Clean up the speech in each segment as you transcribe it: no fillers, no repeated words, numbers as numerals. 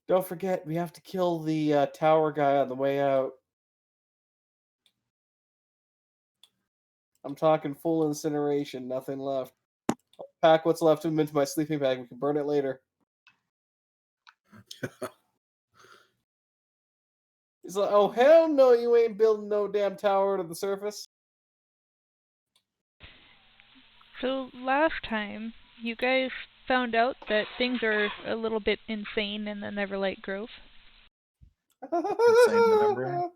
Don't forget, we have to kill the tower guy on the way out. I'm talking full incineration, nothing left. I'll pack what's left of him into my sleeping bag. We can burn it later. He's like, oh, hell no, you ain't building no damn tower to the surface. So last time, you guys found out that things are a little bit insane in the Neverlight Grove. Insane remembering.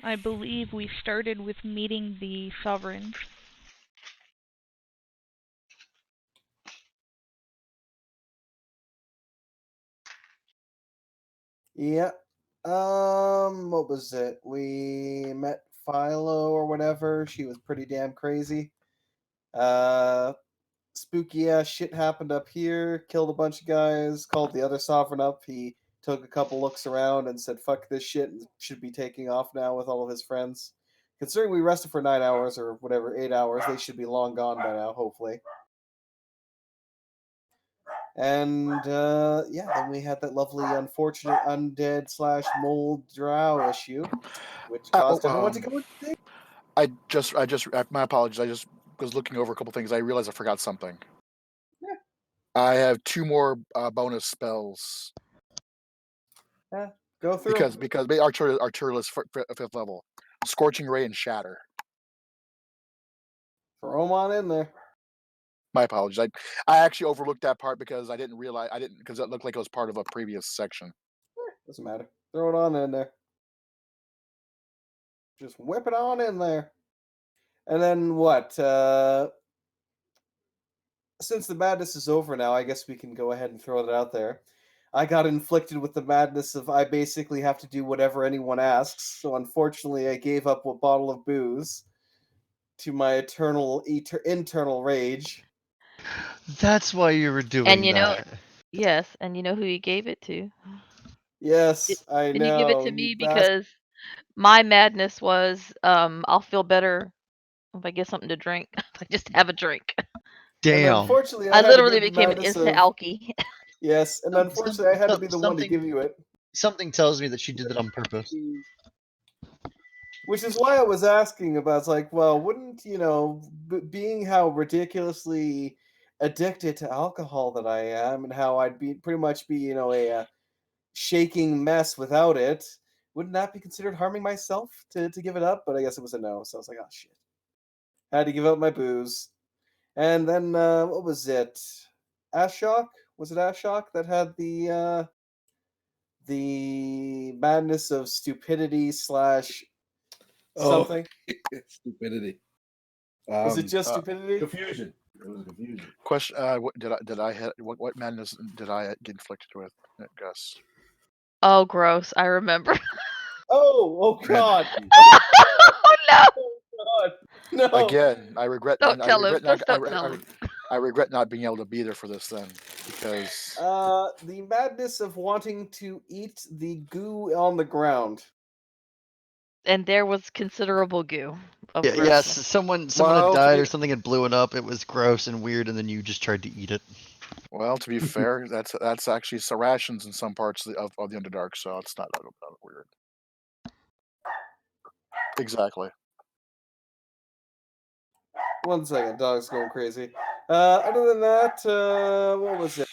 I believe we started with meeting the sovereigns. Yeah. What was it? We met Philo or whatever. She was pretty damn crazy. Spooky ass shit happened up here. Killed a bunch of guys. Called the other sovereign up. He took a couple looks around and said, "Fuck this shit," and should be taking off now with all of his friends. Considering we rested for 9 hours or whatever, 8 hours, they should be long gone by now, hopefully. And yeah, then we had that lovely, unfortunate undead slash mold drow issue, which caused everyone to go insane. My apologies. I just was looking over a couple things. I realized I forgot something. Yeah. I have 2 more bonus spells. Yeah, go through. Because Arturilis 5th level, Scorching Ray and Shatter. Throw them on in there. My apologies. I actually overlooked that part because because it looked like it was part of a previous section. Doesn't matter. Throw it on in there. Just whip it on in there. And then what? Since the madness is over now, I guess we can go ahead and throw it out there. I got inflicted with the madness of I basically have to do whatever anyone asks. So unfortunately, I gave up a bottle of booze to my internal rage. That's why you were doing And you know, that. yes, and you know who you gave it to? Yes, I Didn't you give it know. to You me bastard. because my madness was I'll feel better if I get something to drink. If I just have a drink. And Damn. unfortunately, I I had to literally give the became an madness instant of alky. yes, and unfortunately, I had to be the one to give you it. Something tells me that she did it on purpose. Which is why I was asking about. It's like, well, wouldn't being how ridiculously addicted to alcohol that I am, and how I'd be pretty much be, a shaking mess without it, wouldn't that be considered harming myself to give it up? But I guess it was a no, so I was like, oh shit, had to give up my booze. And then what was it? Ashok? Was it Ashok that had the madness of stupidity slash something? Stupidity. Was it just stupidity? Confusion. It was confusion. Question: what madness did I get inflicted with? Gus. Oh, gross! I remember. Oh God! Oh no! Oh God! No. Again, I regret. Don't I tell him. regret not. Just don't tell him. I regret not being able to be there for this then, because the madness of wanting to eat the goo on the ground. And there was considerable goo. Of Yeah, yes, someone Well, had to died be- or something had blown up. It was gross and weird, and then you just tried to eat it. Well, to be fair, that's actually rations in some parts of the Underdark, so it's not weird. Exactly. 1 second, dog's going crazy. Other than that, what was it?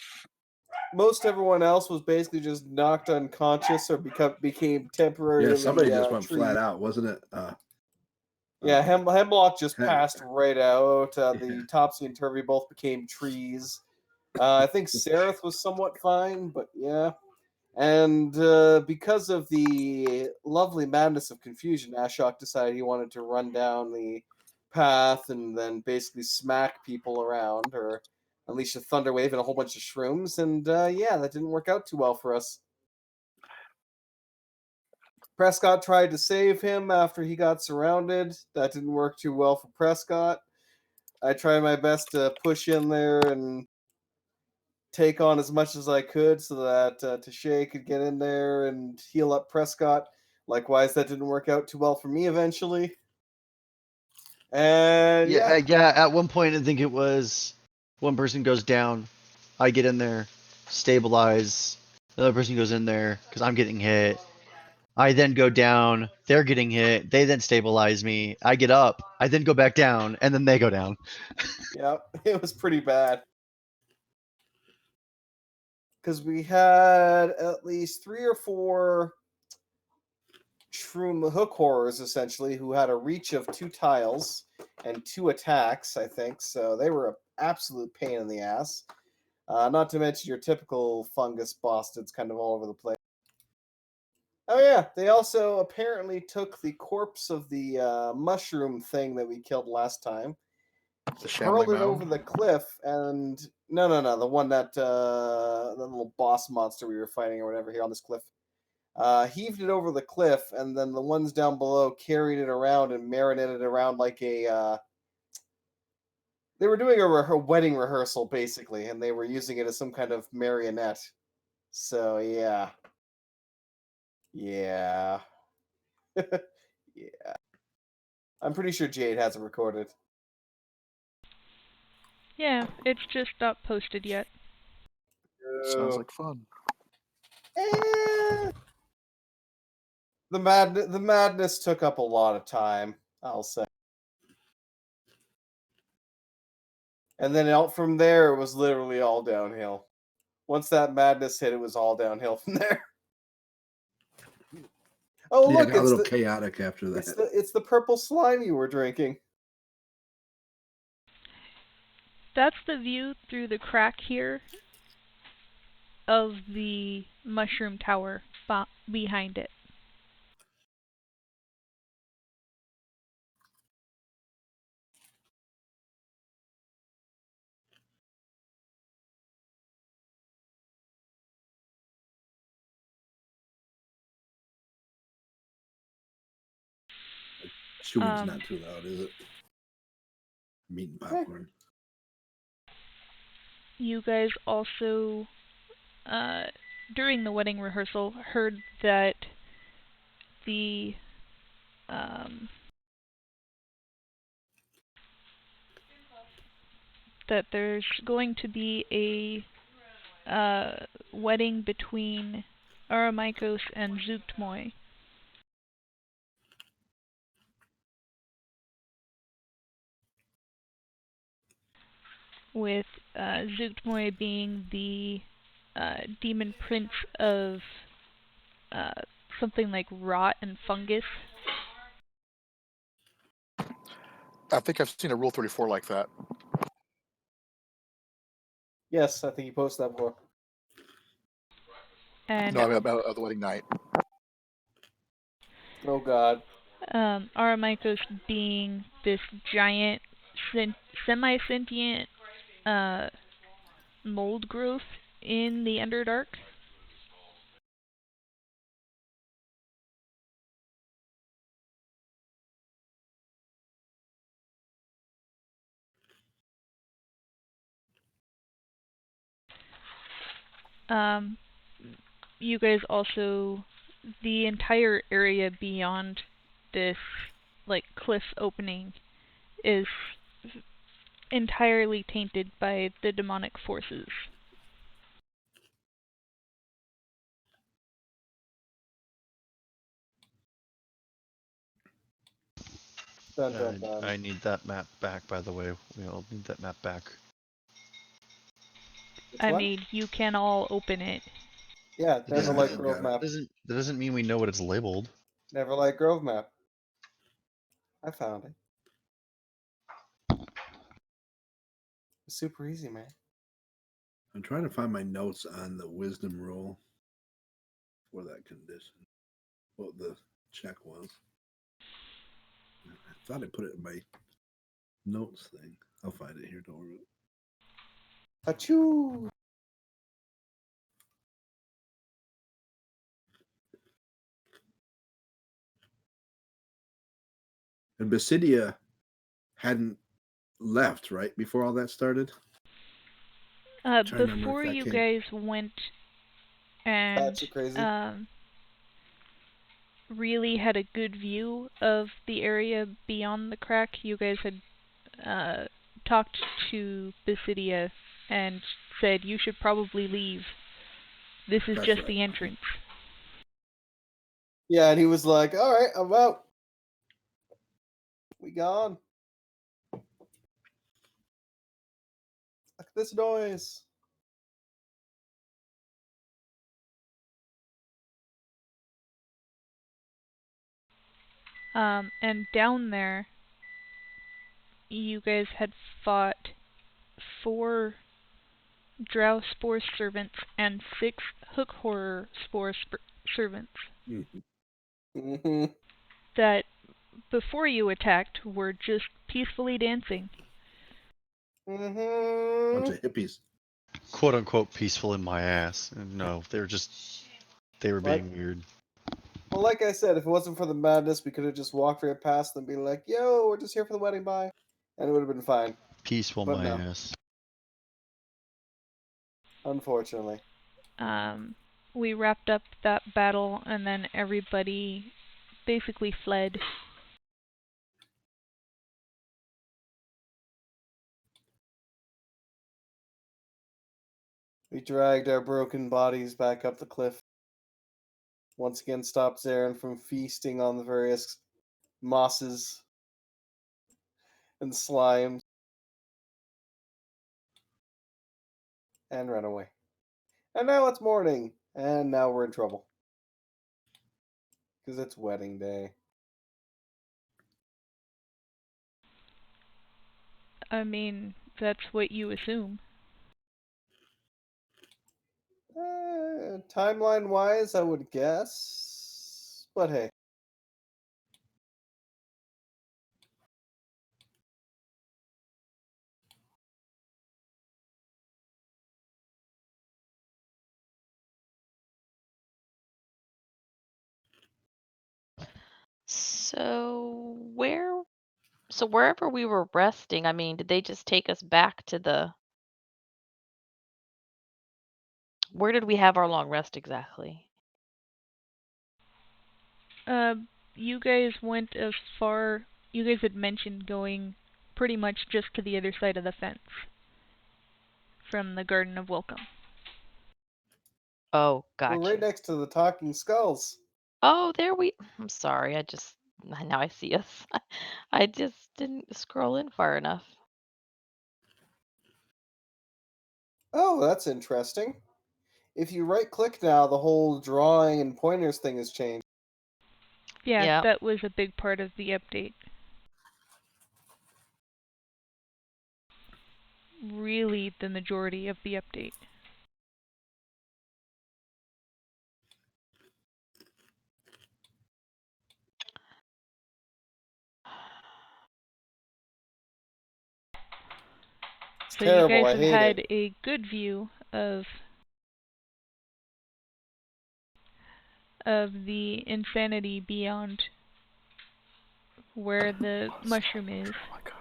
Most everyone else was basically just knocked unconscious or became temporarily. Yeah, somebody just went treated. flat out, wasn't it? Yeah, Hemlock just Hem- passed right out. The Topsy and Turvy both became trees. I think Sereth was somewhat fine, but yeah. And because of the lovely madness of confusion, Ashok decided he wanted to run down the path and then basically smack people around or unleash a thunder wave and a whole bunch of shrooms. And yeah, that didn't work out too well for us. Prescott tried to save him after he got surrounded. That didn't work too well for Prescott. I tried my best to push in there and take on as much as I could so that Tashay could get in there and heal up Prescott. Likewise, that didn't work out too well for me eventually. And yeah. At one point, I think it was One person goes down. I get in there, stabilize. The other person goes in there because I'm getting hit. I then go down. They're getting hit. They then stabilize me. I get up. I then go back down, and then they go down. Yep, it was pretty bad. Because we had at least 3 or 4 Shroom Hook horrors, essentially, who had a reach of 2 tiles and 2 attacks, I think. So they were an absolute pain in the ass. Not to mention your typical fungus bastards kind of all over the place. Oh yeah, they also apparently took the corpse of the mushroom thing that we killed last time, The hurled Shamley it over Mound. the cliff, and no, the one that the little boss monster we were fighting or whatever here on this cliff. Heaved it over the cliff, and then the ones down below carried it around and marinated around like a. They were doing a wedding rehearsal basically, and they were using it as some kind of marionette. So yeah, yeah. Yeah. I'm pretty sure Jade has it recorded. Yeah, it's just not posted yet. Sounds like fun. Eh, the madness took up a lot of time, I'll say. And then out from there, it was literally all downhill. Once that madness hit, it was all downhill from there. Oh, Yeah, look, it got a it's little the chaotic after that. it's the purple slime you were drinking. That's the view through the crack here of the mushroom tower behind it. Chewing's not too loud, is it? Meat and popcorn. You guys also, during the wedding rehearsal, heard that the that there's going to be a wedding between Aramikos and Zuktmoy. With Zuktmoy being the demon prince of something like rot and fungus. I think I've seen a Rule 34 like that. Yes, I think you posted that before. And No, I mean about the wedding night. Oh God. Aramikos being this giant semi-sentient mold growth in the Underdark. You guys also, the entire area beyond this like cliff opening is entirely tainted by the demonic forces. Dun, dun, dun. I need that map back, by the way. We all need that map back. Which I one? mean, you can all open it. Yeah, Neverlight I've Grove got map. That doesn't mean we know what it's labeled. Neverlight Grove map. I found it. It's super easy, man. I'm trying to find my notes on the wisdom roll for that condition. What the check was. I thought I put it in my notes thing. I'll find it here. Don't worry. Achoo! And Basidia hadn't left, right? Before all that started? Before you guys went and That's crazy. really had a good view of the area beyond the crack, you guys had talked to Basidia and said you should probably leave. This is That's just right. the entrance. Yeah, and he was like, "All right, I'm out. We gone. Look at this noise." And down there, you guys had fought 4 drow spore servants and 6 hook horror spore servants Mhm. Mm-hmm. that, before you attacked, were just peacefully dancing. Bunch Mm-hmm. of hippies. Quote unquote peaceful in my ass. No, they were Like- being weird. Well, like I said, if it wasn't for the madness, we could have just walked right past them, and be like, "Yo, we're just here for the wedding, bye," and it would have been fine. Peaceful But my no. ass. Unfortunately. We wrapped up that battle, and then everybody basically fled. We dragged our broken bodies back up the cliff. Once again, stopped Zarin from feasting on the various mosses and slimes, and ran away. And now it's morning, and now we're in trouble. Because it's wedding day. I mean, that's what you assume. Timeline-wise, I would guess. But hey. So wherever we were resting, I mean, did they just take us back to the where did we have our long rest exactly? You guys went as far. You guys had mentioned going pretty much just to the other side of the fence from the Garden of Welcome. Oh, gotcha. We're right next to the talking skulls. Oh, I'm sorry. Now I see us. I just didn't scroll in far enough. Oh, that's interesting. If you right-click now, the whole drawing and pointers thing has changed. Yeah, Yep. that was a big part of the update. Really, the majority of the update. It's So terrible. you guys I have hate had it. a good view of the insanity beyond where the mushroom is. Oh my God.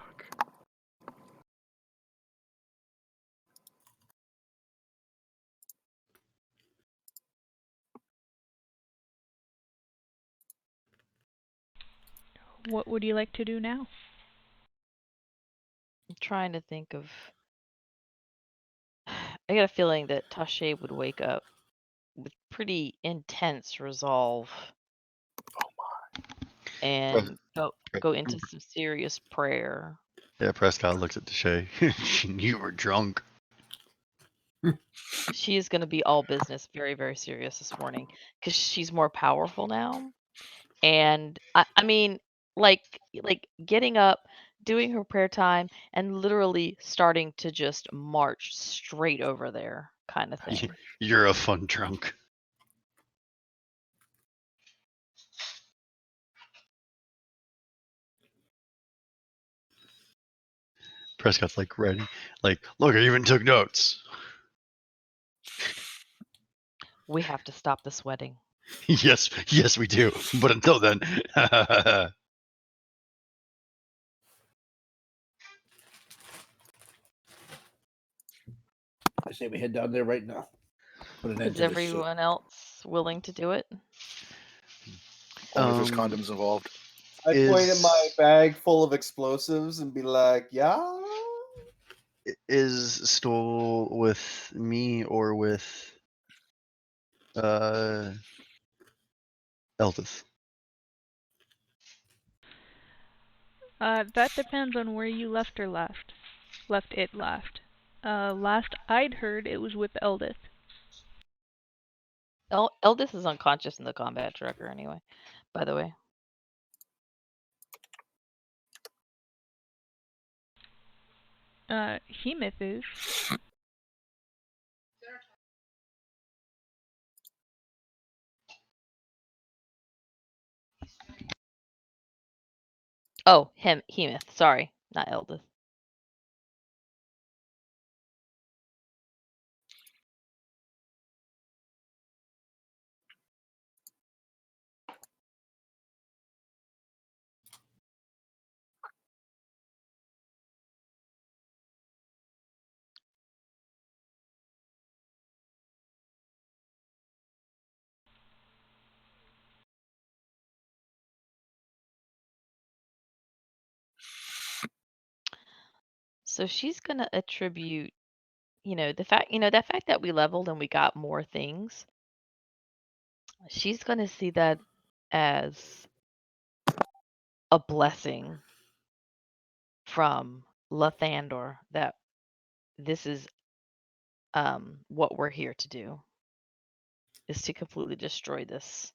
What would you like to do now? I'm trying to think of. I got a feeling that Tashe would wake up with pretty intense resolve and go into some serious prayer. Yeah, Prescott looks at Deshay. You were drunk. She is going to be all business, very, very serious this morning because she's more powerful now. And I mean, like getting up, doing her prayer time, and literally starting to just march straight over there, kind of thing. You're a fun drunk. Prescott's like ready. Like, look, I even took notes. We have to stop this wedding. Yes, we do. But until then, I say we head down there right now. Put an end Is to this shit. everyone else willing to do it? Only if there's Um, condoms involved. I'd point at my is bag full of explosives and be like, "Yeah." is Stool with me or with Eldith? That depends on where you left her last. Left it last. Last I'd heard, it was with Eldith. Eldith is unconscious in the combat tracker anyway, by the way. Hemith is. Oh, Hemith. Sorry, not Eldith. So she's gonna attribute, the fact, that fact that we leveled and we got more things. She's gonna see that as a blessing from Lathandor that this is what we're here to do, is to completely destroy this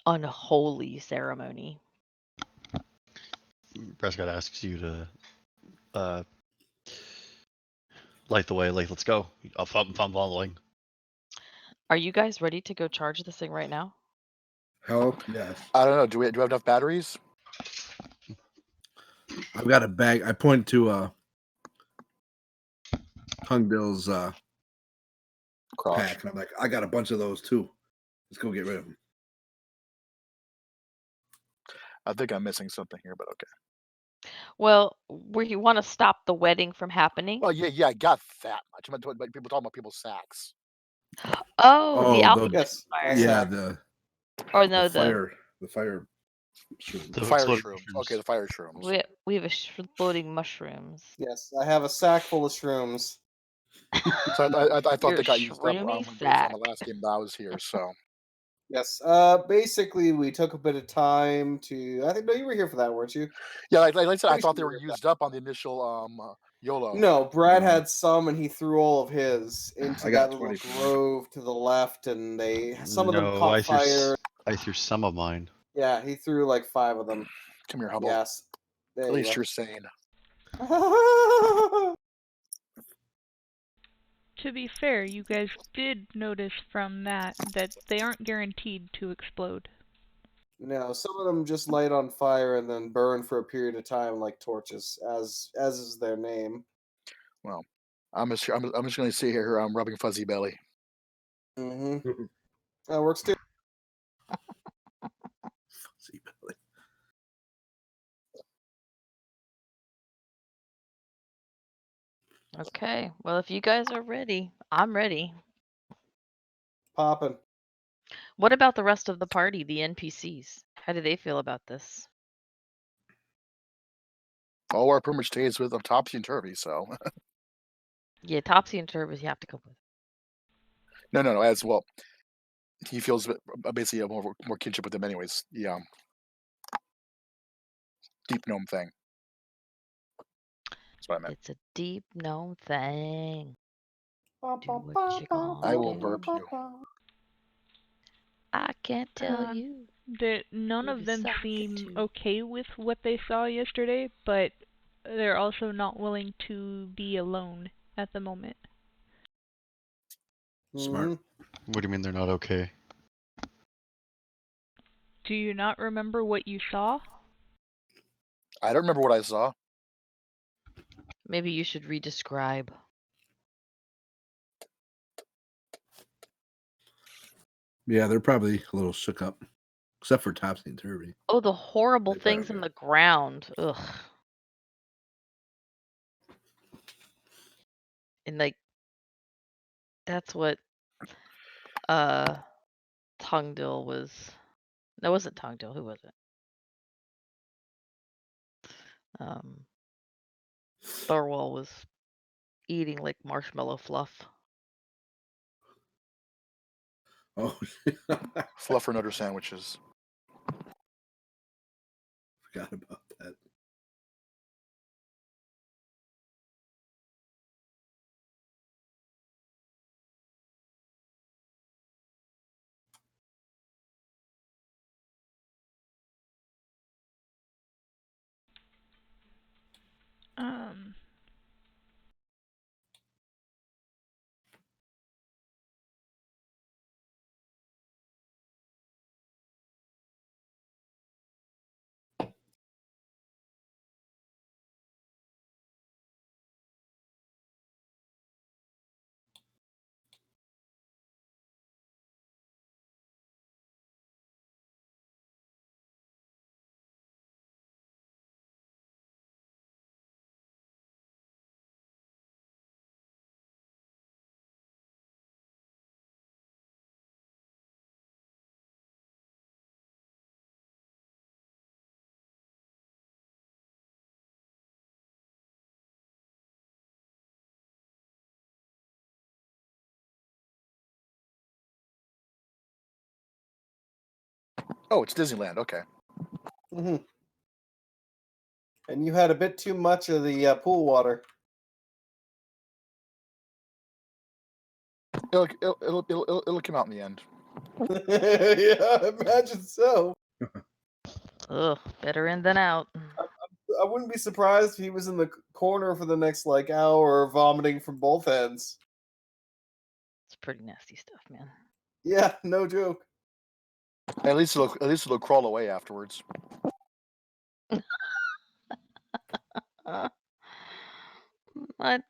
unholy ceremony. Prescott asks you to light the way. Like, let's go. I'm following. Are you guys ready to go charge this thing right now? Hell yes. I don't know. Do we have enough batteries? I've got a bag. I point to Tungdill's Cross. pack, and I'm like, I got a bunch of those too. Let's go get rid of them. I think I'm missing something here, but okay. Well, where you want to stop the wedding from happening? Oh yeah, I got that much. I'm people talking about people's sacks. Oh, the the- alchemy Yes. fire. Yeah, Or no, the fire. Shrooms. The fire exploding shrooms. mushrooms. Okay, the fire shrooms. we have floating mushrooms. Yes, I have a sack full of shrooms. So I thought Your they got used up on shroomy the sack. last game that I was here. So Yes. Basically, we took a bit of time to. I think no, you were here for that, weren't you? yeah, like I said, I Pretty thought sure they you were were here for used up on the initial YOLO. No, Brad No. had some, and he threw all of his into I got that little 25. grove to the left, and some of them No, caught fire. I threw some of mine. Yeah, he threw like 5 of them. Come here, Hubble. Yes. There At you least go. you're sane. To be fair, you guys did notice from that they aren't guaranteed to explode. No, some of them just light on fire and then burn for a period of time like torches, as is their name. Well, I'm just going to sit here. I'm rubbing fuzzy belly. Mm-hmm. That works too. Fuzzy belly. Okay. Well, if you guys are ready, I'm ready. Popping. What about the rest of the party, the NPCs? How do they feel about this? All our pretty much stays with topsy and turvy. So Yeah, Topsy and Turbos you have to come with. no. As well, he feels basically a more kinship with them, anyways. Yeah, deep gnome thing. That's what I meant. It's a deep known thing. Do what you gonna I will do. burp you. I can't tell Um, you. None who of to them suck it seem to. okay with what they saw yesterday, but they're also not willing to be alone at the moment. Smart. Mhm. What do you mean they're not okay? Do you not remember what you saw? I don't remember what I saw. Maybe you should redescribe. Yeah, they're probably a little shook up, except for Topsy and Turvy. Oh, the horrible They things probably in the ground. Ugh. And like, that's what Tungdill was. No, it wasn't Tungdill. Who was it? Thorwall was eating like marshmallow fluff. Oh, Fluffernutter sandwiches. forgot about that. Um. Oh, it's Disneyland. Okay. hmm And you had a bit too much of the pool water. It'll come out in the end. Yeah, I imagine so. Ugh, better in than out. I wouldn't be surprised if he was in the corner for the next like hour, vomiting from both ends. It's pretty nasty stuff, man. Yeah, no joke. At least it'll crawl away afterwards.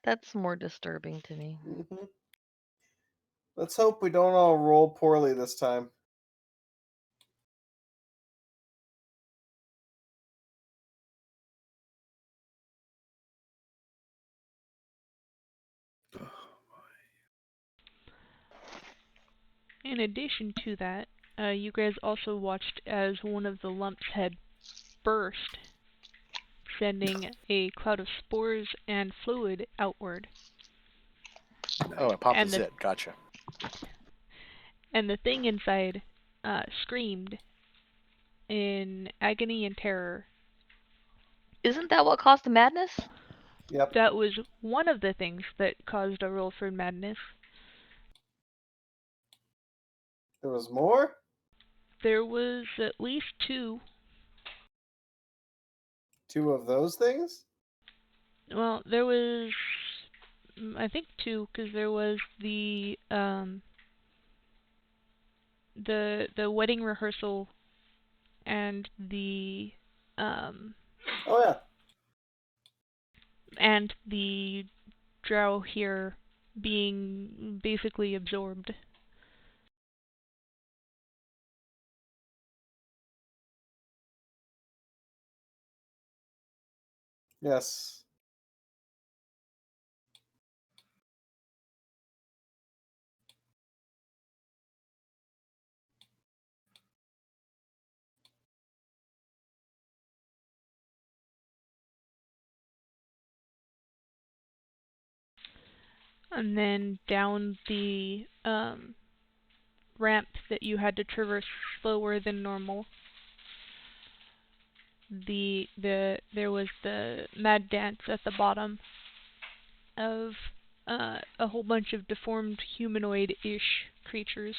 That's more disturbing to me. hmm Let's hope we don't all roll poorly this time. Oh, In addition to that, you guys also watched as one of the lumps had burst, sending a cloud of spores and fluid outward. Oh, it popped And a the- zit. Gotcha. And the thing inside screamed in agony and terror. Isn't that what caused the madness? Yep. That was one of the things that caused a roll for madness. There was more? There was at least two. Two of those things? Well, there was, I think two, because there was the wedding rehearsal and the Oh yeah. and the drow here being basically absorbed. Yes. And then down the ramp that you had to traverse slower than normal. There was the mad dance at the bottom of a whole bunch of deformed humanoid-ish creatures.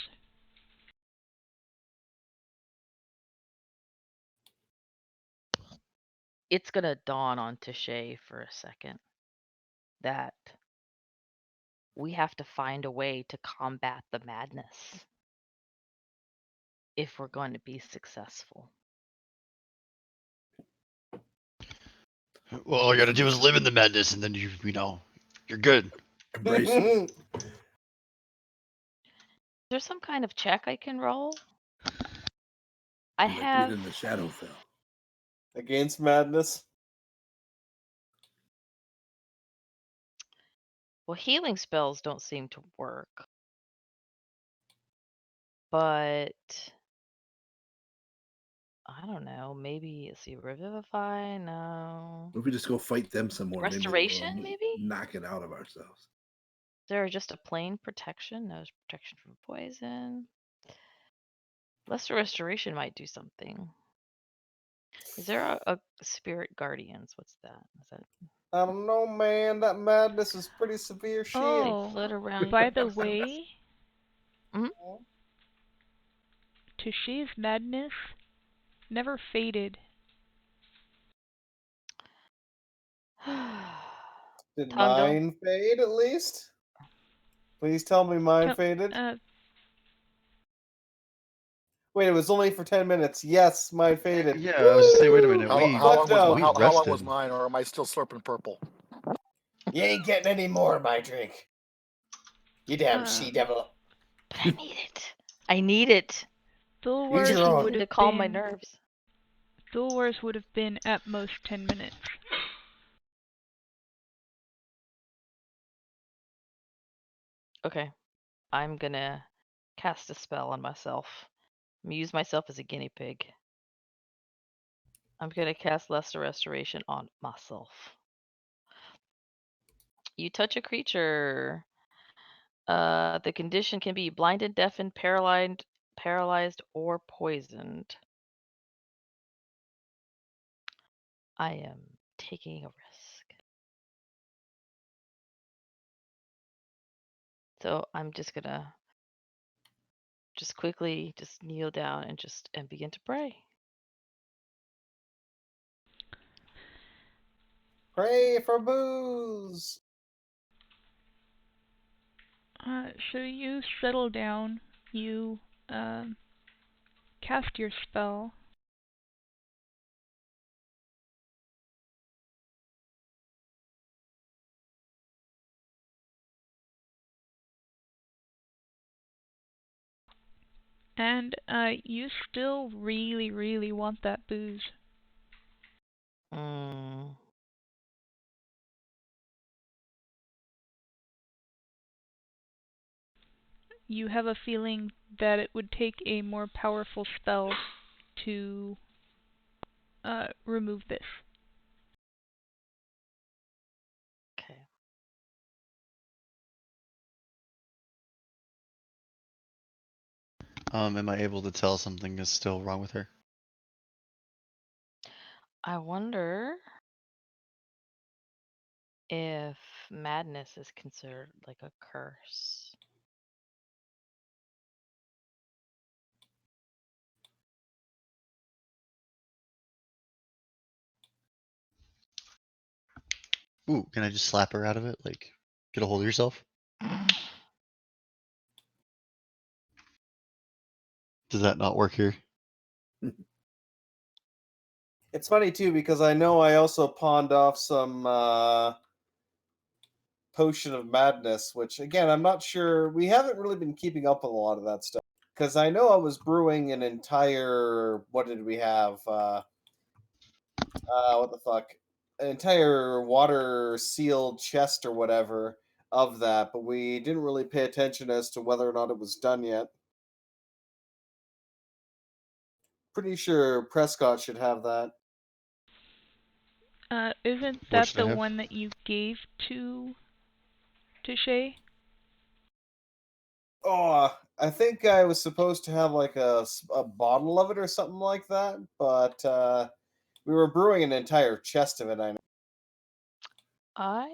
It's gonna dawn on Tashay for a second that we have to find a way to combat the madness if we're going to be successful. Well, all you gotta do is live in the madness, and then you know, you're good. embrace it. Is there some kind of check I can roll? I Like we did have in the Shadowfell. Against madness. well, healing spells don't seem to work. But I don't know. Maybe see revivify. No. What if we just go fight them some more? Maybe Restoration, we'll maybe? knock it out of ourselves. Is there just a plain protection? No protection from poison. Lesser restoration might do something. Is there a spirit guardians? What's that? Is that I don't know, man. That madness is pretty severe shit. they Oh, float around? by the yourself? way, Mhm. Tashi's madness never faded. Did Tongue mine fade at least? Please tell me mine Tell- faded. Uh, Wait, it was only for 10 minutes. Yes, mine faded. Yeah, I was just saying, wait a minute. How, We how long Let's was go. my, we how long was rested. mine, or am I still slurping purple? You ain't getting any more of my drink. You damn she devil. But I need it. I need it. Dual Use Wars your own. would To have calm my been nerves. Dual Wars would have been at most 10 minutes. Okay. I'm gonna cast a spell on myself. I'm gonna use myself as a guinea pig. I'm gonna cast Lesser Restoration on myself. You touch a creature. The condition can be blinded, deafened, paralyzed, or poisoned. I am taking a risk. So I'm just gonna quickly kneel down and begin to pray. Pray for booze. So you settle down, you cast your spell. And you still really, really want that booze. Mm. You have a feeling that it would take a more powerful spell to remove this. Okay. Am I able to tell something is still wrong with her? I wonder if madness is considered like a curse. Ooh, can I just slap her out of it? Like, get a hold of yourself? Does that not work here? It's funny too because I know I also pawned off some potion of madness, which again I'm not sure. We haven't really been keeping up with a lot of that stuff because I know I was brewing an entire. What did we have? What the fuck? An entire water sealed chest or whatever of that, but we didn't really pay attention as to whether or not it was done yet. Pretty sure Prescott should have that. Isn't What that should I the have? one that you gave to Shay? Oh, I think I was supposed to have like a bottle of it or something like that, but we were brewing an entire chest of it. I know. I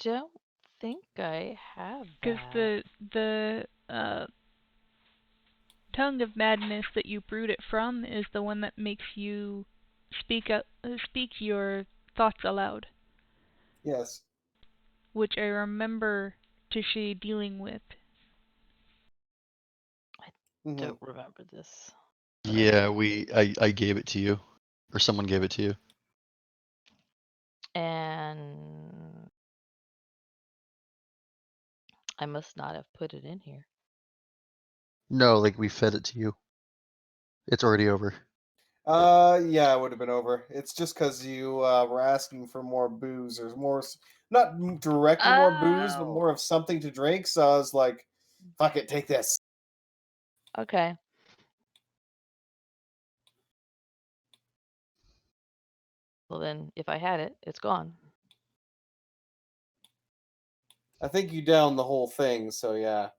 don't think I have Because that. the tongue of madness that you brewed it from is the one that makes you speak your thoughts aloud, Yes. which I remember Tashi dealing with. Mhm. Don't remember this. Yeah, I gave it to you. Or someone gave it to you. And I must not have put it in here. No, like we fed it to you. It's already over. Yeah, it would have been over. It's just because you were asking for more booze or more, not directly more booze, but more Oh. of something to drink. So I was like, "Fuck it, take this." Okay. Well, then, if I had it, it's gone. I think you downed the whole thing, so yeah.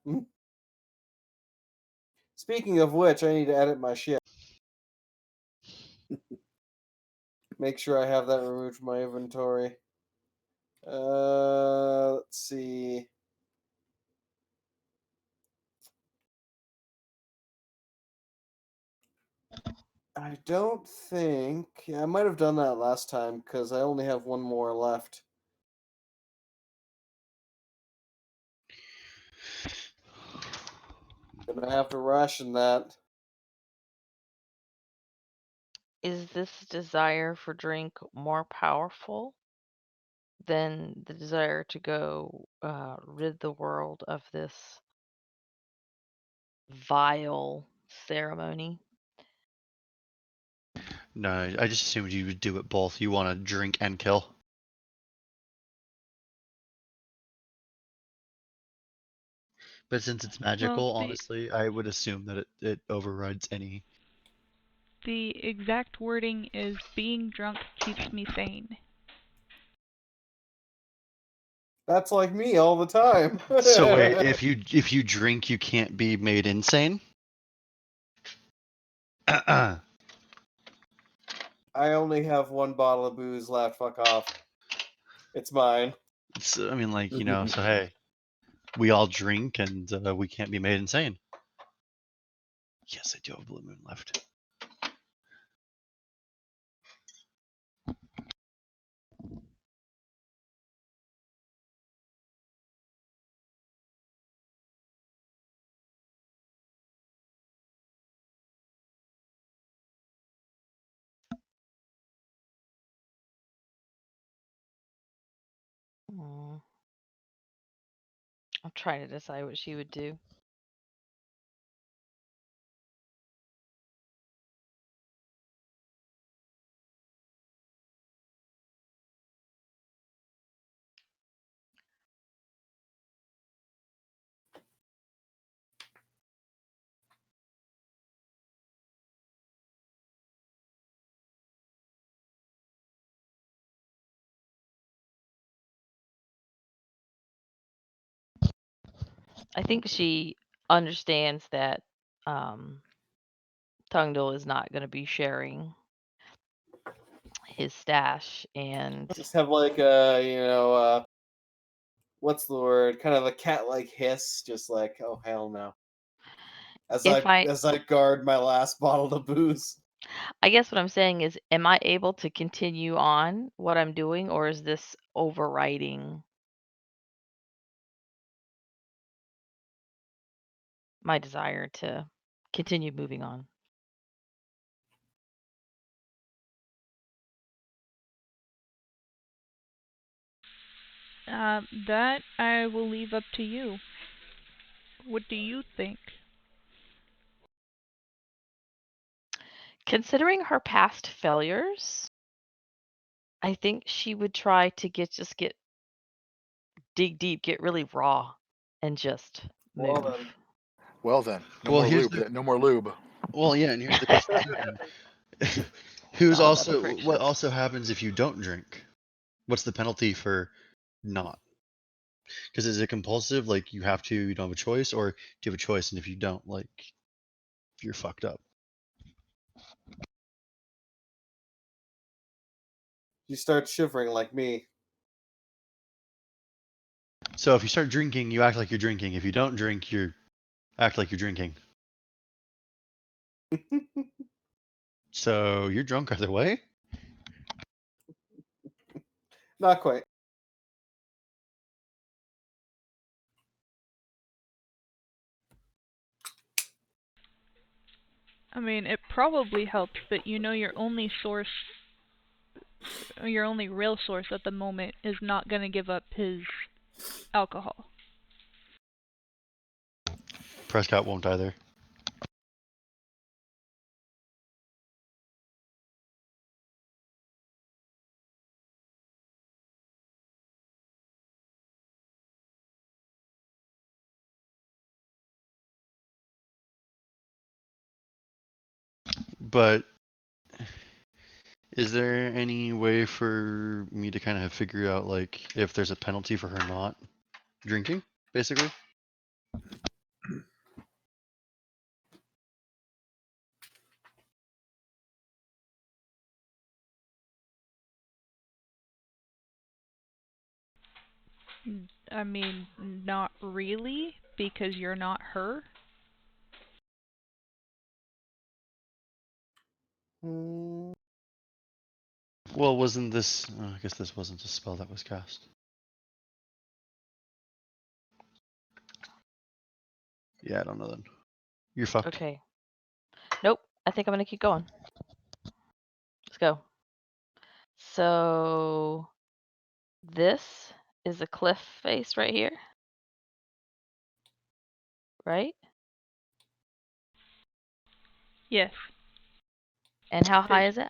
Speaking of which, I need to edit my shit. Make sure I have that removed from my inventory. Let's see. I don't think. Yeah, I might have done that last time because I only have one more left. Gonna have to ration that. Is this desire for drink more powerful than the desire to go rid the world of this vile ceremony? No, I just assumed you would do it both. You want to drink and kill. But since it's magical, Well, honestly, I would assume that it overrides any. the exact wording is being drunk keeps me sane. That's like me all the time. So wait, if you drink, you can't be made insane. I only have one bottle of booze left. Fuck off. It's mine. So, I mean, like, you know, so hey, we all drink and we can't be made insane. Yes, I do have Blue Moon left. Mm. I'm trying to decide what she would do. I think she understands that Tungdil is not going to be sharing his stash, and Just have like what's the word? Kind of a cat-like hiss, just like, oh hell no. As if I I guard my last bottle of booze. I guess what I'm saying is, am I able to continue on what I'm doing, or is this overriding my desire to continue moving on? That I will leave up to you. What do you think? Considering her past failures, I think she would try to dig deep, get really raw, and just Well move. then. Well then, no Well, more here's lube. the No more lube. well, yeah, and here's the question too. Who's All that also what friction. also happens if you don't drink? What's the penalty for not? Because is it compulsive? Like you have to, you don't have a choice, or do you have a choice? And if you don't, like you're fucked up. You start shivering like me. So if you start drinking, you act like you're drinking. If you don't drink, you act like you're drinking. So you're drunk either way. Not quite. I mean, it probably helps, but you know your only real source at the moment is not going to give up his alcohol. Prescott won't either. But Is there any way for me to kind of figure out like if there's a penalty for her not drinking, basically? I mean, not really, because you're not her. Hmm. Well, wasn't this? I guess this wasn't a spell that was cast. Yeah, I don't know then. You're fucked. Okay. Nope. I think I'm gonna keep going. Let's go. So this is a cliff face right here, right? Yes. And how high is it?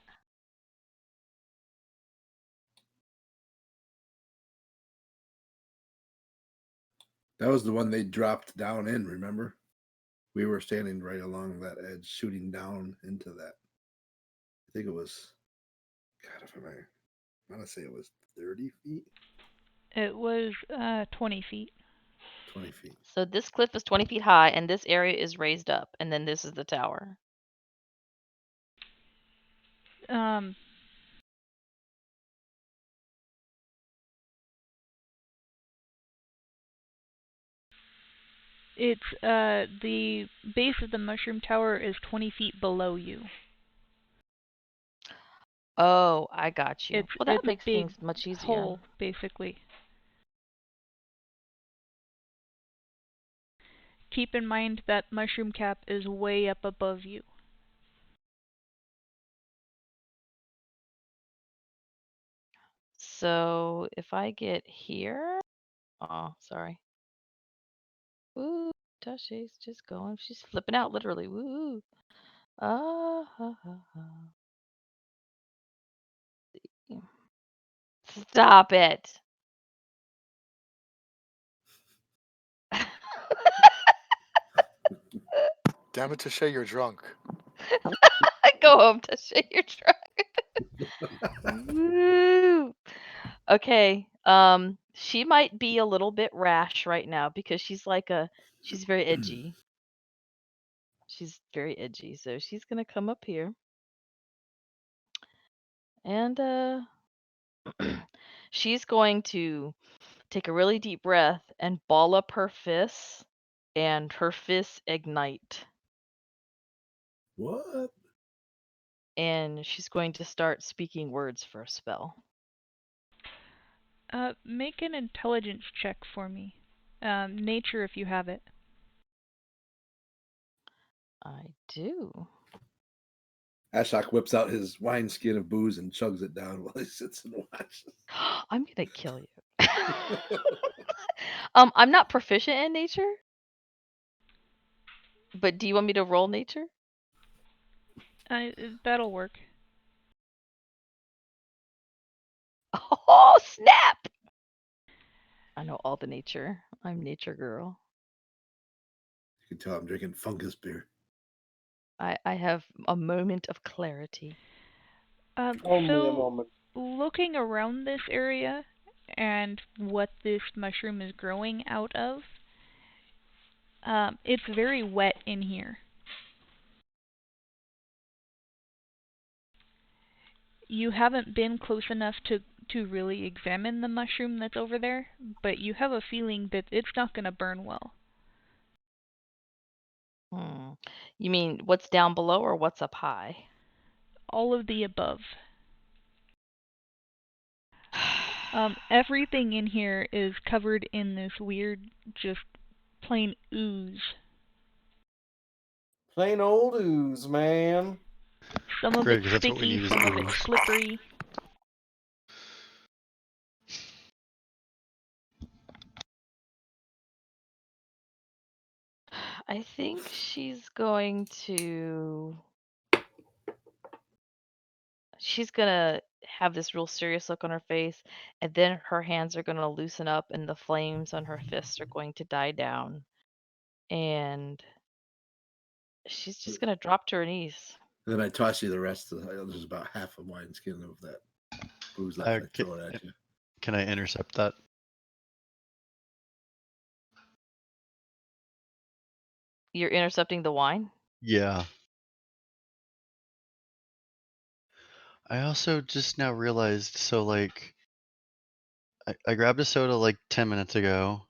That was the one they dropped down in, remember? We were standing right along that edge, shooting down into that. I think it was, God, if I want to say it was 30 feet, It was 20 feet. 20 feet. So this cliff is 20 feet high, and this area is raised up, and then this is the tower. It's the base of the mushroom tower is 20 feet below you. Oh, I got you. Well, that It's a makes big things much easier. hole, basically. Keep in mind that mushroom cap is way up above you. So if I get here, oh, sorry. Ooh, Tasha's just going. She's flipping out, literally. Woo. Ah, ha, ha, ha. Stop it. Damn it, Tashay, you're drunk. Go home, Tasha. You're drunk. Woo. Okay. She might be a little bit rash right now because she's very edgy. She's very edgy. So she's gonna come up here. And she's going to take a really deep breath and ball up her fists, and her fists ignite. What? And she's going to start speaking words for a spell. Make an intelligence check for me. Nature if you have it. I do. Ashok whips out his wineskin of booze and chugs it down while he sits and watches. I'm gonna kill you. I'm not proficient in nature, but do you want me to roll nature? That'll work. Oh, snap! I know all the nature. I'm nature girl. You can tell I'm drinking fungus beer. I have a moment of clarity. Only a So, moment. looking around this area and what this mushroom is growing out of, it's very wet in here. You haven't been close enough to really examine the mushroom that's over there, but you have a feeling that it's not going to burn well. You mean what's down below or what's up high? All of the above. Everything in here is covered in this weird, just plain ooze. Plain old ooze, man. Some of Great, it's 'cause that's what we sticky, need is some of it's ooze. slippery. I think she's going to have this real serious look on her face, and then her hands are gonna loosen up and the flames on her fists are going to die down. And she's just gonna drop to her knees. And then I toss you the rest of there's about half a wineskin of that booze left. I throw it at you. Can I intercept that? You're intercepting the wine? Yeah. I also just now realized, so like, I grabbed a soda like 10 minutes ago,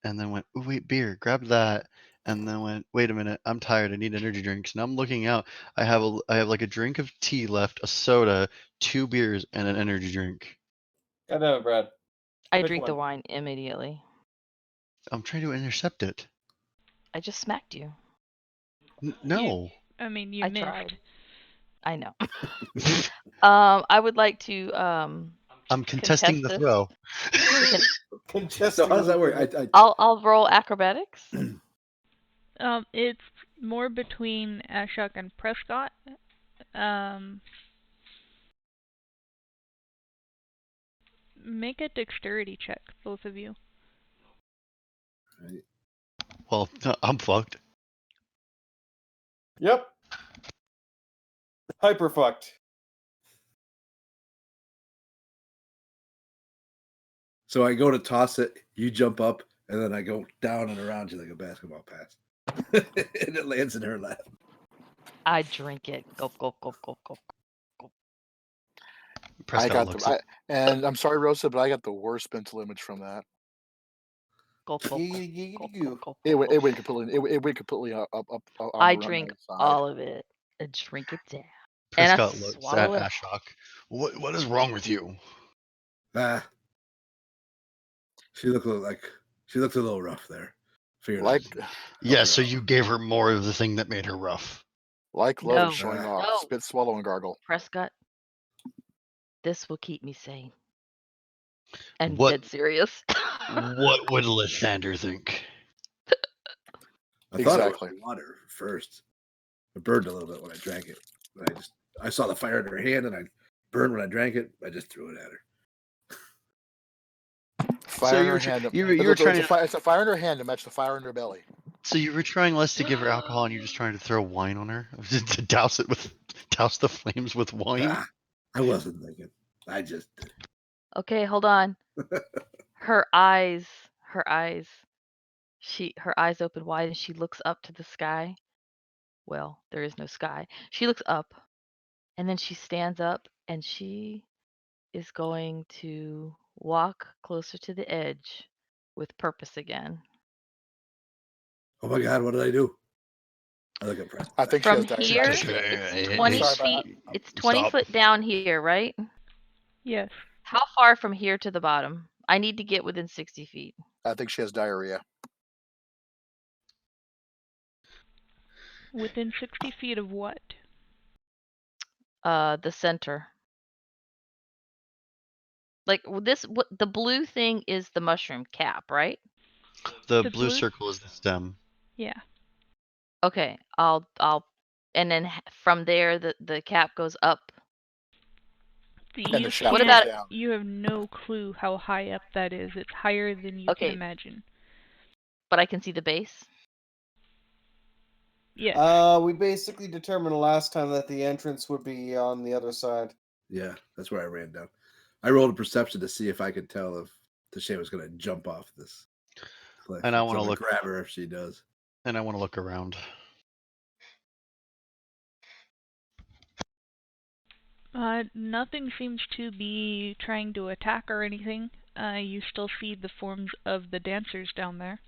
and then went, "Ooh, wait, beer, grab that," and then went, "Wait a minute, I'm tired, I need energy drinks." And I'm looking out, I have like a drink of tea left, a soda, 2 beers, and an energy drink. God damn it, Brad. I Pick drink the one. wine immediately. I'm trying to intercept it. I just smacked you. No. I mean, you I missed. tried. I know. I would like to I'm contesting the this. throw. So how does that work? I'll roll acrobatics. It's more between Ashok and Prescott. Make a dexterity check, both of you. Well, I'm fucked. Yep. Hyper fucked. So I go to toss it, you jump up, and then I go down and around you like a basketball pass. And it lands in her lap. I drink it. Gulp, gulp, gulp, gulp, gulp. Prescott looks at and I'm sorry, Rosa, but I got the worst mental image from that. Gulp, gulp, gulp, Giggity, gulp, goo. gulp, It gulp, went completely. It went completely up. On I the drink side. all of it and drink it down. And I Prescott looks at swallow it. Ashok. What is wrong with you? Ah, she looked a little rough there. Figured Like, I'd Yeah, help her so out. you gave her more of the thing that made her rough. like No. love showing off. No. Spit, swallow, and gargle. Prescott, this will keep me sane. And What- dead serious. What would Lysander think? I thought it Exactly. was water first. It burned a little bit when I drank it. But I saw the fire in her hand and I burned when I drank it. I just threw it at her. Fire in you her were hand. you were trying to. It's a fire in her hand to match the fire in her belly. So you were trying less to give her alcohol, and you're just trying to throw wine on her to douse the flames with wine. Ah, I wasn't thinking. I just did. Okay, hold on. Her eyes open wide and she looks up to the sky. Well, there is no sky. She looks up and then she stands up and she is going to walk closer to the edge with purpose again. Oh my God, what did I do? I look at Preston. I think From she has here, diarrhea. it's 20 Sorry about feet. It's 20 Stop. foot down here, right? Yes. How far from here to the bottom? I need to get within 60 feet. I think she has diarrhea. Within 60 feet of what? The center. Like what the blue thing is the mushroom cap, right? The The blue blue- circle is the stem. Yeah. Okay, I'll and then from there the cap goes up. And the shaft What goes about- down. You have no clue how high up that is. It's higher than you Okay. can imagine. But I can see the base. Yeah. We basically determined last time that the entrance would be on the other side. Yeah, that's where I ran down. I rolled a perception to see if I could tell if Tashay was going to jump off this cliff. And I So wanna I'm gonna look- grab her if she does. And I want to look around. Nothing seems to be trying to attack or anything. You still see the forms of the dancers down there.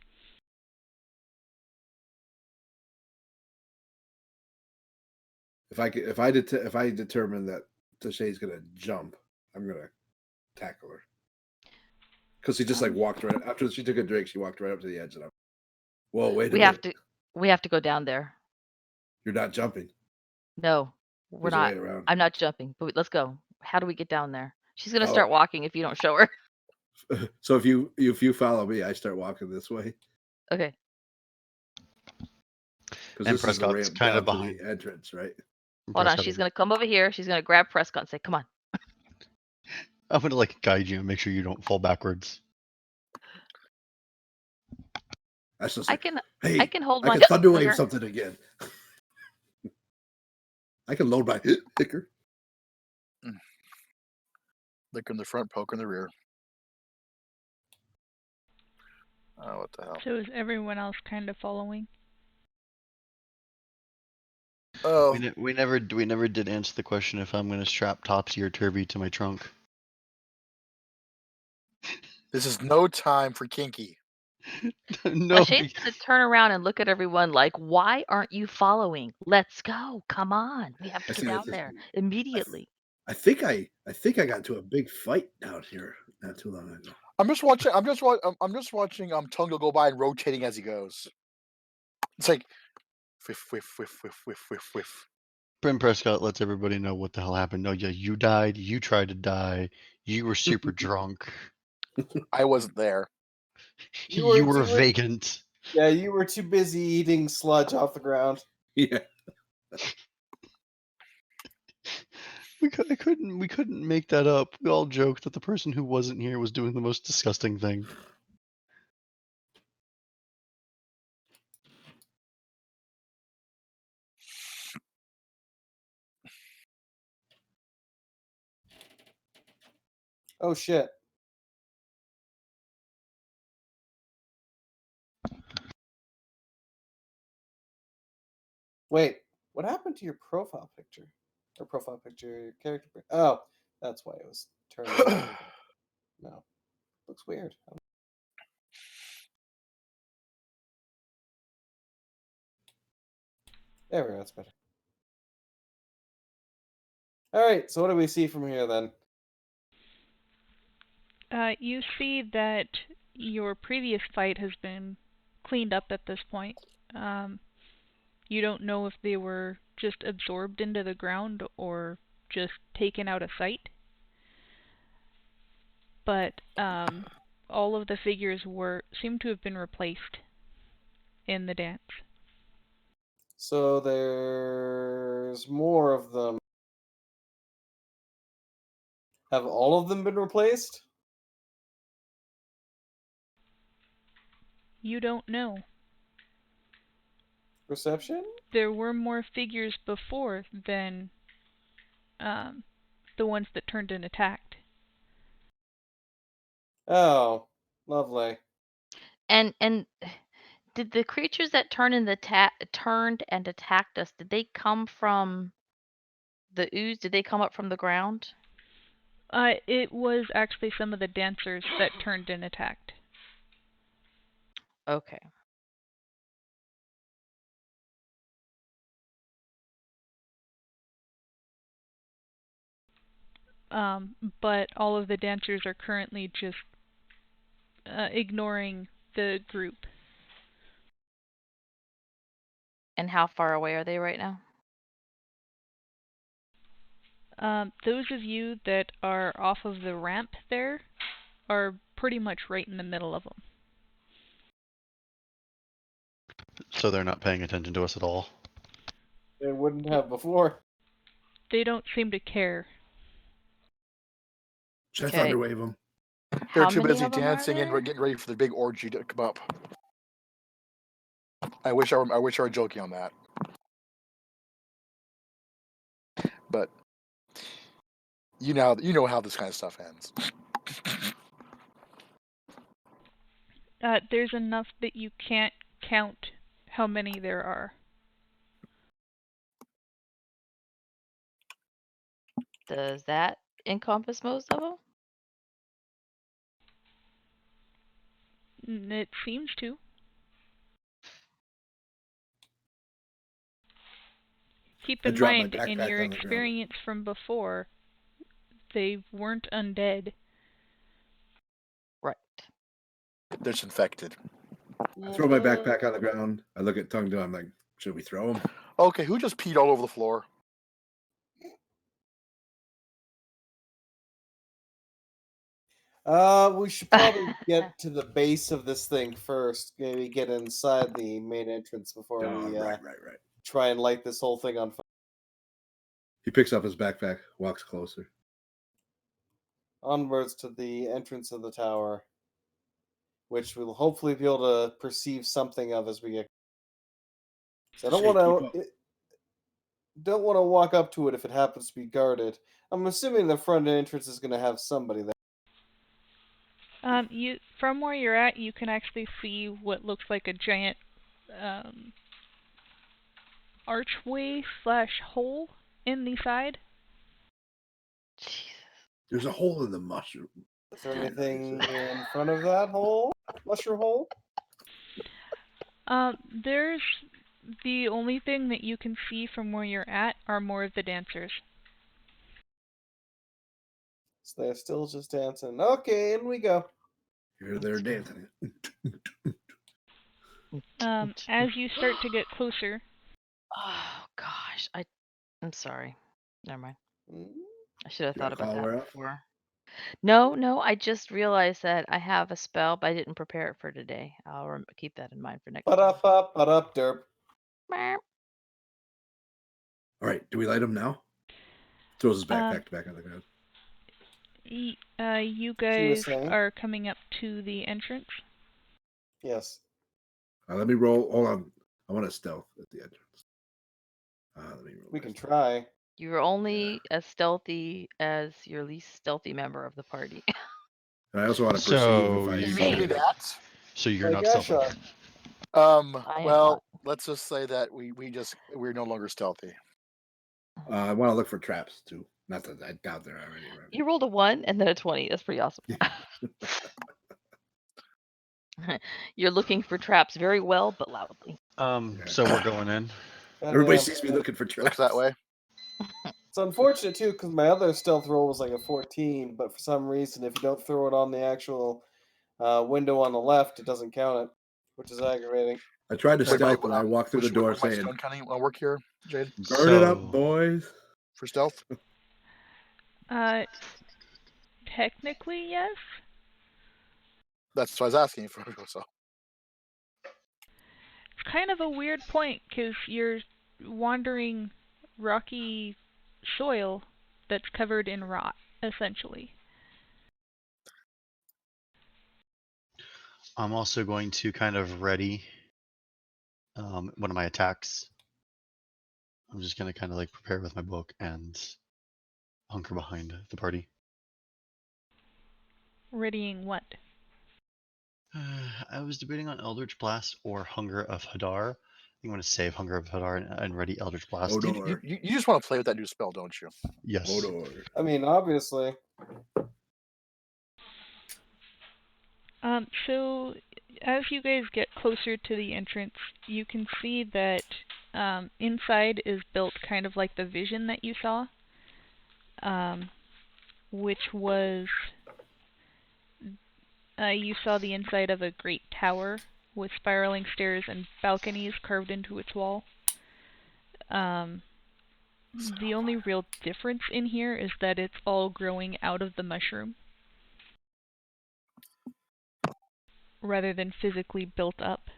If I determine that Tashay's going to jump, I'm going to tackle her. Because she just like walked right after she took a drink. She walked right up to the edge, and I'm. Whoa! Wait a minute. We have to go down there. You're not jumping. No, we're There's a not. way around. I'm not jumping. But let's go. How do we get down there? She's gonna Oh. start walking if you don't show her. So if you follow me, I start walking this way. Okay. Because And this is the Prescott's ramp kinda down to behind. the entrance, right? Hold on. Prescott She's is- gonna come over here. She's gonna grab Prescott and say, "Come on." I'm gonna like guide you and make sure you don't fall backwards. That's just I like, can hey, I can hold I my can thunderwave finger. something again. I can load my picker. Lick in the front, poke in the rear. Oh, what the hell? So is everyone else kind of following? Oh, We never did answer the question if I'm gonna strap Topsy or Turvy to my trunk. this is no time for kinky. No, Well, Shane's gonna turn around and look at everyone like, "Why aren't you following? Let's go! Come on, we have to I get see down this- there immediately." I think I got into a big fight down here not too long ago. I'm just watching. I'm just watching. Tungo go by and rotating as he goes. It's like, whiff, whiff, whiff, whiff, whiff, whiff, whiff. Brent Prescott lets everybody know what the hell happened. No, yeah, you died. You tried to die. You were super drunk. I wasn't there. You were were too- vacant. Yeah, you were too busy eating sludge off the ground. Yeah. We couldn't make that up. We all joked that the person who wasn't here was doing the most disgusting thing. Oh shit. Wait, what happened to your profile picture? Or profile picture, your character picture? Oh, that's why it was turning. No. Looks weird. There we go, that's better. Alright, so what do we see from here then? You see that your previous fight has been cleaned up at this point. You don't know if they were just absorbed into the ground or just taken out of sight. But all of the figures seem to have been replaced in the dance. So there's more of them. Have all of them been replaced? You don't know. Perception? There were more figures before than the ones that turned and attacked. Oh, lovely. And did the creatures that turned and attacked us? Did they come from the ooze? Did they come up from the ground? It was actually some of the dancers that turned and attacked. Okay. But all of the dancers are currently just ignoring the group. And how far away are they right now? Those of you that are off of the ramp there are pretty much right in the middle of them. So they're not paying attention to us at all. They wouldn't have before. They don't seem to care. Should I Okay. thunderwave them? They're How too many busy of them are dancing and there? getting ready for the big orgy to come up. I wish I were joking on that. But you know how this kind of stuff ends. There's enough that you can't count how many there are. Does that encompass most of them? It seems to. Keep I in dropped my mind, in backpack your on the ground. experience from before, they weren't undead. Right. They're just infected. I throw my backpack on the ground. I look at Tungdo. I'm like, should we throw him? Okay, who just peed all over the floor? We should probably get to the base of this thing first. Maybe get inside the main entrance before Oh, we right. try and light this whole thing on fire. He picks up his backpack, walks closer. Onwards to the entrance of the tower, which we'll hopefully be able to perceive something of as we get. So I don't Shane, want keep to. up. don't want to walk up to it if it happens to be guarded. I'm assuming the front entrance is going to have somebody there. You from where you're at, you can actually see what looks like a giant archway / hole in the side. Jesus. There's a hole in the mushroom. Is there anything in front of that hole? Mushroom hole? There's the only thing that you can see from where you're at are more of the dancers. So they're still just dancing. Okay, in we go. Here they're dancing. As you start to get closer, Oh gosh, I'm sorry. Never mind. Mm, I should have You thought wanna about call that her up? before. No, I just realized that I have a spell, but I didn't prepare it for today. I'll keep that in mind for next time. Ba-da-ba, ba-da, derp. Meow. All right, do we light him now? Throws his Um, backpack back on the ground. You guys saying? are coming up to the entrance. Yes. Let me roll. Hold on. I want a stealth at the entrance. Let me roll. We my can stealth. try. You're only as stealthy as your least stealthy member of the party. And I also want to So perceive if I you You see can do get- anything. that. So you're Like not stealthy. Ashar. I am Well, not. let's just say that we're no longer stealthy. I want to look for traps too. Not that I doubt there are any. Right? You rolled a 1 and then a 20. That's pretty awesome. You're looking for traps very well, but loudly. So we're going in. Everybody Goddamn. sees me looking for traps. Looks that way. It's unfortunate too, because my other stealth roll was like a 14, but for some reason, if you don't throw it on the actual window on the left, it doesn't count it, which is aggravating. I tried to Wait, stealth, but I walked through the door Would my saying, stun cunning work here, Jade, "Burn it up, So- boys." for stealth? Technically, yes. That's what I was asking for. So It's kind of a weird point because you're wandering rocky soil that's covered in rot, essentially. I'm also going to kind of ready one of my attacks. I'm just going to kind of like prepare with my book and hunker behind the party. Readying what? I was debating on Eldritch Blast or Hunger of Hadar. I think I'm going to save Hunger of Hadar and ready Eldritch Blast. Odor. you just want to play with that new spell, don't you? Yes. Odor. I mean, obviously. So as you guys get closer to the entrance, you can see that inside is built kind of like the vision that you saw, which was you saw the inside of a great tower with spiraling stairs and balconies carved into its wall. The only real difference in here is that it's all growing out of the mushroom, rather than physically built up.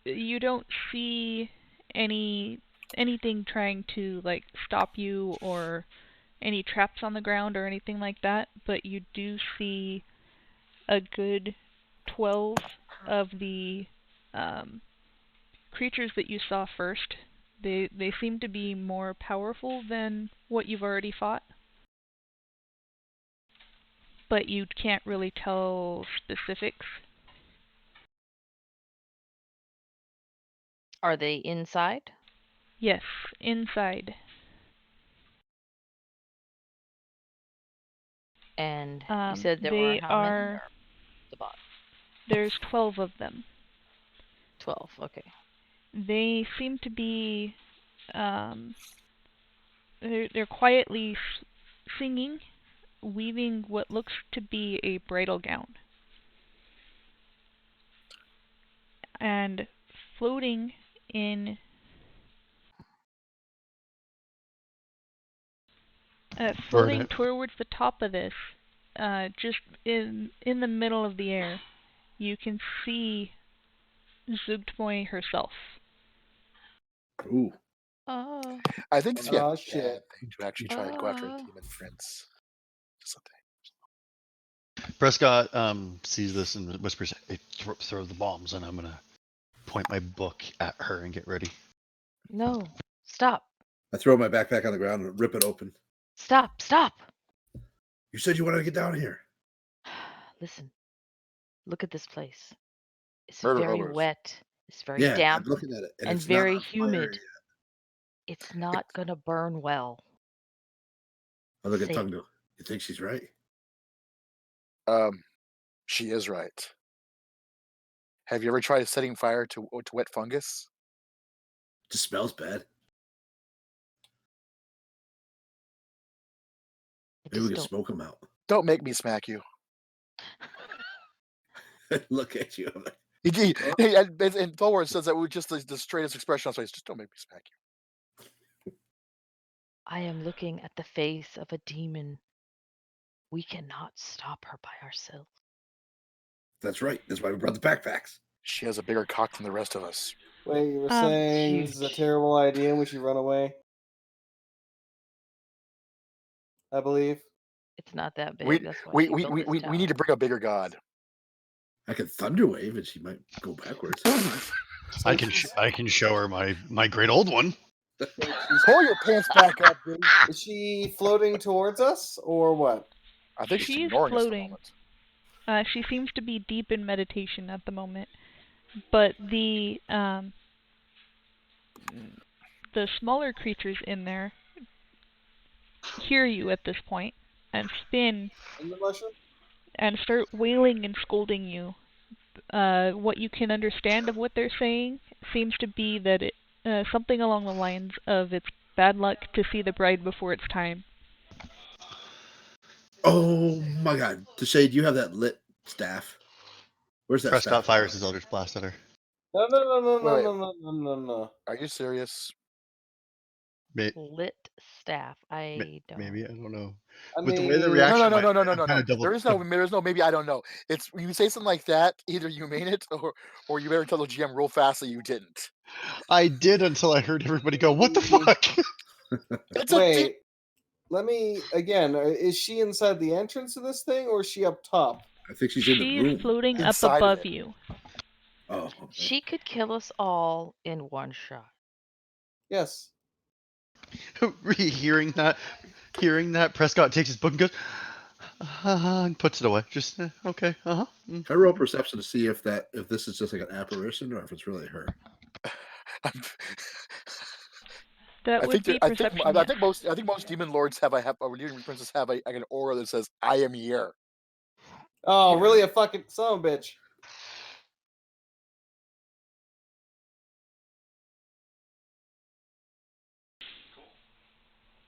You don't see anything trying to like stop you or any traps on the ground or anything like that, but you do see a good 12 of the creatures that you saw first. They seem to be more powerful than what you've already fought, but you can't really tell specifics. Are they inside? Yes, inside. And you said there were They how many? are. Or the bot. There's 12 of them. 12. Okay. They seem to be. They're quietly singing, weaving what looks to be a bridal gown. And floating in floating towards the top of this, just in the middle of the air, you can see Zugtmoy herself. Ooh. Oh. I think it's a Oh, bad shit. thing to actually try to go after a demon prince. Just a thing. Prescott sees this and whispers, "Hey, throw the bombs," and I'm gonna point my book at her and get ready. No, stop, I throw my backpack on the ground and rip it open. stop, stop. You said you wanted to get down here. Listen, look at this place. It's Murder very hobos. wet. It's very Yeah, damp. I'm looking at it, and and it's not very on fire humid. yet. It's not gonna burn well. I look at Say- Tungo. You think she's right? She is right. Have you ever tried setting fire to wet fungus? It just smells bad. I Maybe we just can don't. smoke them out. Don't make me smack you. Look at you. I'm like, And Thor says that with just the straightest expression on his face. Just don't make me smack you. I am looking at the face of a demon. We cannot stop her by ourselves. that's right. That's why we brought the backpacks. She has a bigger cock than the rest of us. Wait, you were saying this is a huge. terrible idea and we should run away? I believe. It's not that big. We That's why we she we built we, this we, we need to tower. bring a bigger god. I can thunder wave, and she might go backwards. I can show her my great old one. Pull your pants back up, dude. Is she floating towards us or what? I think she's She's ignoring us at the floating. moment. She seems to be deep in meditation at the moment, but the smaller creatures in there hear you at this point and spin In the mushroom? and start wailing and scolding you. What you can understand of what they're saying seems to be that it something along the lines of it's bad luck to see the bride before it's time. Oh my god. Tashade, do you have that lit staff? Where's that Prescott staff? fires his Eldritch Blast at her. No. Wait. No. Are you serious? Lit staff. I don't. Maybe, I don't know. I With the mean, way the reaction No. went, I'm No. kinda double- There is no. Maybe I don't know. It's when you say something like that. Either you mean it, or you better tell the GM real fast that you didn't. I did until I heard everybody go, "What the fuck?" It's a wait. Let me again. Is she inside the entrance of this thing, or is she up top? I think she's in the She's room. floating up Inside of above it. you. Oh, okay. She could kill us all in one shot. Yes. hearing that, Prescott takes his book and goes, and puts it away. Just okay, Can I roll perception to see if this is just like an apparition or if it's really her? That I would think be I perception. think most demon lords have or demon princes have like an aura that says "I am here." Oh, really? A fucking son of a bitch.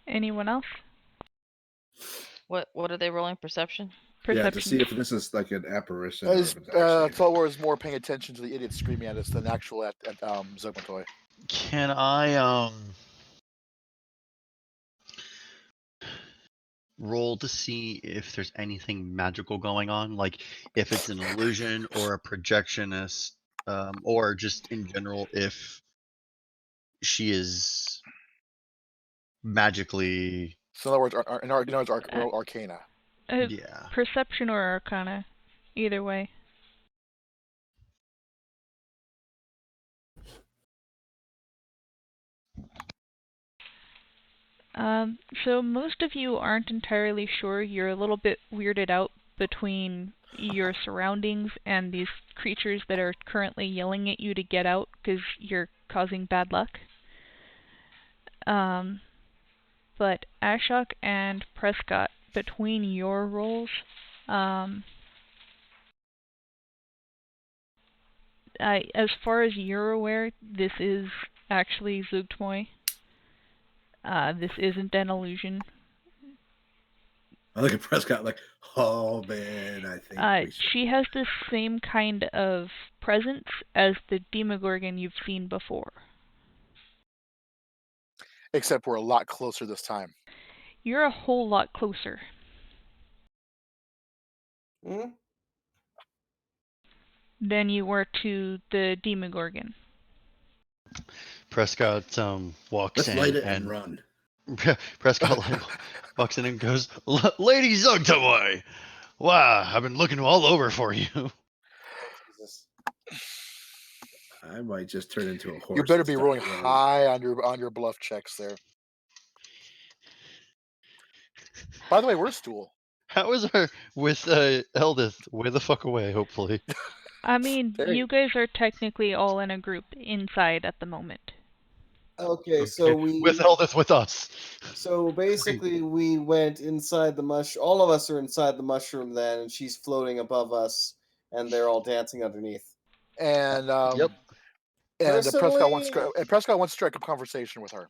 Anyone else? What are they rolling? Perception? Yeah, to see Perception. if this is like an apparition. Or if it's actually... Thor is more paying attention to the idiot screaming at us than actual at Zogmatoy. Can I roll to see if there's anything magical going on, like if it's an illusion or a projectionist, or just in general if she is magically So in other words, roll Arcana. yeah. Perception or Arcana. Either way. So most of you aren't entirely sure. You're a little bit weirded out between your surroundings and these creatures that are currently yelling at you to get out because you're causing bad luck. But Ashok and Prescott, between your rolls, as far as you're aware, this is actually Zugtmoy. This isn't an illusion. I look at Prescott like, oh man, I think we should... She has the same kind of presence as the Demogorgon you've seen before. Except we're a lot closer this time. You're a whole lot closer. Hmm? Than you were to the Demogorgon. Prescott walks Let's in light it and run. Prescott walks in and goes, "Lady Zugtaway, Wow, I've been looking all over for you. Jesus. I might just turn into a horse. You better and be start rolling running. high on your bluff checks there. By the way, where's Stool? How is our with Eldith? Way the fuck away, hopefully. I mean, There you you guys are technically all in a group inside at the moment. Okay, so with Eldith with us. So basically, we went inside the mushroom. All of us are inside the mushroom then, and she's floating above us, and they're all dancing underneath. And Yep. and Prescott wants Personally- to strike up conversation with her.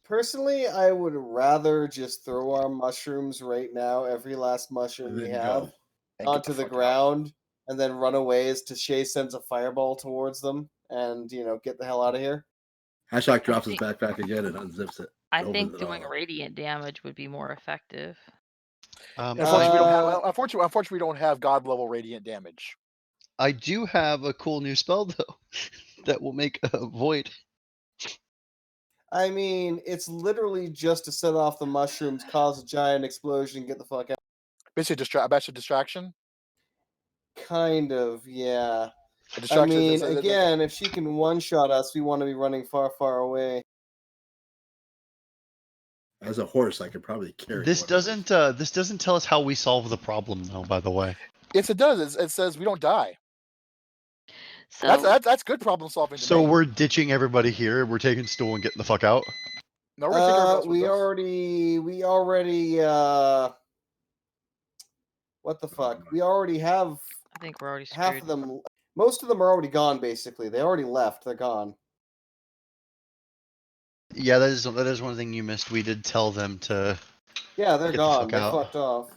Personally, I would rather just throw our mushrooms right now, every last mushroom And we then have, go. And get onto the fuck out. ground, and then run away as Shay sends a fireball towards them, and get the hell out of here. Hashlock drops his think- backpack again and unzips it. I Opens think it doing all. radiant damage would be more effective. Unfortunately, we don't have god level radiant damage. I do have a cool new spell though that will make a void. I mean, it's literally just to set off the mushrooms, cause a giant explosion, get the fuck out. Basically, a batch of distraction. Kind of, yeah. A I distraction mean, again, if she can one-shot us, we want to be running far, far away. As a horse, I could probably carry. This one of those. doesn't tell us how we solve the problem though, by the way. Yes, it does. It says we don't die. So That's good problem solving. So we're ditching everybody here. We're taking Stool and getting the fuck out. No, we're gonna take everybody else with We us. already, what the fuck? We already have I think we're already screwed. half of them. Most of them are already gone, basically. They already left. They're gone. Yeah, that is one thing you missed. We did tell them to. Yeah, they're Get the gone. fuck They out. fucked off.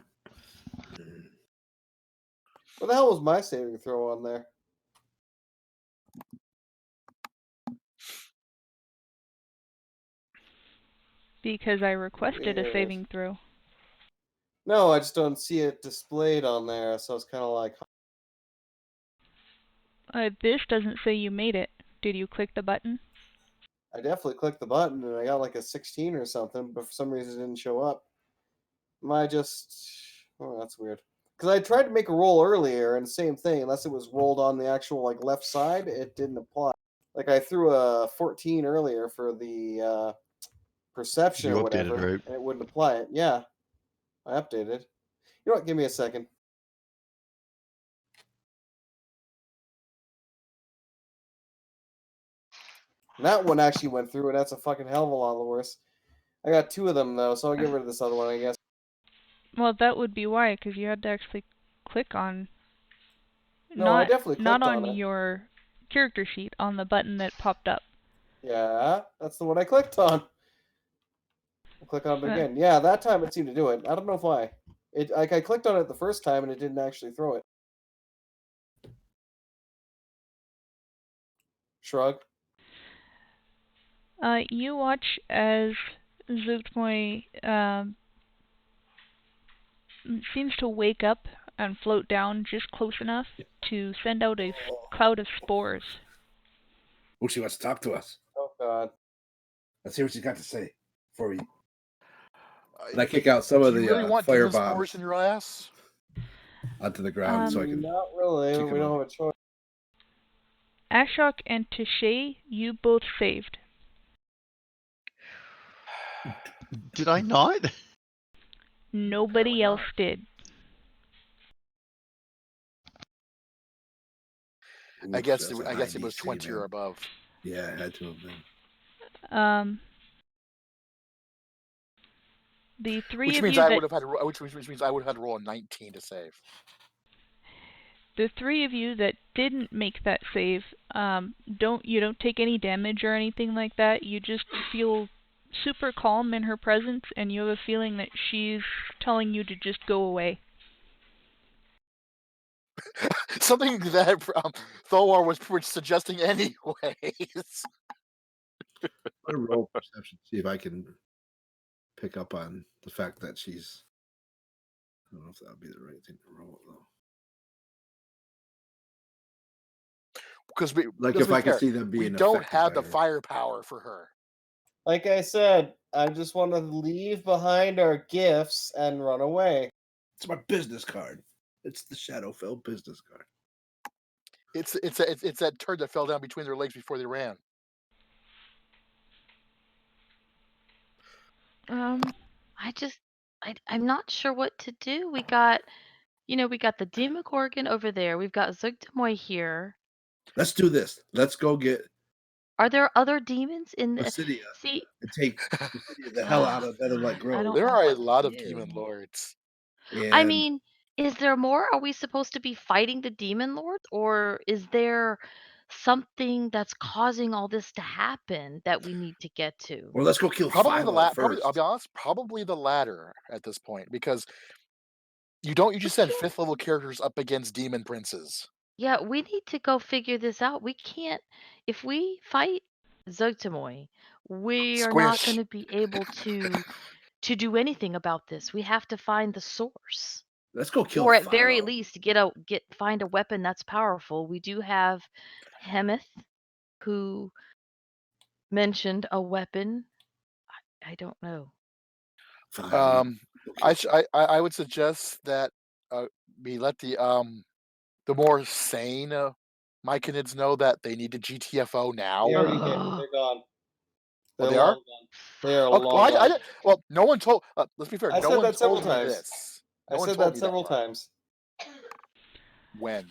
What the hell was my saving throw on there? Because I requested a Weird. saving throw. No, I just don't see it displayed on there, so it's kind of like, This doesn't say you made it. Did you click the button? I definitely clicked the button and I got like a 16 or something, but for some reason it didn't show up. Am I just... Oh, that's weird. Because I tried to make a roll earlier, and same thing, unless it was rolled on the actual like left side, it didn't apply. Like I threw a 14 earlier for the perception You or updated, whatever, right? and it wouldn't apply it. Yeah, I updated. You know what? Give me a second. And that one actually went through, and that's a fucking hell of a lot worse. I got 2 of them though, so I'll get rid of this other one, I guess. Well, that would be why, because you had to actually click on. No, I definitely not clicked on on it. your character sheet, on the button that popped up. Yeah, that's the one I clicked on. I'll click on it again. Yeah, that time it seemed to do it. I don't know why. It like I clicked on it the first time and it didn't actually throw it. Shrug. You watch as Zootmoy seems to wake up and float down just close enough to send out a cloud of spores. Oh, she wants to talk to us. Oh god. Let's hear what she's got to say before we. And I kick out some of Do you the really want fire demon spores bombs in your ass? onto the ground so I can. Not really. kick We 'em don't up. have a choice. Ashok and Tashay, you both saved. Did I not? Nobody else did. I guess That's an it was IDC, 20 or man. above. Yeah, it had to have been. The three Which of means you I that would have had to, which means I would have had to roll a 19 to save. the 3 of you that didn't make that save, don't take any damage or anything like that. You just feel super calm in her presence, and you have a feeling that she's telling you to just go away. Something that Thor was pretty much suggesting anyways. I'm gonna roll perception, see if I can pick up on the fact that she's. I don't know if that would be the right thing to roll though. Because we, Like let's if be I can fair, see them being. we don't affected have by the her. firepower for her. Like I said, I just want to leave behind our gifts and run away. It's my business card. It's the Shadowfell business card. It's that turd that fell down between their legs before they ran. I'm not sure what to do. We got the Demogorgon over there. We've got Zugtamoy here. Let's do this. Let's go get Are there other demons in the Basidia See, and take Basidia the hell out of Netherlight I Grove. don't There know are a what to lot of do. demon lords. I And mean, is there more? Are we supposed to be fighting the demon lords, or is there something that's causing all this to happen that we need to get to? well, let's go kill Probably five the of them Probably, first. I'll be honest, probably the latter at this point, because you don't usually send can't- 5th level characters up against demon princes. Yeah, we need to go figure this out. We can't. If we fight Zugtamoy, we are not Squish. going to be able to do anything about this. We have to find the source. Let's go kill Or at five very of them. least find a weapon that's powerful. We do have Hemeth, who mentioned a weapon. I don't know. Fine. Go kill I would suggest that we let the more sane Myconids know that they need to GTFO now. They already did. Ugh. They're gone. Oh, They're they are? long gone. They are Okay, long well, gone. well, no one told. Let's be fair. I No said one that several told me times. this. I No one said told that me several part. times. When?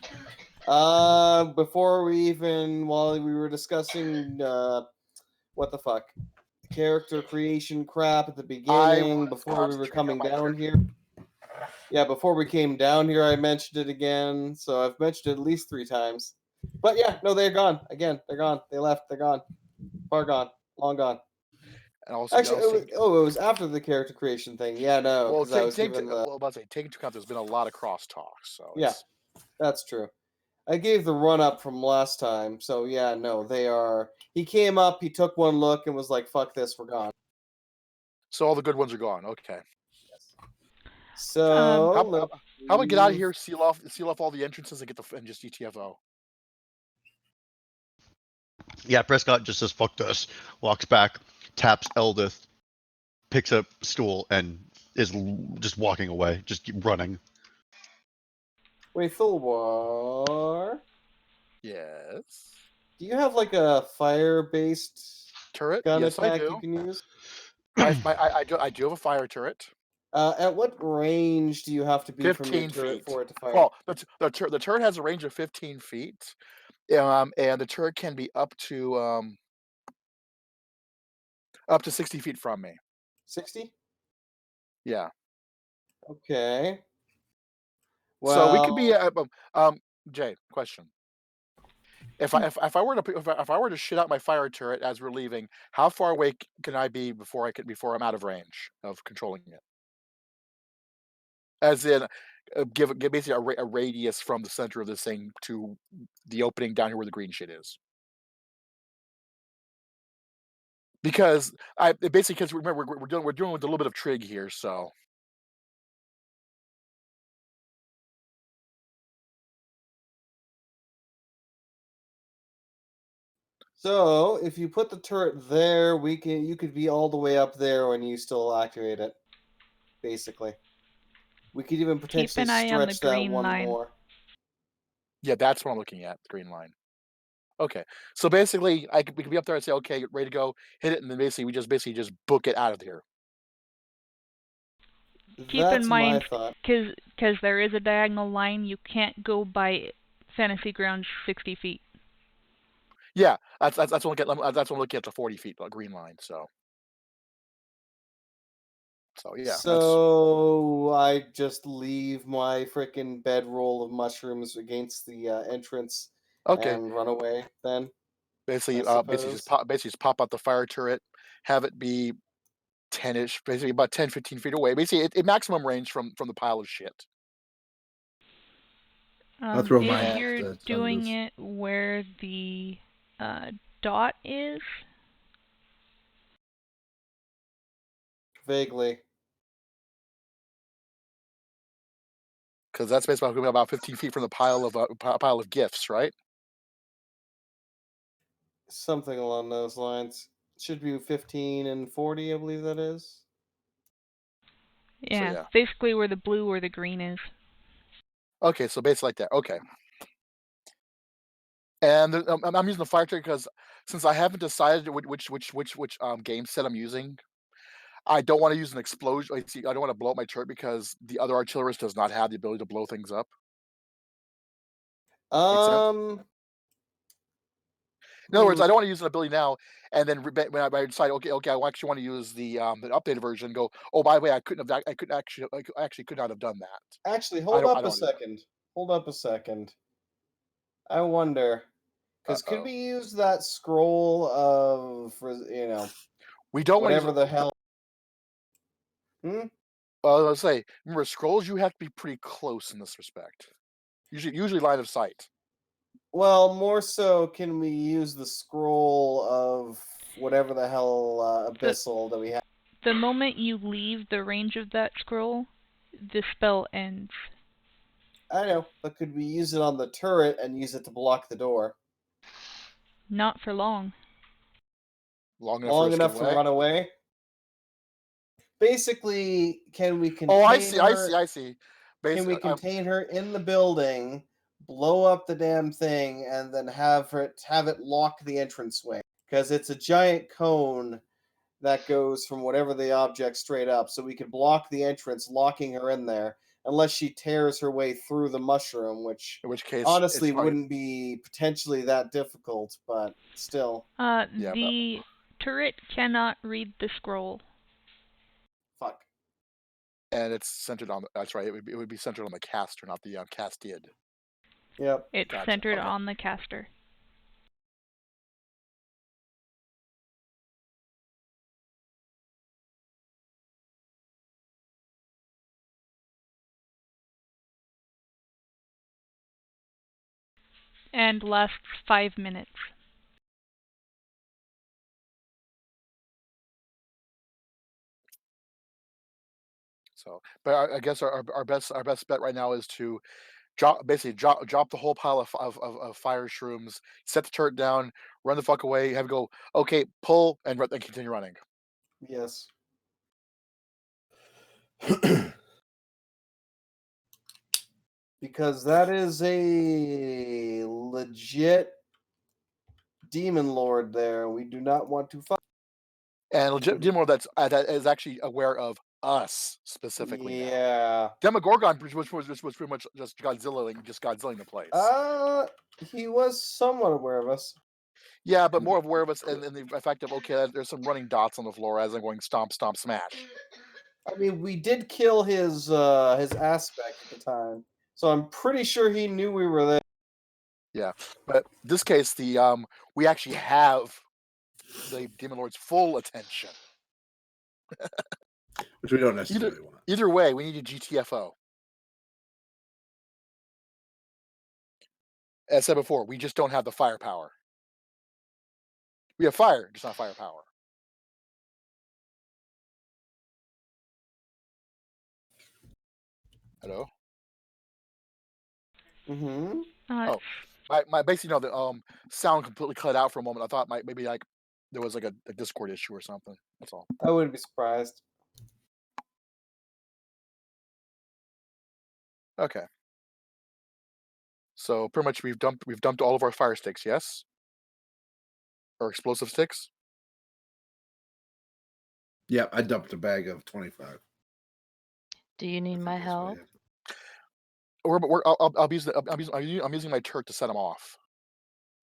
Before we even, while we were discussing, what the fuck, character creation crap at the beginning, was before we were concentrating coming on my down character. here. Yeah, before we came down here, I mentioned it again. So I've mentioned it at least 3 times. But yeah, no, they're gone. Again, they're gone. They left. They're gone. Far gone. Long gone. And also, Actually, it was after the character creation thing. Yeah, no, well, because I was given the. well, about to say, take into account, there's been a lot of crosstalk. So Yeah, it's, that's true. I gave the run up from last time, so yeah, no, they are. He came up, he took one look, and was like, "Fuck this, we're gone." so all the good ones are gone. Okay. So How let's about get out of leave- here, seal off all the entrances, and just GTFO. Yeah, Prescott just says fuck this, walks back, taps Eldith, picks up stool, and is just walking away, just keep running. Wait, Thulwar, Yes. do you have like a fire-based Turret. gun Yes, I attack do. you can use? I do have a fire turret. At what range do you have to be from your 15 turret feet. for it to fire? Well, the turret has a range of 15 feet, and the turret can be up to 60 feet from me. 60? Yeah. Okay. So we could be Well, Jay, question. If I were to shit out my fire turret as we're leaving, how far away can I be before I'm out of range of controlling it? As in, give basically a radius from the center of this thing to the opening down here where the green shit is. Because remember we're dealing with a little bit of trig here, so so if you put the turret there, you could be all the way up there and you still activate it. Basically, we could even potentially an eye on the stretch that green one line. more. yeah, that's what I'm looking at, the green line. Okay, so basically, we could be up there and say, okay, ready to go, hit it, and then we just book it out of here. Keep That's in my mind, thought. because there is a diagonal line, you can't go by Fantasy Grounds 60 feet. Yeah, that's what I'm looking at, the 40 feet green line. So yeah. So I just leave my freaking bedroll of mushrooms against the entrance Okay. and run away. Then Basically, I just pop out the fire turret, have it be 10-ish, basically about 10, 15 feet away. Basically, it maximum range from the pile of shit. I'll throw If mine you're to doing Tungus. it where the dot is, vaguely. Because that's basically about 15 feet from the pile of gifts, right? Something along those lines. Should be 15 and 40, I believe that is. Yeah, yeah. basically where the blue or the green is. Okay, so basically like that. Okay. And I'm using the fire turret because since I haven't decided which game set I'm using, I don't want to use an explosion. I don't want to blow up my turret because the other artillerist does not have the ability to blow things up. Make sense? In other words, I don't want to use an ability now, and then when I decide, okay, I actually want to use the updated version. Go, oh, by the way, I couldn't actually, I actually could not have done that. Actually, I hold don't up a wanna do that. second. Hold up a second. I wonder, because could Uh-oh. we use that scroll of, We don't want to use. whatever the hell? Hmm? I was gonna say, remember scrolls, you have to be pretty close in this respect. Usually line of sight. Well, more so, can we use the scroll of whatever the hell abyssal that we have? The moment you leave the range of that scroll, the spell ends. I know, but could we use it on the turret and use it to block the door? Not for long. Long enough, Long for enough to run away? Basically, can we contain Oh, I see. her? I see. Can we contain her in the building, blow up the damn thing, and then have it lock the entranceway? Because it's a giant cone that goes from whatever the object straight up, so we could block the entrance, locking her in there, unless she tears her way through the mushroom, which in which case, honestly it's probably, wouldn't be potentially that difficult, but still, Yeah, The turret cannot read the scroll. fuck. and it's centered on. That's right. It would be centered on the caster, not the castid. Yep. It's Gotcha, centered okay. on the caster. And lasts 5 minutes. So, but I guess our best bet right now is to drop the whole pile of fire shrooms, set the turret down, run the fuck away, have it go. Okay, pull and then continue running. Yes. Because that is a legit demon lord there. We do not want to fight. And legit Demon that is actually aware of us specifically now. Yeah. Demogorgon was pretty much just Godzillaing the place. He was somewhat aware of us. Yeah, but more aware of us and the fact of, okay, there's some running dots on the floor as I'm going stomp, stomp, smash. I mean, we did kill his aspect at the time, so I'm pretty sure he knew we were there. Yeah, but in this case, we actually have the Demon Lord's full attention. Which we don't necessarily want. Either way, we need a GTFO. As I said before, we just don't have the firepower. We have fire, just not firepower. Hello? Mm-hmm. Oh, my basically, the sound completely cut out for a moment. I thought maybe like there was like a Discord issue or something. That's all. I wouldn't be surprised. Okay. So pretty much we've dumped all of our fire sticks, yes? Or explosive sticks? Yeah, I dumped a bag of 25. Do you need my help? I'm using my turret to set them off.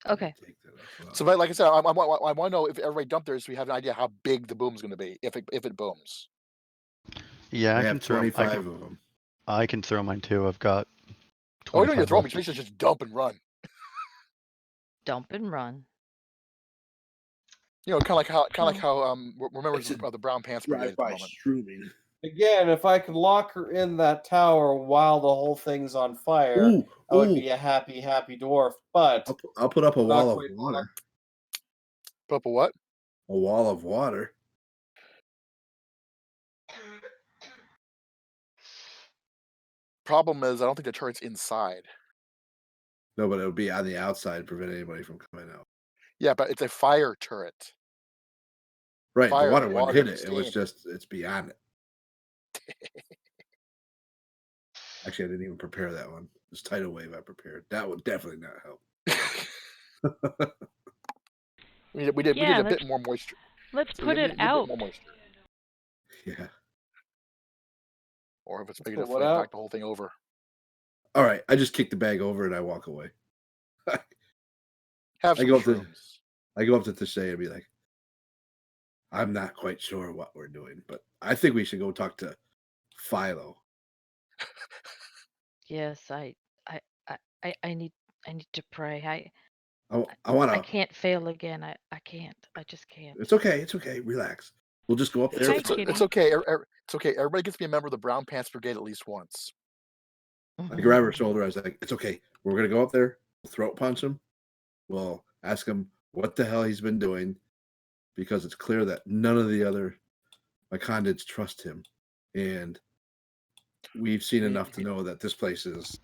Okay. So, but like I said, I want to know if everybody dumped theirs, so we have an idea how big the boom's going to be if it booms. Yeah, I I can have throw. 25 of them. I can throw mine too. I've got. Oh, you don't need to 25 throw them. left. You should just dump and run. Dump and run. You know, kind of like how remember It's a the Brown Pants Brigade at the Drive-by moment. streaming. Again, if I could lock her in that tower while the whole thing's on fire, I would be a happy, happy dwarf. But I'll put up a not wall of quite water. Put up a what? A wall of water. Problem is, I don't think the turret's inside. No, but it would be on the outside to prevent anybody from coming out. Yeah, but it's a fire turret. Right, Fire, the water wouldn't hit and it. It was steam. just, it's beyond it. Actually, I didn't even prepare that one. This tidal wave I prepared. That would definitely not help. We did Yeah, a bit more moisture. Let's So put we it need a bit out. more moisture. Yeah. Or if it's Let's big put enough, what we out? knock the whole thing over. All right. I just kick the bag over and I walk away. Have I some go up to shrooms. Tashay and be like, I'm not quite sure what we're doing, but I think we should go talk to Philo. Yes, I need to pray. I I want to. can't fail again. I can't. I just can't. It's okay. It's okay. Relax. We'll just go up there. Hi, It's Kitty. okay. It's okay. Everybody gets to be a member of the Brown Pants Brigade at least once. I grab her shoulder. I was like, it's okay. We're going to go up there. We'll throat punch him. We'll ask him what the hell he's been doing, because it's clear that none of the other Wakandians trust him. And we've seen enough to know that this place is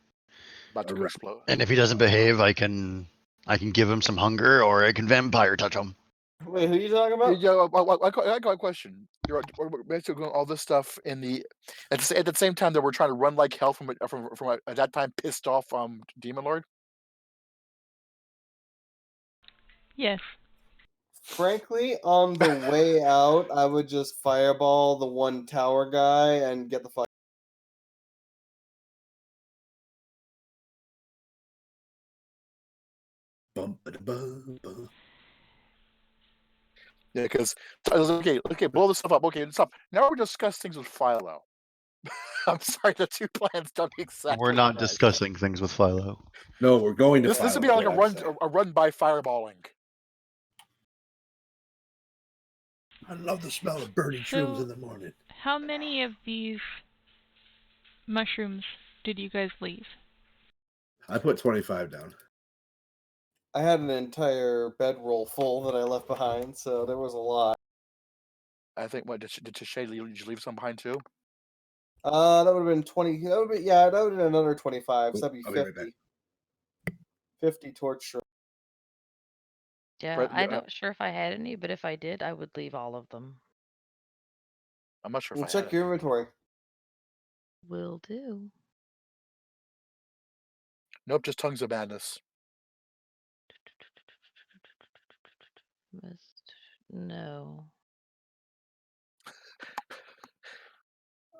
About to a wreck. explode. And if he doesn't behave, I can give him some hunger, or I can vampire touch him. Wait, who are you talking about? Yeah, I got a question. We're basically doing all this stuff in the at the same time that we're trying to run like hell from at that time pissed off Demon Lord. Yes. Frankly, on the way out, I would just fireball the one tower guy and get the fuck. Bum, ba-da-bum, bum. Yeah, because okay, blow this stuff up. Okay, stop. Now we're discussing things with Philo. I'm sorry, the two plans don't exactly. We're not mesh. discussing things with Philo. No, we're going to This would be Philo, like is what I'm saying. a run by fireballing. I love the smell of burning shrooms So- in the morning. How many of these mushrooms did you guys leave? I put 25 down. I had an entire bedroll full that I left behind, so there was a lot. I think what did Tashay leave? Did you leave some behind too? That would have been 20. That would be, yeah, that would have been another 25. So that'd be I'll be right 50. 50 torch shrooms. Yeah, Brett, I'm not sure if I had any, but if I did, I would leave all of them. I'm not sure We'll if I check had your it. inventory. Will do. Nope, just tongues of madness. No.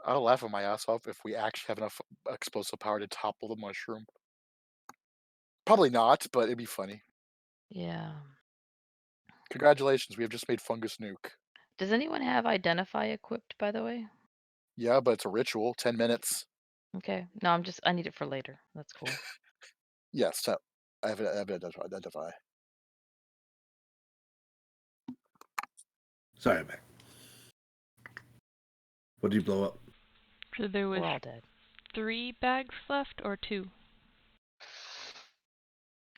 I'll laugh at my ass off if we actually have enough explosive power to topple the mushroom. Probably not, but it'd be funny. Yeah. Congratulations, we have just made Fungus Nuke. Does anyone have Identify equipped, by the way? Yeah, but it's a ritual. 10 minutes. Okay. No, I need it for later. That's cool. Yes, I have it identify. Sorry, I'm back. What did you blow up? So there was We're all dead. 3 bags left or 2?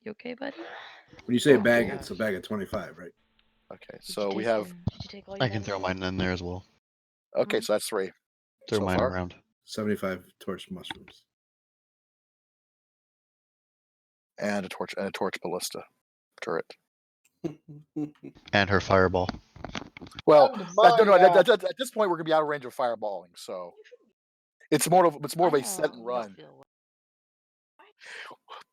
You okay, buddy? When you say a Oh, bag, gosh. it's a bag of 25, right? Okay, Did so you we take have. Did you take all your I can throw medicine? mine in there as well. Okay, so that's 3. Throw So mine far? around. 75 torch mushrooms. And a torch ballista turret. And her fireball. Well, Come to no, my house. at this point we're gonna be out of range of fireballing, so it's more of I a set and know, you don't run. feel well.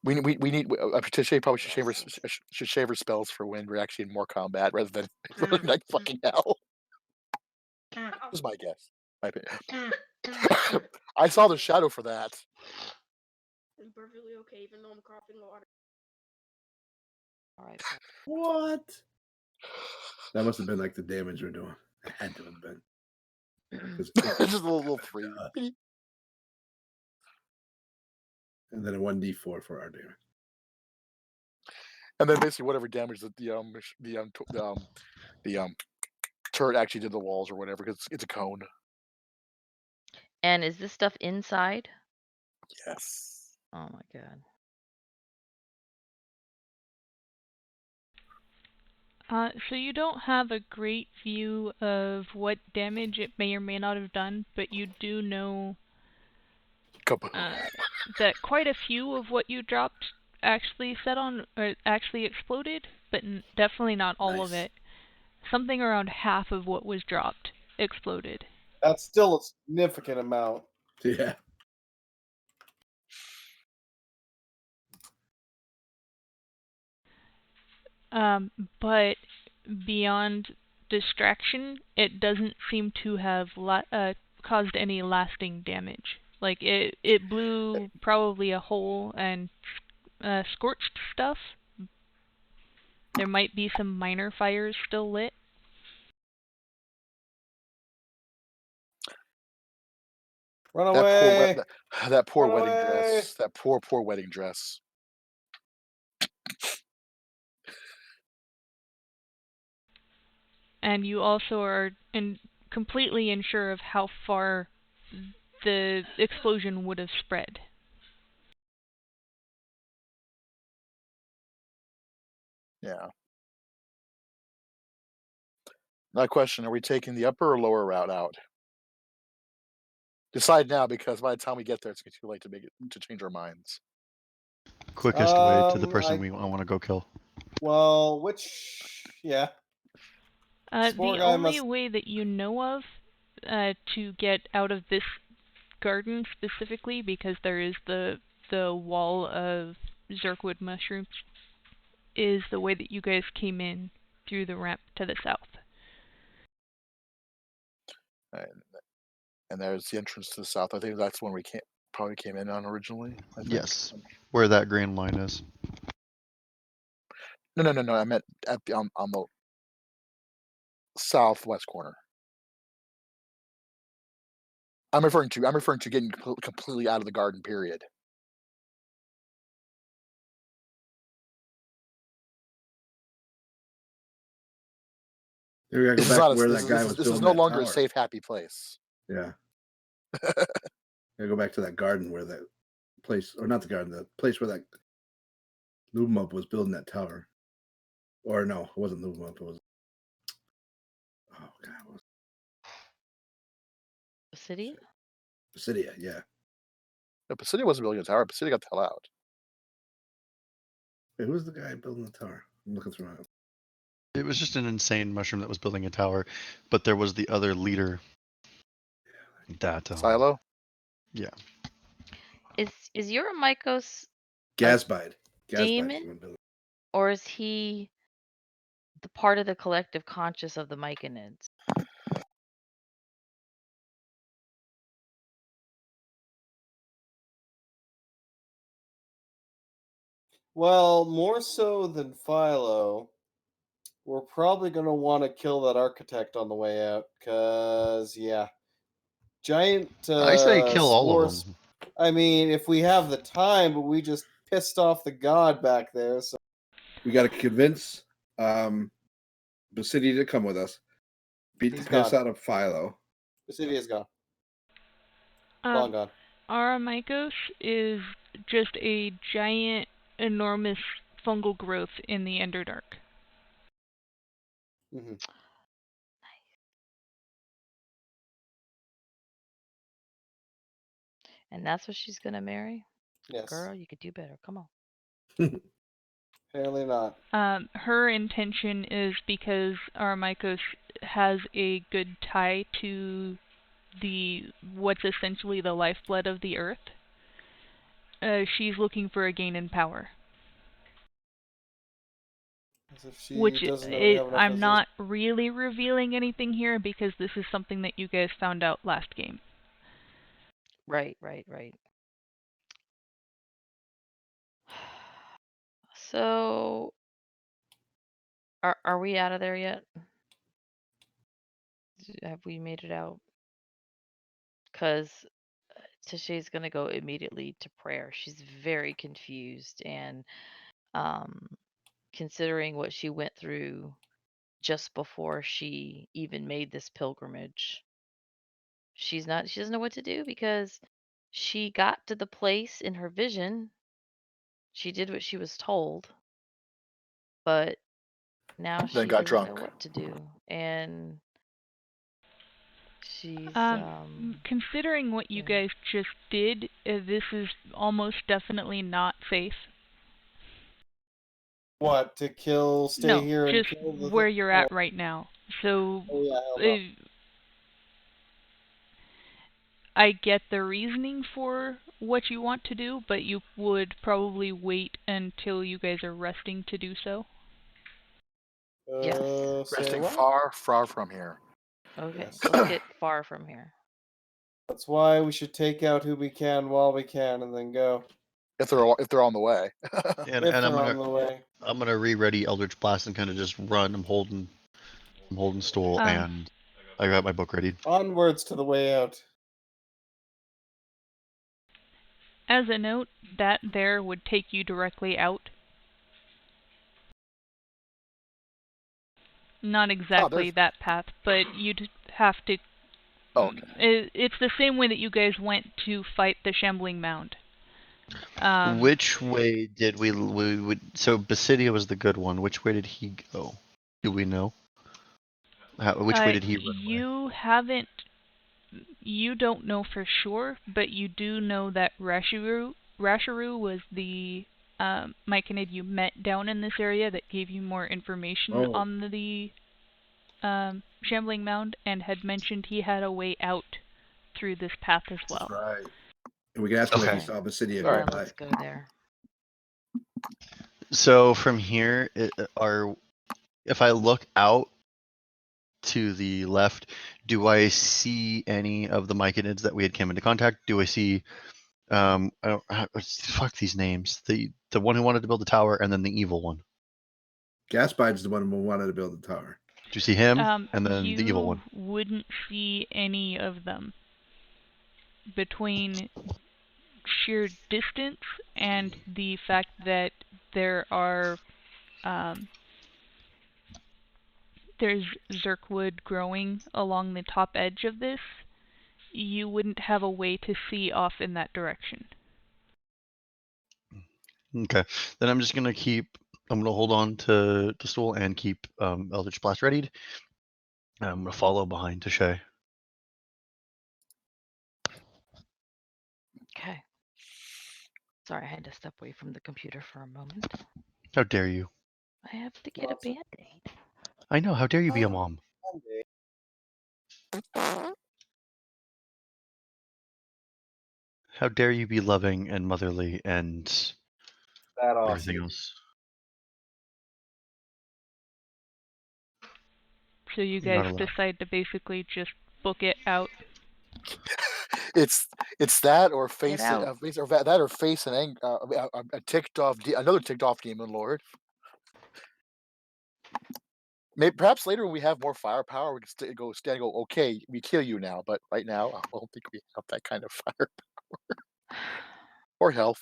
We need Tashay probably should shave her spells for when we're actually in more combat rather than running like fucking hell. That's my guess. My opinion. I saw the shadow for that. I'm perfectly okay, even though I'm coughing water. All right. What? That must have been like the damage we're doing. It had to have been. 'Cause Just a little 3. and then a 1d4 for our damage. And then basically whatever damage that the turret actually did the walls or whatever, because it's a cone. And is this stuff inside? Yes. Oh my god. So you don't have a great view of what damage it may or may not have done, but you do know that quite a few of what you dropped actually set on or actually exploded, but definitely not all of Nice. it. Something around half of what was dropped exploded. That's still a significant amount. Yeah. But beyond distraction, it doesn't seem to have caused any lasting damage. Like it blew probably a hole and scorched stuff. There might be some minor fires still lit. Run That poor away! that poor Run wedding away! dress. That poor wedding dress. And you also are completely unsure of how far the explosion would have spread. Yeah. Now, question: are we taking the upper or lower route out? Decide now, because by the time we get there, it's gonna be too late to change our minds. Quickest way to the Um, person I- I want to go kill. Well, yeah. Spore The guy only must. way that you know of to get out of this garden specifically, because there is the wall of Zerkwood mushrooms, is the way that you guys came in through the ramp to the south. And there's the entrance to the south. I think that's when we probably came in on originally. I think. Yes, where that green line is. No. I meant on the southwest corner. I'm referring to getting completely out of the garden. Period. Maybe I go This is back not to where this that guy is was this is building no that longer a tower. safe, happy place. Yeah. I go back to that garden where that place, or not the garden, the place where that Lubimub was building that tower. Or no, it wasn't Lubimub. It was. Oh God, what was City? Pisidia, yeah. No, Pisidia wasn't building a tower. Pisidia got the hell out. Wait, who was the guy building the tower? I'm looking through my. It was just an insane mushroom that was building a tower, but there was the other leader. That Silo. Yeah. Is Eurymachos Gasbide. demon? Or is he the part of the collective conscious of the Myconids? Well, more so than Philo, we're probably going to want to kill that architect on the way out, because, yeah. Giant I say kill all of spores. them. I mean, if we have the time, but we just pissed off the god back there, so. We got to convince Basidia to come with us. Beat He's the piss gone. out of Philo. Basidia is gone. Long gone. Eurymachos is just a giant, enormous fungal growth in the Underdark. Mm-hmm. And that's what she's gonna marry? Yes. Girl, you could do better. Come on. Apparently not. Her intention is because Eurymachos has a good tie to what's essentially the lifeblood of the earth. She's looking for a gain in power. As if she Which doesn't already have enough I'm of not really revealing anything here, because this is something that you guys found out last game. Right. So, are we out of there yet? Have we made it out? Because Tisha's gonna go immediately to prayer. She's very confused, and considering what she went through just before she even made this pilgrimage, she doesn't know what to do, because she got to the place in her vision. She did what she was told, but now Then she got doesn't know drunk. what to do, and she's considering what you guys just did, this is almost definitely not safe. What, to stay here and just kill the where thing? you're at right now. So Oh, yeah, hell no. I get the reasoning for what you want to do, but you would probably wait until you guys are resting to do so. Yes. Say Resting what? far, far from here. Okay, Yes. let's get far from here. That's why we should take out who we can while we can, and then go If they're on the way. And, if and they're on the way. I'm gonna re-ready Eldritch Blast and kind of just run. I'm holding stool, and I got my book ready. Onwards to the way out. As a note, that there would take you directly out. Not exactly there's- that path, but you'd have to. Oh, okay. It's the same way that you guys went to fight the Shambling Mound. Which way did we so Basidia was the good one. Which way did he go? Do we know? Which way did he run away? You haven't. You don't know for sure, but you do know that Rashiru was the Myconid you met down in this area that gave you more information Oh. on the Shambling Mound and had mentioned he had a way out through this path as well. That's right. And we can ask him if Okay. he saw Basidia All go right. by. Let's go there. So from here, if I look out to the left, do I see any of the Myconids that we had come into contact? Do I see I don't fuck these names. The one who wanted to build the tower and then the evil one. Gaspide's the one who wanted to build the tower. Do you see him and then you the evil one? wouldn't see any of them. Between sheer distance and the fact that there are there's Zerkwood growing along the top edge of this, you wouldn't have a way to see off in that direction. Okay, then I'm just gonna hold on to the stool and keep Eldritch Blast readied. I'm gonna follow behind Tashay. Okay. Sorry, I had to step away from the computer for a moment. How dare you? I have to get a band-aid. I know. How dare you be a mom? How dare you be loving and motherly and That awesome. everything else? So you You're not guys allowed. decide to basically just book it out. It's that or face out. that or face a ticked off another ticked off demon lord. Maybe perhaps later when we have more firepower, we can go stand and go. Okay, we kill you now, but right now I don't think we have that kind of firepower or health.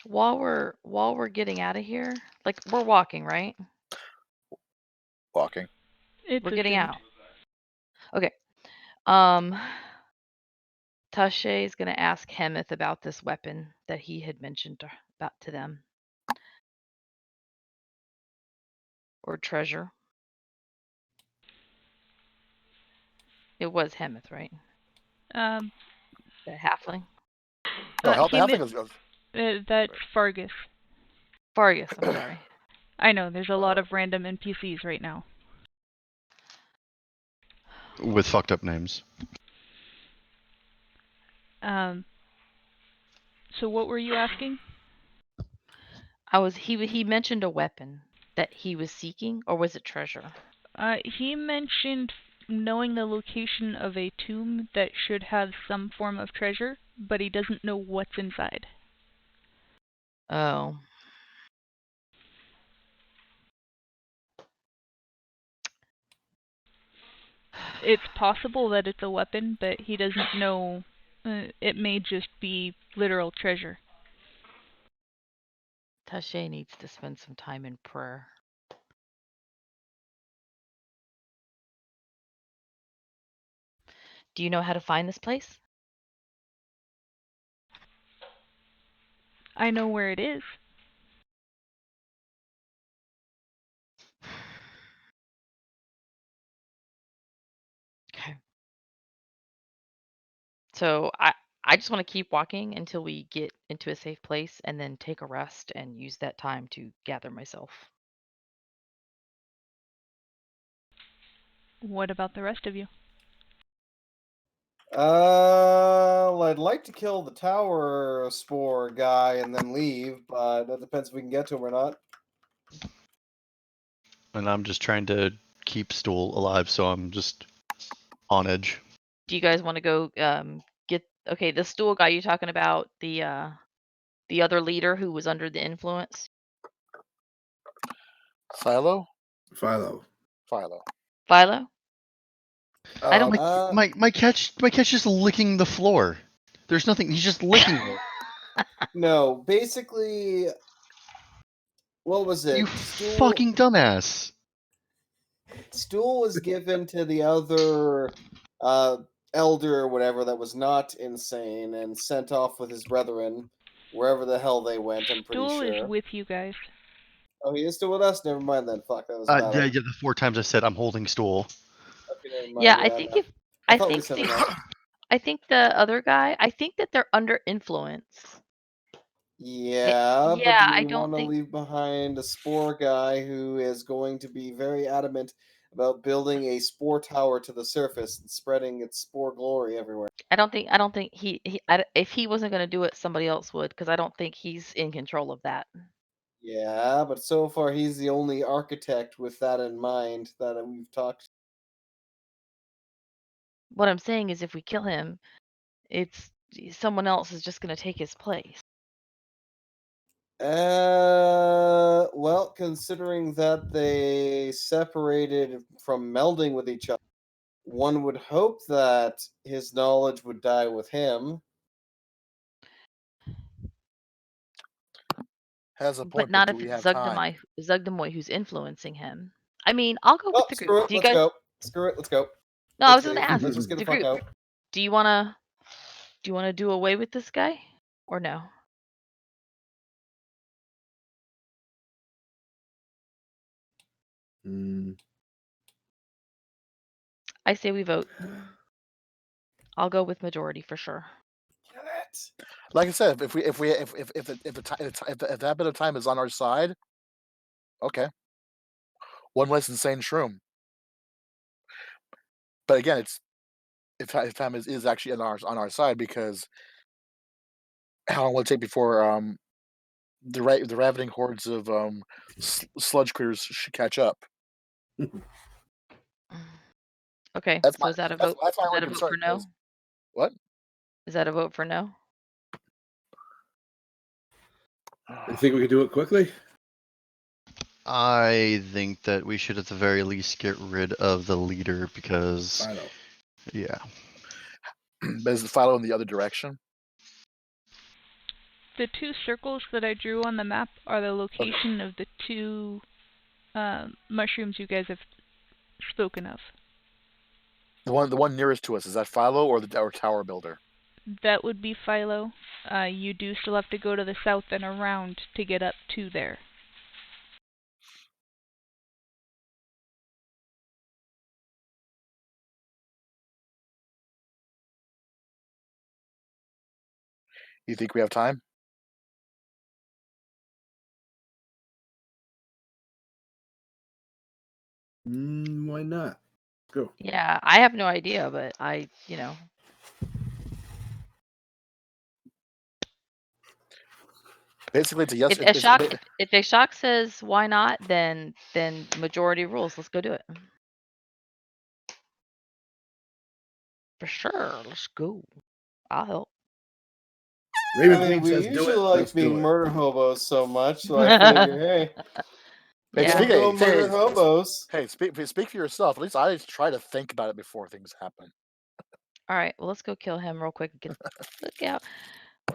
While we're getting out of here, like we're walking, right? Walking. It's We're getting assumed. out. Okay. Tashay is gonna ask Hemeth about this weapon that he had mentioned to them. Or treasure. It was Hemeth, right? The halfling. No, He halfling is that's Fargus. Fargus, I'm sorry. I know, there's a lot of random NPCs right now. With fucked up names. So what were you asking? He mentioned a weapon that he was seeking, or was it treasure? He mentioned knowing the location of a tomb that should have some form of treasure, but he doesn't know what's inside. Oh. It's possible that it's a weapon, but he doesn't know. It may just be literal treasure. Tashay needs to spend some time in prayer. Do you know how to find this place? I know where it is. Okay. So I just want to keep walking until we get into a safe place and then take a rest and use that time to gather myself. What about the rest of you? Well, I'd like to kill the tower spore guy and then leave, but that depends if we can get to him or not. and I'm just trying to keep Stool alive, so I'm just on edge. Do you guys want to go get okay, the stool guy you're talking about, the other leader who was under the influence? Silo? Philo. Philo. Philo? I don't My cat's just licking the floor. There's nothing. He's just licking it. No, basically, what was it? You fucking dumbass. Stool was given to the other elder or whatever that was not insane and sent off with his brethren wherever the hell they went. I'm pretty Stool sure. is with you guys. Oh, he is still with us. Never mind then. Fuck, that was bad. Yeah, the 4 times I said I'm holding Stool. Okay, never mind. Yeah, I think no. if I I thought we think said the enough. I think the other guy, I think that they're under influence. Yeah, but yeah, do I we don't want to think leave behind a spore guy who is going to be very adamant about building a spore tower to the surface and spreading its spore glory everywhere? I don't think if he wasn't going to do it, somebody else would, because I don't think he's in control of that. Yeah, but so far he's the only architect with that in mind that we've talked. What I'm saying is, if we kill him, it's someone else is just going to take his place. Well, considering that they separated from melding with each other, one would hope that his knowledge would die with him. Has a But point, not do if we it's have time? Zugdamoy who's influencing him. I mean, I'll go with Oh, the screw group. it. Do you Let's guys? go. Screw it. Let's go. No, I was Let's going to leave. ask Let's just get the the fuck group. out. Do you want to do away with this guy or no? Mm. I say we vote. I'll go with majority for sure. Kill it. Like I said, if that bit of time is on our side, okay. One less insane shroom. But again, it's if time is actually on our side, because how long will it take before the ravening hordes of sludge critters should catch up? Okay, That's so my is that a that's, vote? that's my Is only that a vote concern. for no? What? Is that a vote for no? I think we could do it quickly. I think that we should at the very least get rid of the leader because, Philo. yeah. But is the Philo in the other direction? The 2 circles that I drew on the map are the location of the 2 mushrooms you guys have spoken of. The one nearest to us, is that Philo or the tower builder? That would be Philo. You do still have to go to the south and around to get up to there. You think we have time? Why not? Go. Yeah, I have no idea, but Basically, it's a yes. if Ashok says why not, then majority rules. Let's go do it. For sure. Let's go. I'll help. Raven I mean, Queen we says do usually it. like Let's being do it. murder hobos so much, so I figure, hey, Yeah. Speak- go hey, murder hey, hobos. Hey, speak for yourself. At least I try to think about it before things happen. All right. Well, let's go kill him real quick and get the fuck out.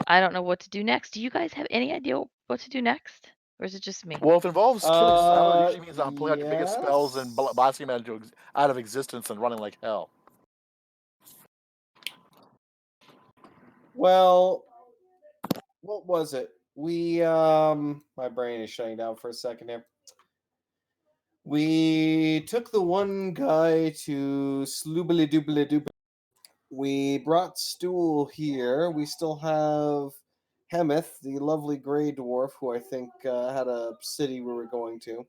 I don't know what to do next. Do you guys have any idea what to do next, or is it just me? Well, if it involves killing Silo, it usually means I'm pulling out the biggest spells and yes. blasting him out of existence and running like hell. Well, what was it? We my brain is shutting down for a second here. We took the one guy to Sloobly Doobly Doobly. We brought Stool here. We still have Hemeth, the lovely gray dwarf, who I think had a city we were going to.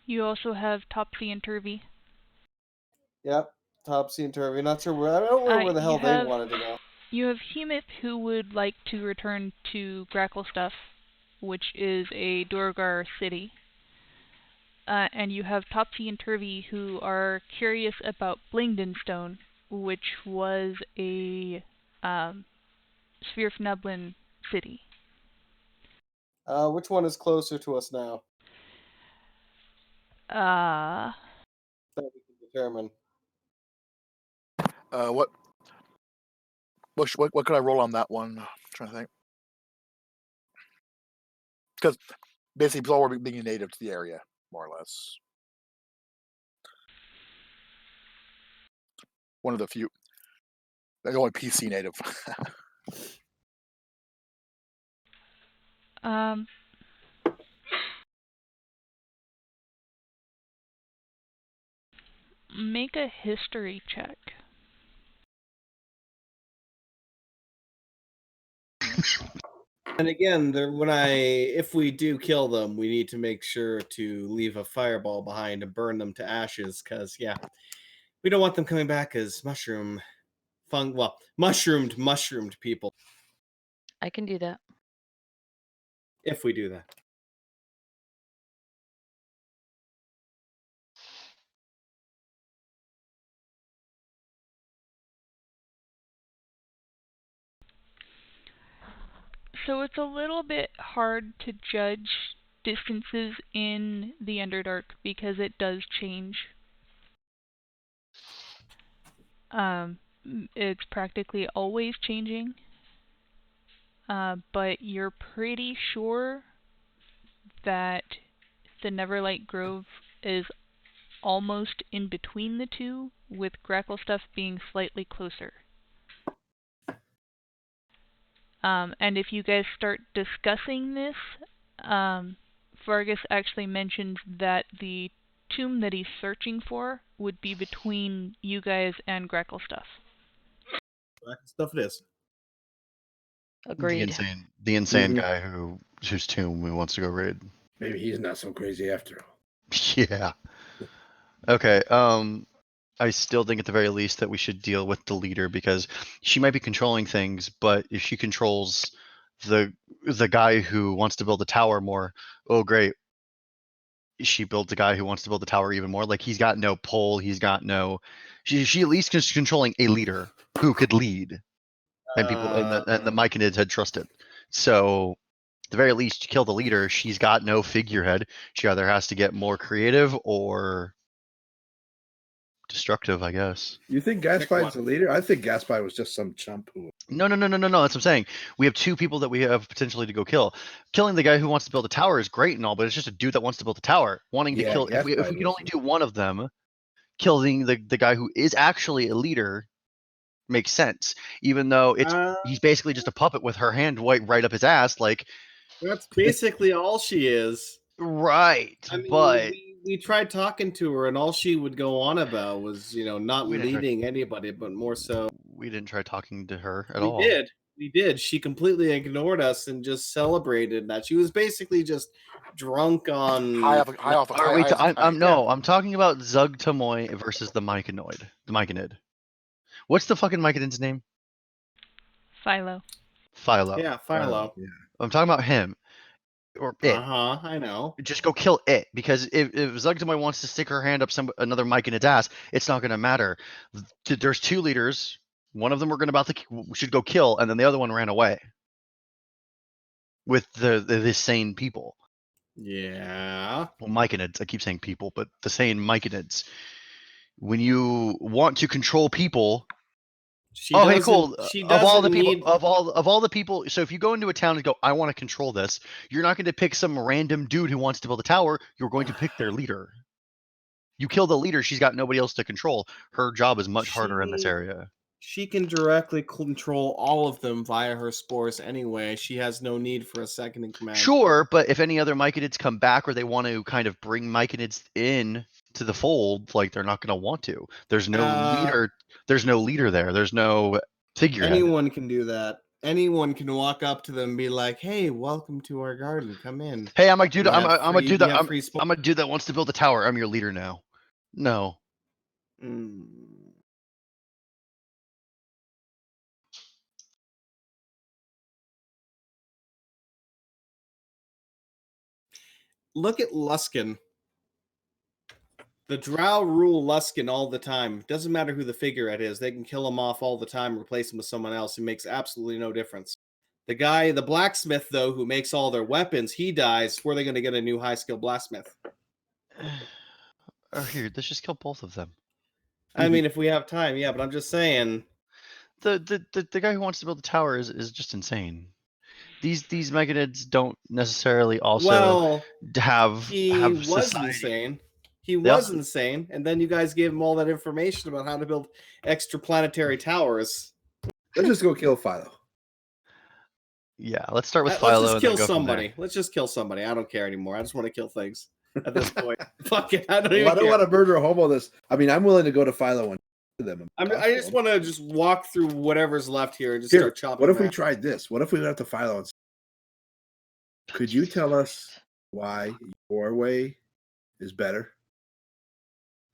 You also have Topsy and Turvy. Yep, Topsy and Turvy. Not sure where. I don't know where the hell they wanted to go. You have Hemeth, who would like to return to Gracklstuff, which is a Duergar city. and you have Topsy and Turvy who are curious about Blingdenstone, which was a Svirfneblin city. Which one is closer to us now? Uh, That we can determine. What could I roll on that one? I'm trying to think. Because basically, people were being native to the area, more or less. One of the few. The only PC native. make a history check. And again, if we do kill them, we need to make sure to leave a fireball behind and burn them to ashes, because we don't want them coming back as mushroomed people. I can do that. If we do that. So it's a little bit hard to judge distances in the Underdark because it does change. It's practically always changing. But you're pretty sure that the Neverlight Grove is almost in between the two, with Gracklstuff being slightly closer. And if you guys start discussing this, Vargas actually mentioned that the tomb that he's searching for would be between you guys and Gracklstuff. Stuff it is. Agreed. The insane Mhm. guy whose tomb we wants to go raid. Maybe he's not so crazy after all. Yeah. Okay. I still think at the very least that we should deal with the leader, because she might be controlling things, but if she controls the guy who wants to build the tower more, oh great. She builds a guy who wants to build the tower even more. Like, he's got no pull. He's got no. She at least is controlling a leader who could lead, and people and the Myconids had trusted. So, at the very least, to kill the leader, she's got no figurehead. She either has to get more creative or destructive, I guess. You think Gaspard's the leader? I think Gaspard was just some chump who. No. That's what I'm saying. We have two people that we have potentially to go kill. Killing the guy who wants to build a tower is great and all, but it's just a dude that wants to build a tower. Wanting to Yeah, kill. If we Gaspard can only was- do one of them, killing the guy who is actually a leader makes sense. Even though he's basically just a puppet with her hand right up his ass. Like, That's basically all she is. right. I mean, but we tried talking to her, and all she would go on about was, not We didn't try- leading anybody, but more so. we didn't try talking to her at We all. did. We did. She completely ignored us and just celebrated that. She was basically just drunk on. High off. All right, wait, I'm talking about Zugtamoy versus the Myconid. What's the fucking Myconid's name? Philo. Philo. Yeah, Philo. Yeah. I'm talking about him. Or it. I know. Just go kill it, because if Zugtamoy wants to stick her hand up another Myconid's ass, it's not going to matter. There's two leaders. One of them should go kill, and then the other one ran away with the sane people. Yeah. Well, Myconids. I keep saying people, but the sane Myconids. When you want to control people, hey, cool. She Of all the doesn't people, need. of all the people, so if you go into a town and go, I want to control this, you're not going to pick some random dude who wants to build a tower. You're going to pick their leader. You kill the leader, she's got nobody else to control. Her job is much harder in this area. She can directly control all of them via her spores anyway. She has no need for a second in command. Sure, but if any other Myconids come back, or they want to kind of bring Myconids in to the fold, like, they're not going to want to. There's no leader. There's no leader there. There's no figurehead. Anyone can do that. Anyone can walk up to them and be like, "Hey, welcome to our garden. Come in." Hey, I'm a dude. I'm a dude that free I'm a dude that wants to build a tower. I'm your leader now. No. Look at Luskin. The Drow rule Luskan all the time. Doesn't matter who the figurehead is. They can kill him off all the time, replace him with someone else. It makes absolutely no difference. The guy, the blacksmith, though, who makes all their weapons, he dies. Where are they going to get a new high-skill blacksmith? Or here, let's just kill both of them. I mean, if we have time, yeah, but I'm just saying. The guy who wants to build the tower is just insane. These Megadids don't necessarily also Well, have he was society. insane. He They was also- insane, and then you guys gave him all that information about how to build extraplanetary towers. Let's just go kill Philo. Yeah, let's start with Let's Philo just and then kill go from somebody. there. Let's just kill somebody. I don't care anymore. I just want to kill things at this point. Fuck it. I don't even Well, I don't care. want to murder a homo. This. I mean, I'm willing to go to Philo and kill them. I just want to just walk through whatever's left here and just Here, start chopping. what if we around. tried this? What if we went up to Philo and could you tell us why your way is better?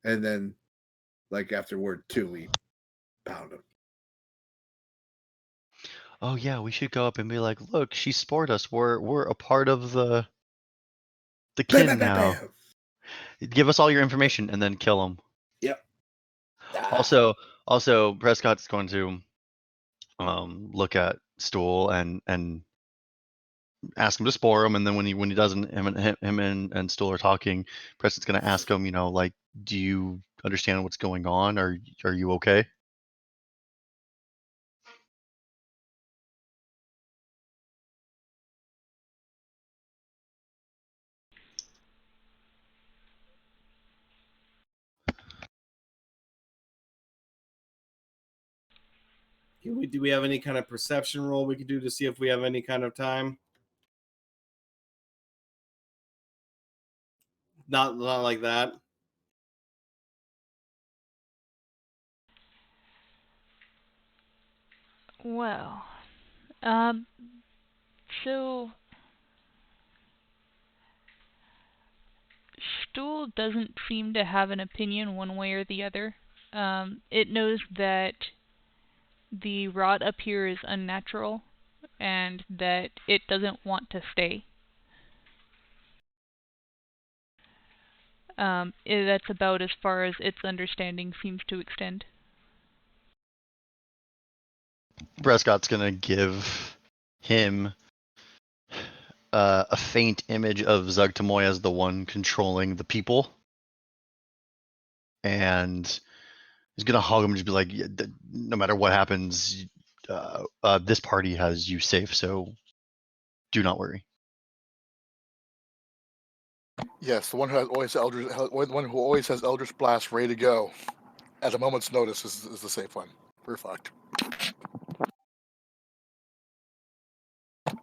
And then, like after word 2, we pound them. Oh yeah, we should go up and be like, look, she spored us. We're a part of the kin Bam, bam, bam, now. bam. Give us all your information and then kill them. Yep. Also, Prescott's going to look at Stool and ask him to spore him, and then when he doesn't, him and Stool are talking. Prescott's going to ask him, like, do you understand what's going on? Are you okay? Do we have any kind of perception roll we could do to see if we have any kind of time? Not like that. Well, so Stool doesn't seem to have an opinion one way or the other. It knows that the rot up here is unnatural and that it doesn't want to stay. That's about as far as its understanding seems to extend. Prescott's going to give him a faint image of Zugtamoy as the one controlling the people. And he's going to hug him and just be like, yeah, no matter what happens, this party has you safe, so do not worry. Yes, the one who always has Eldritch Blast ready to go at a moment's notice is the safe one. We're fucked.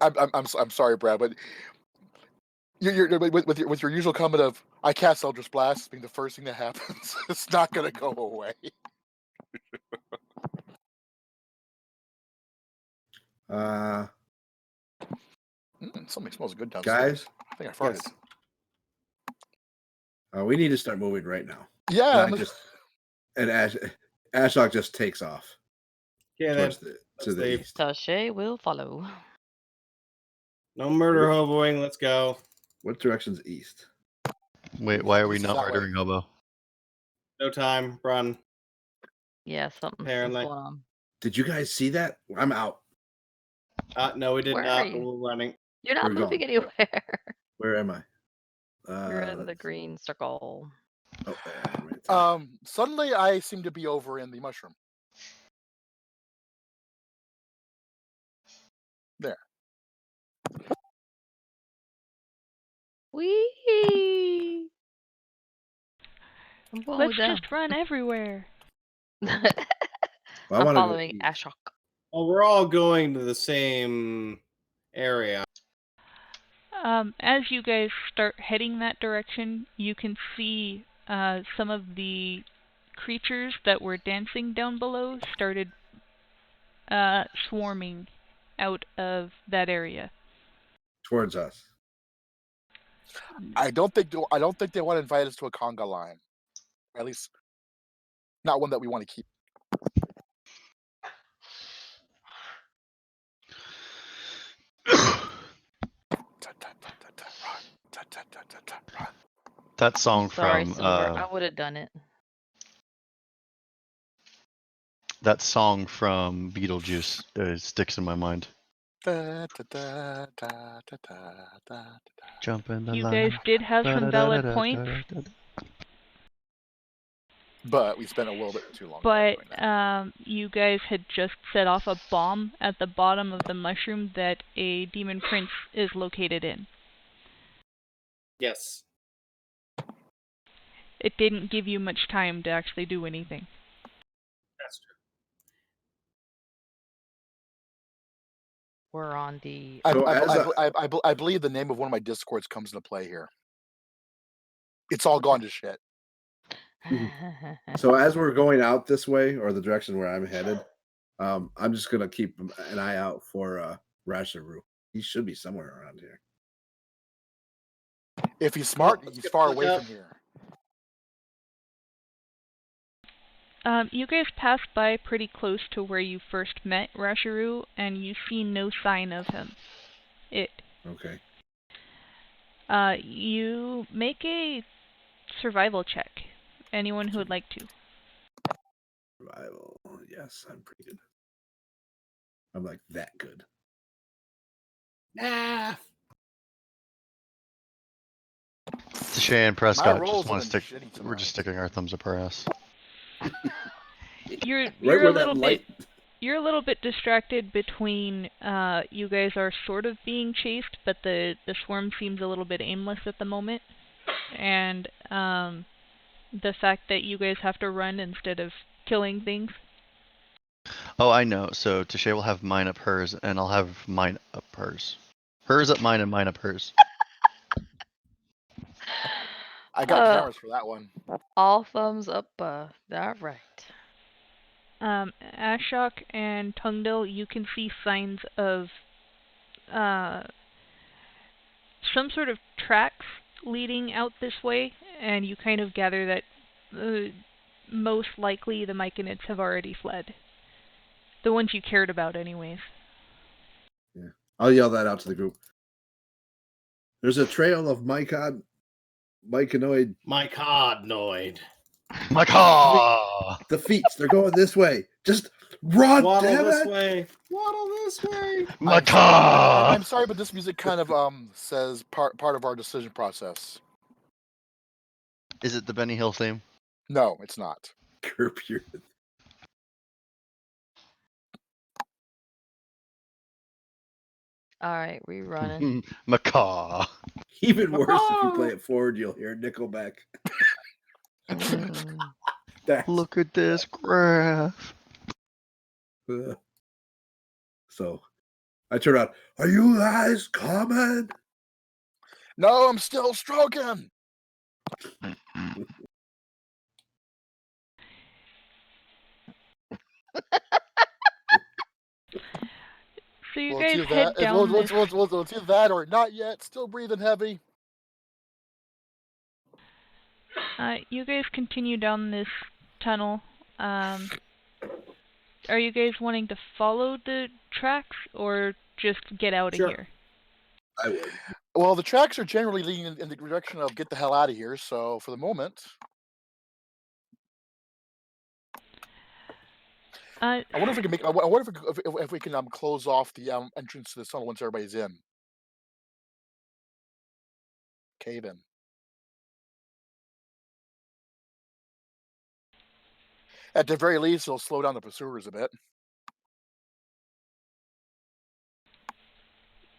I'm sorry, Brad, but you're with your usual comment of I cast Eldritch Blast being the first thing that happens. It's not gonna go away. Something smells good downstairs. Guys, I think I farted. Yes. we need to start moving right now. Yeah. And Ashok just takes off Yeah, towards that's to the safe. east. Tashay will follow. No murder hoboing. Let's go. What direction's east? Wait, why are we This is not that way. murdering Hobo? No time. Run. Yeah, something's Apparently. going on. Did you guys see that? I'm out. No, we did Where not. are But you? we're running. You're not We're moving going. anywhere. Where am I? You're in the green circle. Oh, I'm right there. Suddenly I seem to be over in the mushroom. There. Whee! I'm going Let's with them. just run everywhere. Well, I I'm wanna go following east. Ashok. Well, we're all going to the same area. As you guys start heading that direction, you can see some of the creatures that were dancing down below started swarming out of that area. Towards us. I don't think they want to invite us to a conga line. At least not one that we want to keep. That song Sorry, from Silver. I would have done it. that song from Beetlejuice sticks in my mind. Da, da, da, da, da, da, da, da. Jump in the You line. guys did have some valid points, But we spent a little bit too long. but doing that. you guys had just set off a bomb at the bottom of the mushroom that a demon prince is located in. Yes. It didn't give you much time to actually do anything. That's true. We're on the. So I believe the name of one of my discords comes into play here. It's all gone to shit. So as we're going out this way, or the direction where I'm headed, I'm just gonna keep an eye out for Rasharu. He should be somewhere around here. If he's smart, Well, let's he's get far the away look from here. You guys pass by pretty close to where you first met Rasharu, and you see no sign of him. Okay. You make a survival check. Anyone who would like to. Survival. Yes, I'm pretty good. I'm like that good. Nah. Shay and Prescott rolls just want have to been stick. shitty We're just tonight. sticking our thumbs up our ass. You're Right a where little that bit light. you're a little bit distracted between you guys are sort of being chased, but the swarm seems a little bit aimless at the moment, and the fact that you guys have to run instead of killing things. Oh, I know. So Tashay will have mine up hers, and I'll have mine up hers. Hers up mine, and mine up hers. I got cameras for that one. All thumbs up. All right. Ashok and Tungdil, you can see signs of some sort of tracks leading out this way, and you kind of gather that most likely the Myconids have already fled. The ones you cared about, anyways. Yeah. I'll yell that out to the group. There's a trail of myconoid. Mycodnoid. My car. The feet. They're going this way. Just run, Waddle damn this it. way. Waddle this way. My I'm car. sorry, but this music kind of says part of our decision process. Is it the Benny Hill theme? No, it's not. Curb your. All right, we running. My car. Even worse, if you play it forward, you'll hear Nickelback. Mm. That's, Look at this graph. So I turn around. Are you guys coming? No, I'm still stroking. So you Well, it's guys either head that, down this. it's either that or not yet. Still breathing heavy. You guys continue down this tunnel. Are you guys wanting to follow the tracks or just get out of Sure. here? I would. Well, the tracks are generally leading in the direction of get the hell out of here. So for the moment, I wonder if we can make. I wonder if we can close off the entrance to the tunnel once everybody's in. Cave in. At the very least, it'll slow down the pursuers a bit.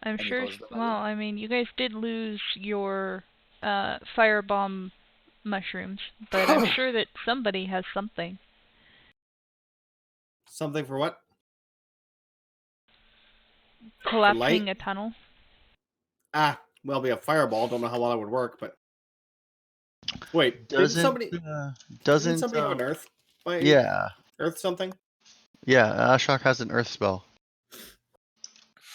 I'm Any sure. opposed to that Well, idea? I mean, you guys did lose your firebomb mushrooms, but I'm sure that somebody has something. Something for what? Collapsing light? a tunnel. Ah, well, be a fireball. Don't know how well that would work, but wait, Doesn't didn't somebody have an earth? By Yeah. Earth something? Yeah, Ashok has an earth spell.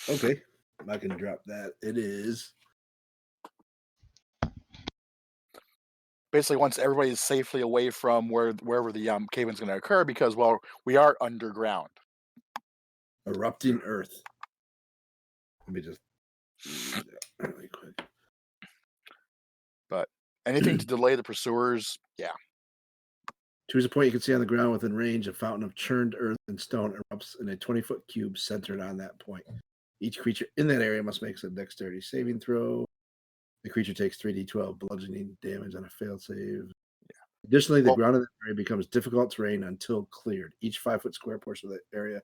Okay. I can drop that. It is. Basically, once everybody's safely away from wherever the cave-in's going to occur, because well, we are underground. Erupting Earth. Let me just really quick. But Anything to delay the pursuers, yeah. Choose a point you can see on the ground within range. A fountain of churned earth and stone erupts in a 20-foot cube centered on that point. Each creature in that area must make a dexterity saving throw. The creature takes 3d12 bludgeoning damage on a failed save. Additionally, the ground in that area becomes difficult terrain until cleared. Each 5-foot square portion of that area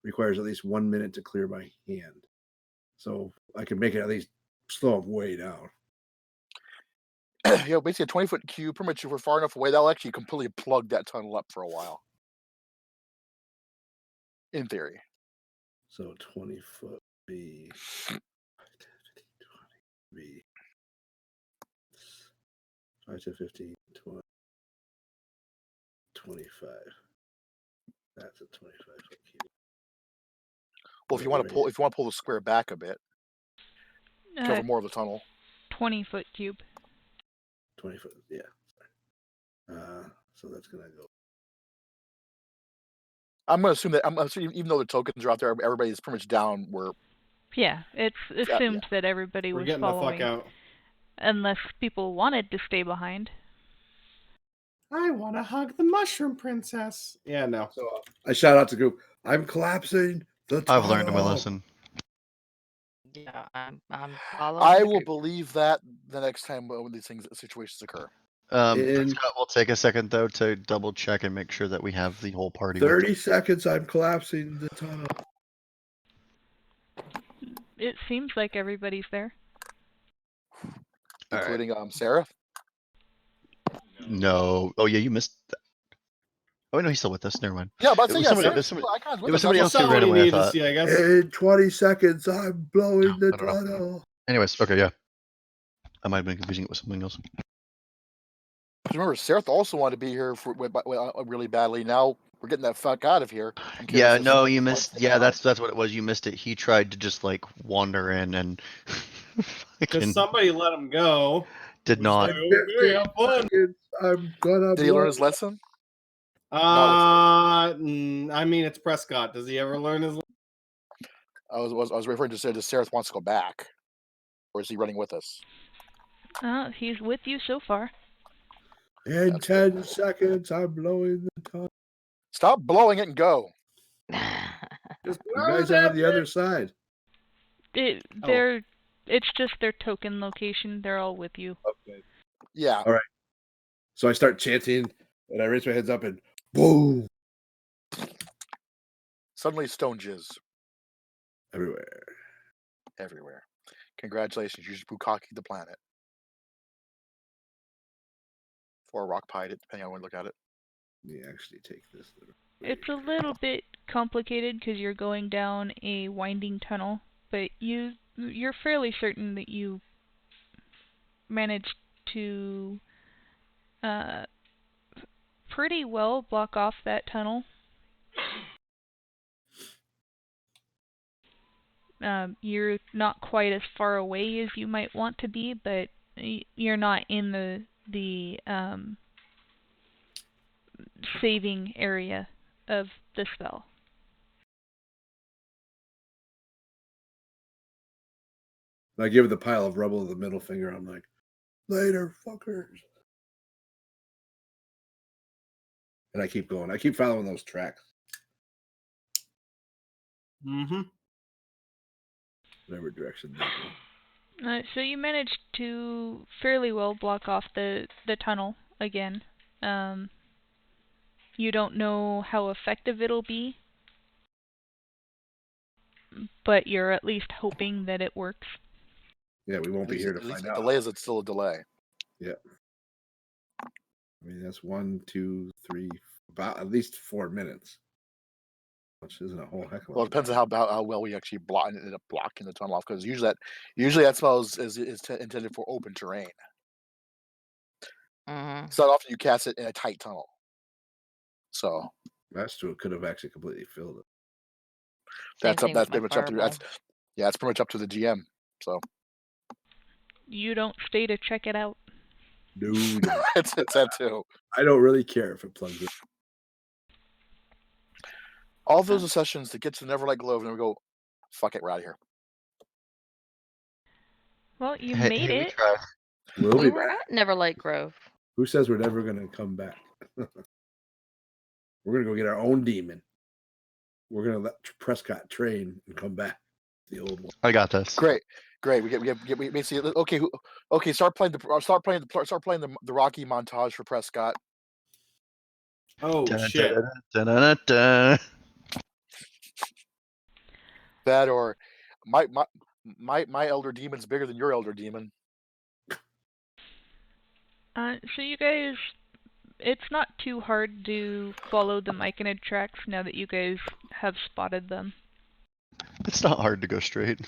requires at least 1 minute to clear by hand. So I can make it at least slow them way down. Basically a 20-foot cube, pretty much if we're far enough away, that'll actually completely plug that tunnel up for a while. In theory. So 20 foot be 5 to 15, 20, 25. That's a 25-foot cube. Well, if you want to pull the square back a bit, cover more of the tunnel. 20-foot cube. 20 foot, yeah. So that's gonna go. I'm gonna assume that even though the tokens are out there, everybody's pretty much down where. Yeah, it's assumed that everybody We're was getting following. the fuck out. Unless people wanted to stay behind. I want to hug the mushroom princess. Yeah, no. So I shout out to the group. I'm collapsing the tunnel. I've learned my lesson. Yeah, I'm following. I the will group. believe that the next time when these situations occur. Scott, we'll take a second though to double check and make sure that we have the whole party. 30 seconds. I'm collapsing the tunnel. It seems like everybody's there. Including Sarah. No. Oh yeah, you missed that. Oh no, he's still with us. Never mind. Yeah, but It was somebody else who Somebody ran away. I needed to thought. see, I guess. In 20 seconds, I'm blowing the I don't know. tunnel. Anyways, okay, yeah. I might have been confusing it with something else. Remember, Sarah also wanted to be here really badly. Now we're getting that fuck out of here. Yeah, no, you missed. Yeah, that's what it was. You missed it. He tried to just like wander in and Because somebody let him go. did not. Have fun. I'm gonna. Did he learn his lesson? I mean, it's Prescott. Does he ever learn his lesson? I was referring to Sarah. Sarah wants to go back, or is he running with us? He's with you so far. In 10 seconds, I'm blowing the tunnel. Stop blowing it and go. You guys are on the other side. It's just their token location. They're all with you. Okay. Yeah. All right. So I start chanting, and I raise my hands up, and boom! Suddenly, stone jizz everywhere. Congratulations, you just bukkake the planet. Or rock pied it, depending on when you look at it. Let me actually take this. It's a little bit complicated because you're going down a winding tunnel, but you're fairly certain that you managed to pretty well block off that tunnel. You're not quite as far away as you might want to be, but you're not in the saving area of the spell. I give the pile of rubble the middle finger. I'm like, later, fuckers. And I keep going. I keep following those tracks. Mm-hmm. Whatever direction they go. So you managed to fairly well block off the tunnel again. You don't know how effective it'll be, but you're at least hoping that it works. Yeah, we won't be here to find out. Delay is still a delay. Yeah. I mean, that's 1, 2, 3, about at least 4 minutes. Which isn't a whole heck of a lot. Well, it depends on how well we actually ended up blocking the tunnel off, because usually that spell is intended for open terrain. It's not often you cast it in a tight tunnel. So that's true. It could have actually completely filled it. That's pretty much up to it's pretty much up to the GM. So you don't stay to check it out. No, it's that too. I don't really care if it plugs in. All those accessions that get to the Neverlight Glove, and we go, fuck it, we're out of here. Well, you made it. We'll We be were back. at Neverlight Grove. Who says we're never going to come back? We're going to go get our own demon. We're going to let Prescott train and come back to the old one. I got this. Great. We basically okay. Start playing the Rocky montage for Prescott. Oh Dun, shit! dun, dun, dun, dun, dun. That or my elder demon's bigger than your elder demon. So you guys, it's not too hard to follow the Myconid tracks now that you guys have spotted them. It's not hard to go straight.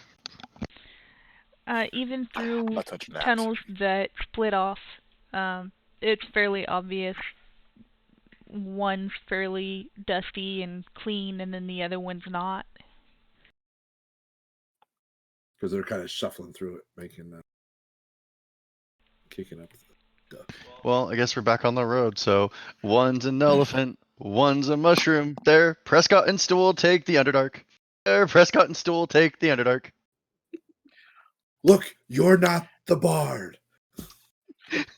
Even I'm through not touching that. tunnels that split off, it's fairly obvious. One's fairly dusty and clean, and then the other one's not. Because they're kind of shuffling through it, making kicking up the duck. Well, I guess we're back on the road. So one's an elephant, one's a mushroom. There, Prescott and Stool take the Underdark. There, Prescott and Stool take the Underdark. Look, you're not the bard.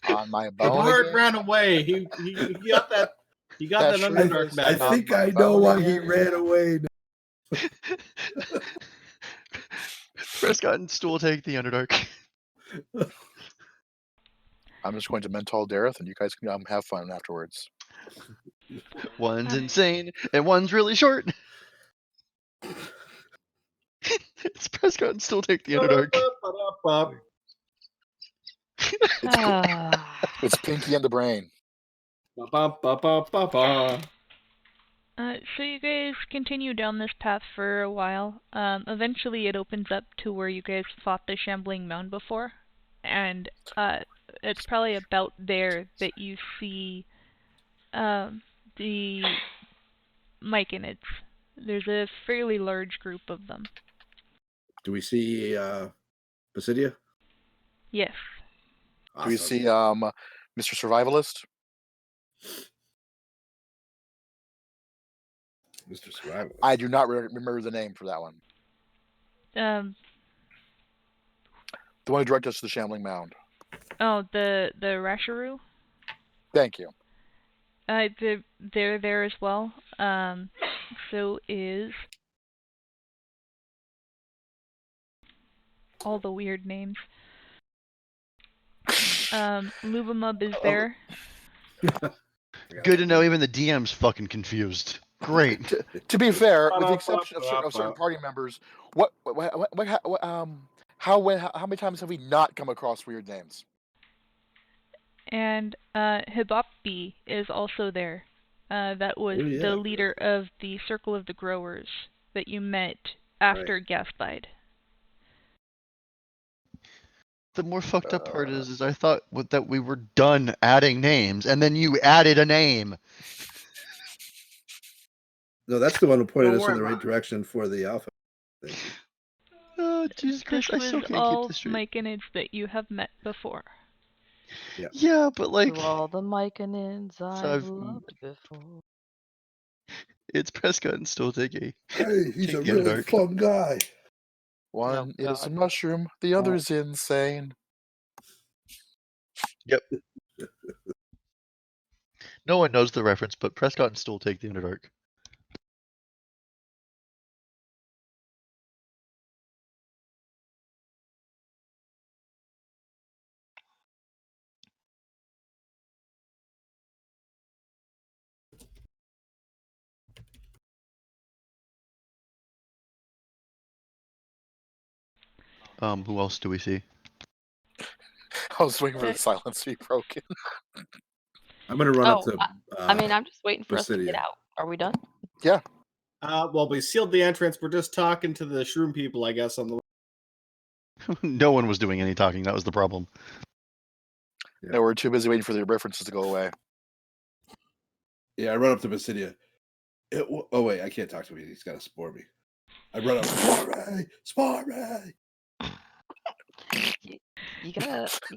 On my The bone. bard again? ran away. He got that. He got That that sure Underdark is. back. I on think my I know bone why he again. ran away. Prescott and Stool take the Underdark. I'm just going to mental Dareth, and you guys can have fun afterwards. One's insane and one's really short. It's Prescott and Stool take the Underdark. It's Pinky and the Brain. So you guys continue down this path for a while. Eventually it opens up to where you guys fought the Shambling Mound before. And it's probably about there that you see the Myconids. There's a fairly large group of them. Do we see Basidia? Yes. Do you see Mr. Survivalist? Mr. Survival? I do not remember the name for that one. Um. The one who directed us to the Shambling Mound. Oh, the Rasharu? Thank you. They're there as well. So is all the weird names. Lubamub is there. Good to know even the DM's fucking confused. Great. To be fair, with the exception of certain party members, how many times have we not come across weird names? And Hibopbi is also there. That was the leader of the Circle of the Growers that you met after Gaspide. The more fucked up part is I thought that we were done adding names, and then you added a name. No, that's the one who pointed Don't us in worry the right about it. direction for the alpha. Oh, Jesus This Christ, I was still can't keep all this straight. Myconids that you have met before. Yeah, but like, To all the Myconids I've I've- loved before. it's Prescott and Stool taking. Hey, he's Take a the really Underdark. fun guy. One Oh, is a God. mushroom, the other's insane. Yep. No one knows the reference, but Prescott and Stool take the Underdark. Who else do we see? I was waiting for the silence to be broken. I'm gonna run up Oh, to. I mean, I'm just waiting for us to get Basidia. out. Are we done? Well, we sealed the entrance. We're just talking to the shroom people, I guess, on the. No one was doing any talking. That was the problem. Yeah. No, we're too busy waiting for the references to go away. Yeah, I run up to Basidia. Oh wait, I can't talk to him. He's got to spore me. I run up. Spore me. You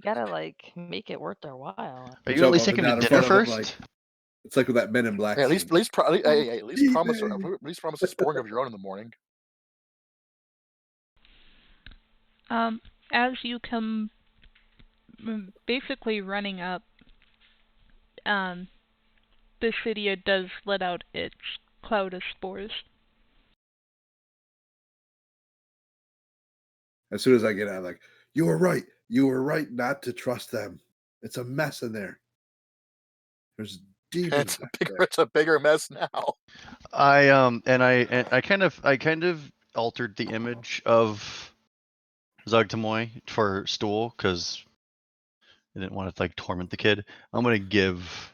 gotta like make it worth their while. Are you Jump at least up and taking down to in dinner front of him, first? It's like with that Men in Black. Hey, at scene. least promise Demon. at least promise a sporing of your own in the morning. As you come basically running up, Basidia does let out its cloud of spores. As soon as I get out, like, you were right. You were right not to trust them. It's a mess in there. There's demons. It's a bigger mess now. I kind of altered the image of Zugtamoy for Stool because I didn't want to like torment the kid. I'm gonna give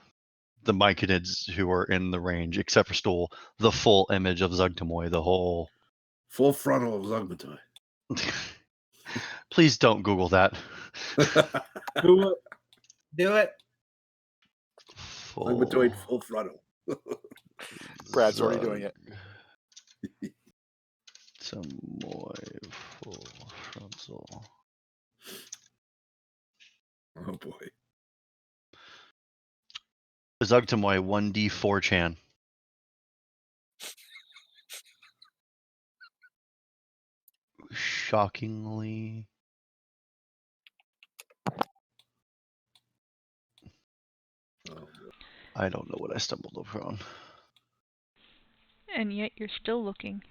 the Myconids who are in the range, except for Stool, the full image of Zugtamoy, the whole full frontal of Zugmatoy. Please don't Google that. Do it. Do it. Zugmatoid full frontal. Brad's already doing it. Zugtamoy full frontal. Oh boy. Zugtamoy 1d4 chan. Shockingly. I don't know what I stumbled upon. And yet you're still looking.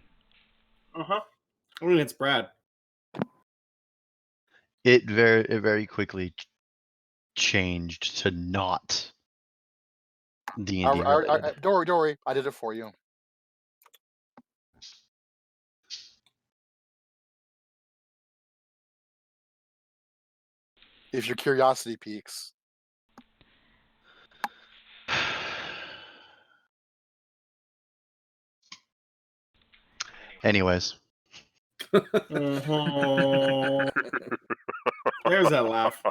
I mean, it's Brad. It very quickly changed to not D&D related. Don't worry, I did it for you. If your curiosity piques. Anyways. There's that laugh.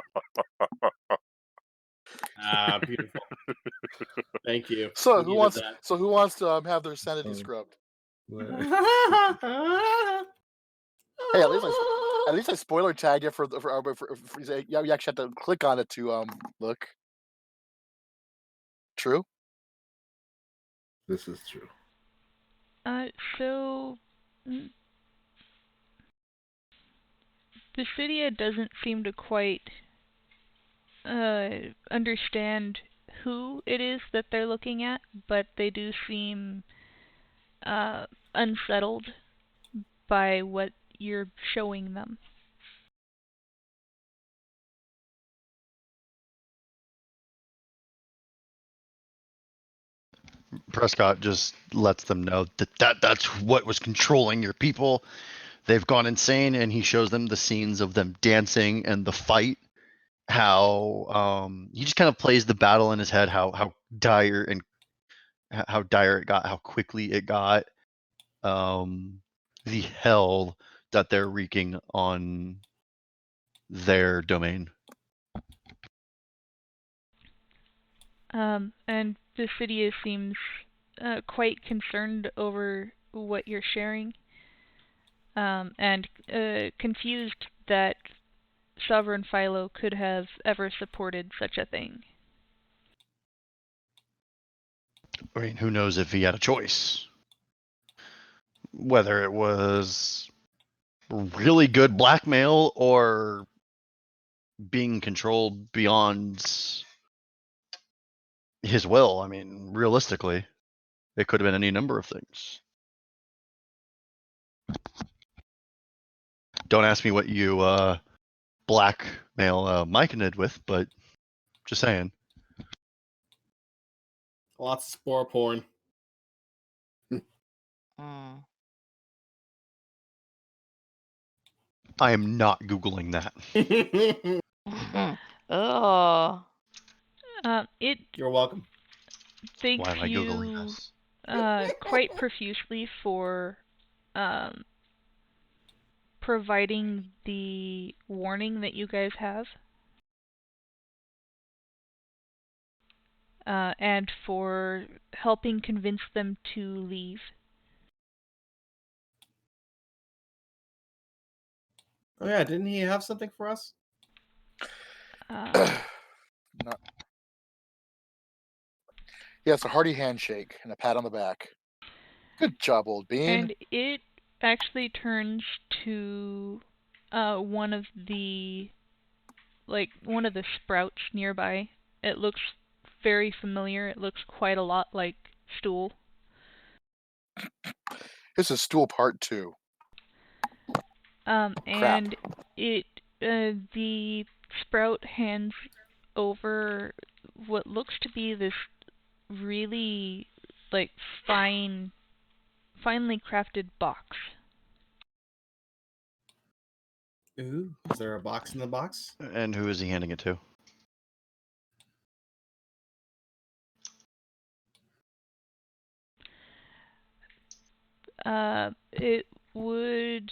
Ah, beautiful. Thank you. So who wants to have their sanity scrubbed? Hey, at least I spoiler tagged you for you actually have to click on it to look. True. This is true. So Basidia doesn't seem to quite understand who it is that they're looking at, but they do seem unsettled by what you're showing them. Prescott just lets them know that's what was controlling your people. They've gone insane, and he shows them the scenes of them dancing and the fight. How he just kind of plays the battle in his head, how dire and how dire it got, how quickly it got, the hell that they're wreaking on their domain. And Basidia seems quite concerned over what you're sharing, and confused that Sovereign Philo could have ever supported such a thing. I mean, who knows if he had a choice? Whether it was really good blackmail or being controlled beyond his will. I mean, realistically, it could have been any number of things. Don't ask me what you blackmail Myconid with, but just saying. Lots of spore porn. I am not Googling that. Oh. You're welcome. Thank Why am I you Googling this? quite profusely for providing the warning that you guys have. And for helping convince them to leave. Oh yeah, didn't he have something for us? No. Yeah, it's a hearty handshake and a pat on the back. Good job, old bean. And it actually turns to one of the like one of the sprouts nearby. It looks very familiar. It looks quite a lot like stool. This is stool part 2. And it the sprout hands over what looks to be this really like finely crafted box. Ooh, is there a box in the box? And who is he handing it to? It would.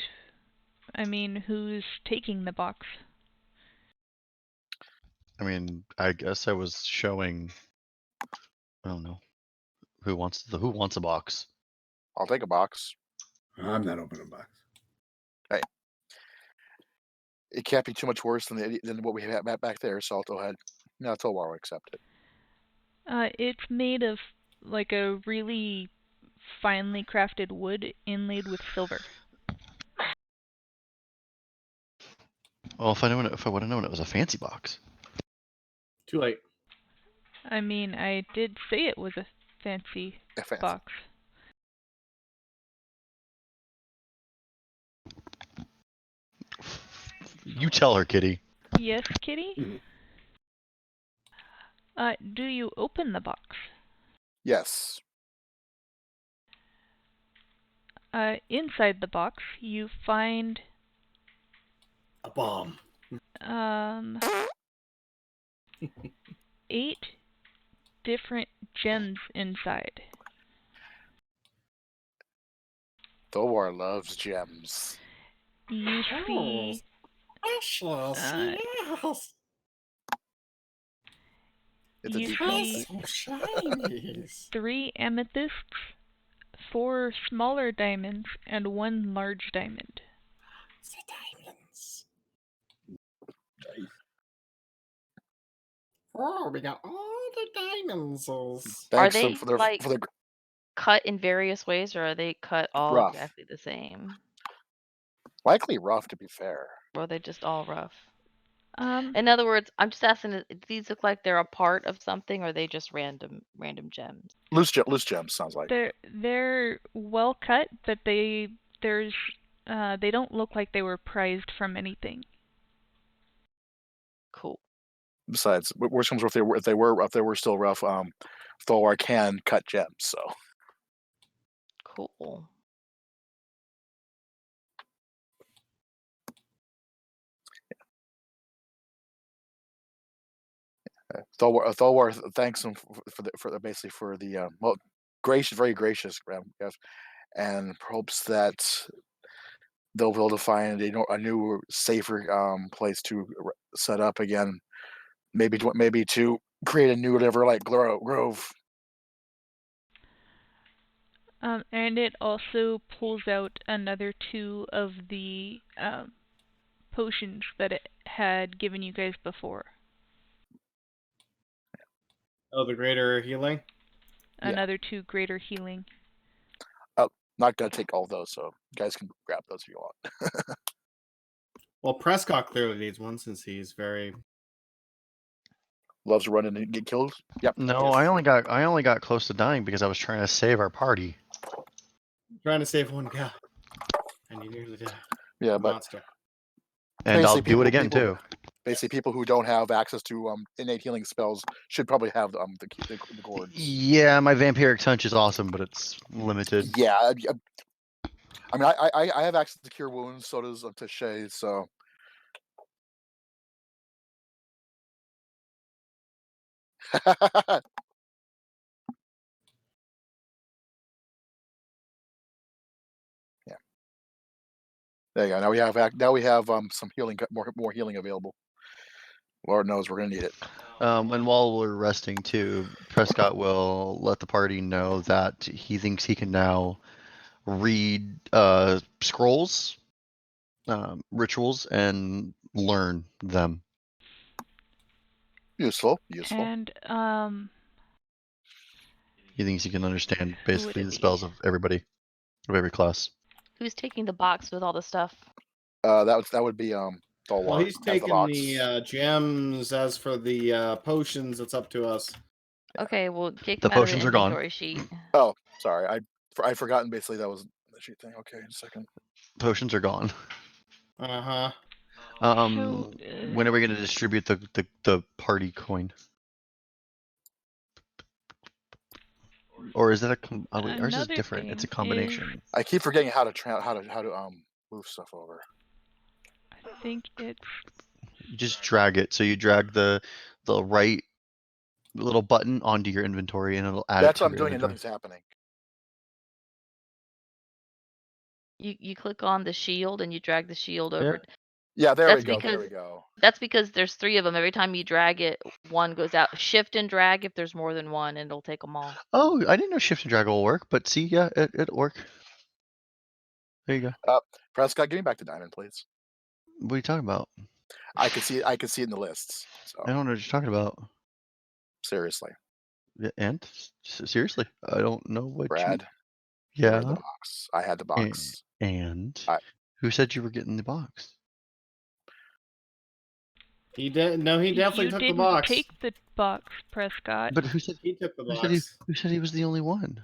I mean, who's taking the box? I mean, I guess I was showing. I don't know. Who wants a box? I'll take a box. I'm not opening a box. It can't be too much worse than what we had back there, so I'll go ahead. No, Tolwar will accept it. It's made of like a really finely crafted wood inlaid with silver. Well, if I would have known it was a fancy box. Too late. I mean, I did say it was a fancy box. You tell her, Kitty. Yes, Kitty? Do you open the box? Yes. Inside the box, you find a bomb. 8 different gems inside. Tolwar loves gems. You see It's a deep see 3 amethysts, 4 smaller diamonds, and 1 large diamond. The diamonds. Oh, we got all the diamonds. Are they like cut in various ways, or are they cut all rough. exactly the same? Likely rough, to be fair. Or are they just all rough? In other words, I'm just asking, do these look like they're a part of something, or are they just random gems? Loose gems sounds like. They're well cut, but they don't look like they were prized from anything. Cool. Besides, worst comes if they were still rough, Tholwar can cut gems, so. Cool. Tholwar thanks him for basically for the very gracious, yes, and hopes that they'll be able to find a new, safer place to set up again. Maybe to create a new whatever like grove. And it also pulls out another 2 of the potions that it had given you guys before. Oh, the greater healing? Another 2 greater healing. Oh, not gonna take all those, so you guys can grab those if you want. Well, Prescott clearly needs one since he's very loves to run in and get killed. Yep. No, I only got close to dying because I was trying to save our party. Trying to save one guy, and you nearly died. Yeah, but monster. And I'll do it again too. Basically, people who don't have access to innate healing spells should probably have the gourds. Yeah, my vampiric touch is awesome, but it's limited. Yeah, I mean, I have access to cure wounds, so does Tashay, so. Yeah. There you go. Now we have some healing, more healing available. Lord knows we're gonna need it. And while we're resting too, Prescott will let the party know that he thinks he can now read scrolls, rituals, and learn them. Useful. And he thinks he can understand basically the spells of everybody, of every class. Who's taking the box with all the stuff? That would be The whole Well, lot. he's Has the taking box. the gems. As for the potions, it's up to us. Okay, well, take The them out of the potions are gone. inventory sheet. Oh, sorry. I'd forgotten basically that was the sheet thing. Okay, a second. Potions are gone. Uh-huh. So, When are we going to distribute the party coin? Or is that oh wait, ours is another different. It's a thing is, combination. I keep forgetting how to move stuff over. I think it's You just drag it. So you drag the right little button onto your inventory, and it'll add That's it to what I'm your doing, and inventory. nothing's happening. You click on the shield and you drag the shield over. Yeah. Yeah, there That's we go. because There we go. that's because there's 3 of them. Every time you drag it, one goes out. Shift and drag if there's more than one, and it'll take them all. Oh, I didn't know shift and drag will work, but see, yeah, it'll work. There you go. Prescott, give me back the diamond, please. What are you talking about? I can see it in the lists. So I don't know what you're talking about. seriously, Yeah, and seriously, I don't know what Brad, you. you're in Yeah. the box. I had the box. And I- who said you were getting the box? He did. No, he definitely you took the didn't box. take the box, Prescott. But who said He took the who box. said he was the only one?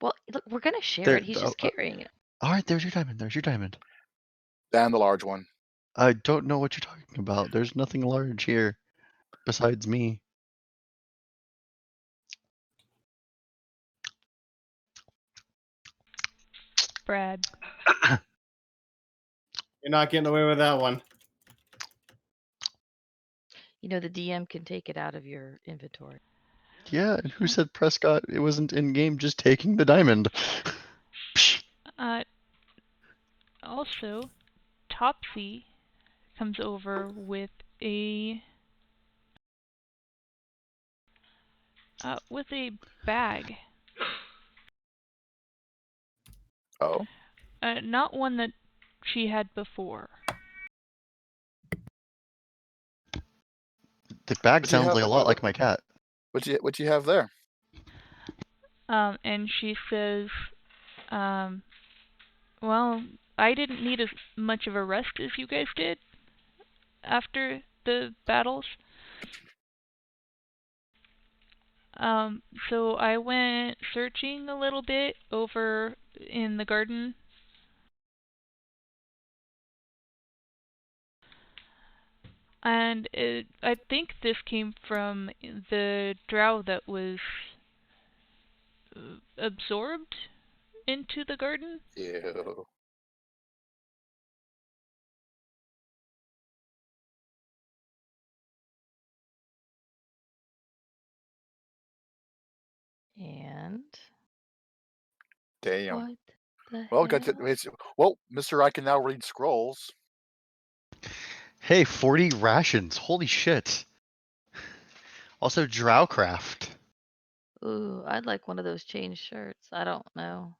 Well, look, we're gonna share There. it. He's just carrying it. All right, there's your diamond. There's your diamond. And the large one. I don't know what you're talking about. There's nothing large here besides me. Brad. You're not getting away with that one. You know, the DM can take it out of your inventory. Yeah, and who said Prescott? It wasn't in game, just taking the diamond. Also, Topsy comes over with a bag. Oh, Not one that she had before. The bag What do you sounds have- like a lot like my cat. what you have there? And she says, well, I didn't need as much of a rest as you guys did after the battles. So I went searching a little bit over in the garden. And I think this came from the drow that was absorbed into the garden. Ew. And Damn. what the Well, hell? well, Mister, I can now read scrolls. Hey, 40 rations. Holy shit. Also, Drowcraft. Ooh, I'd like one of those chain shirts. I don't know.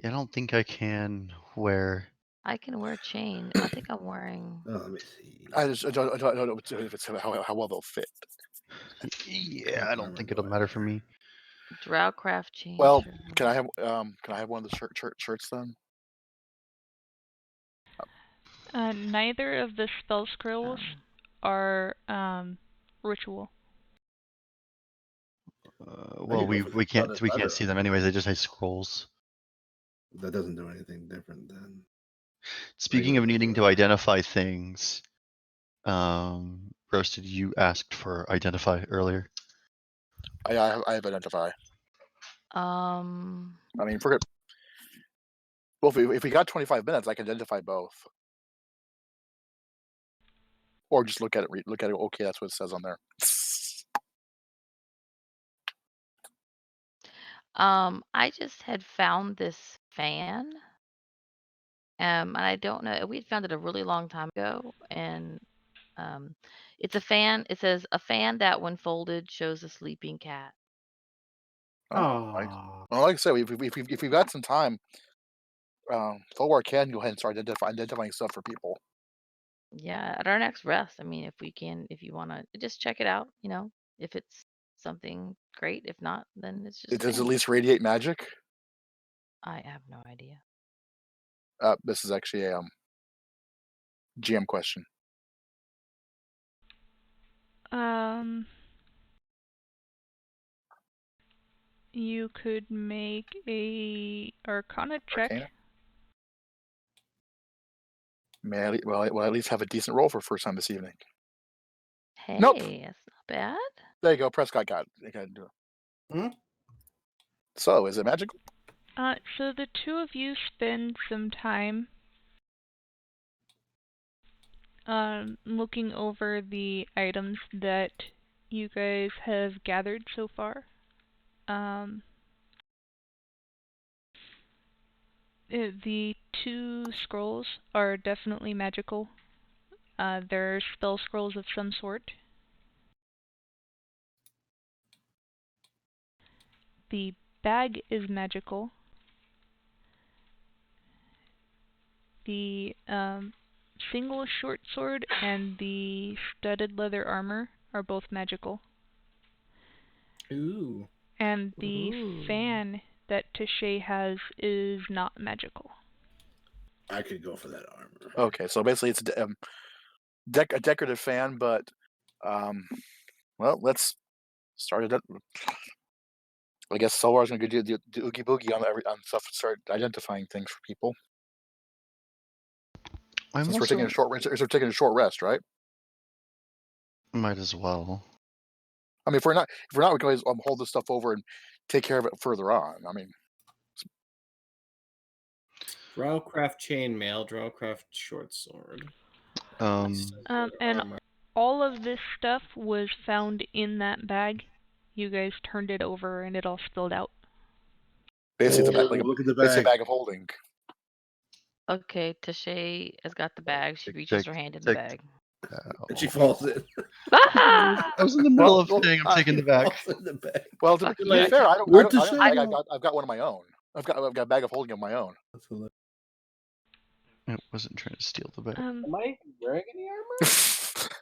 Yeah, I don't think I can wear. I can wear chain. I think I'm wearing. Oh, let me see. I don't know if it's how well they'll fit. Yeah, I don't think it'll matter for me. Drowcraft chain Well, shirt. can I have one of the shirts then? Neither of the spell scrolls are ritual. Well, could go for we the can't dotted we can't letter. see them anyways. They just say scrolls. That doesn't do anything different than. Speaking of Regular needing to letter. identify things, Roasted, you asked for identify earlier. I have identify. I mean, forget. Well, if we got 25 minutes, I can identify both. Or just look at it. Look at it. Okay, that's what it says on there. I just had found this fan. And I don't know. We had found it a really long time ago, and it's a fan. It says a fan that, when folded, shows a sleeping cat. Oh, nice. Well, like I said, if we've got some time, Fulwar can go ahead and start identifying stuff for people. Yeah, at our next rest. I mean, if you want to just check it out, if it's something great. If not, then it's just. It does at sand. least radiate magic. I have no idea. This is actually GM question. You could make a Arcana check. Arcana? Well, at least have a decent roll for first time this evening. Hey, Nope. that's not bad. There you go. Prescott got it. Got to do it. Hmm? So, is it magical? So the two of you spend some time looking over the items that you guys have gathered so far. The two scrolls are definitely magical. They're spell scrolls of some sort. The bag is magical. The single short sword and the studded leather armor are both magical. Ooh. And the fan that Taché has is not magical. I could go for that armor. Okay, so basically it's a decorative fan, but well, let's start it. I guess Solwar's gonna do the oogie boogie on stuff, start identifying things for people. Since we're taking a short rest, we're taking a short rest, right? Might as well. I mean, if we're not, we can always hold this stuff over and take care of it further on. I mean, Drowcraft chainmail, Drowcraft short sword. And Armor. all of this stuff was found in that bag. You guys turned it over and it all spilled out. basically, Oh, like look at the basically a bag. bag of holding. Okay, Taché has got the bag. She Check, reaches check, her hand in the check. bag. And she falls in. Ah! I was in the middle of Well, saying I'm taking the back. Falls in the bag. Well, to Fuck be you. fair, I don't. Where'd I the don't think shit I've got one of my own. I've got a bag of holding of my own. That's hilarious. I wasn't trying to steal the bag. Am I wearing any armor?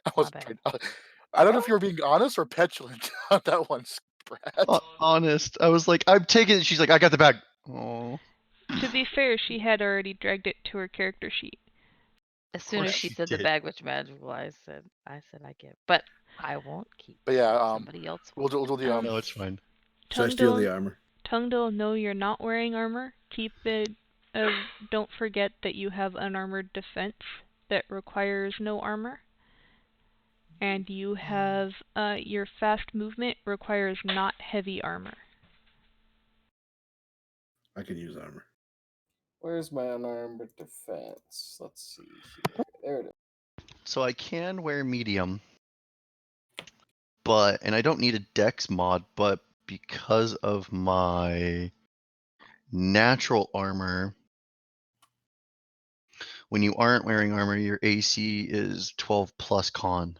I wasn't bad. trying- I don't know if you were being honest or petulant on that one, Brad. Honest. I was like, I'm taking it. She's like, I got the bag. Oh. To be fair, she had already dragged it to her character sheet. As soon as she she said the did. bag was magical, I said I get, but I won't keep. But yeah, Somebody else we'll will. do the No, it's fine. Should I steal Tungdil, the armor? Tungdil, no, you're not wearing armor. Keep it. Don't forget that you have unarmored defense that requires no armor. And you have your fast movement requires not heavy armor. I could use armor. Where's my unarmored defense? Let's see here. There it is. So I can wear medium, and I don't need a dex mod, but because of my natural armor, when you aren't wearing armor, your AC is 12 plus con.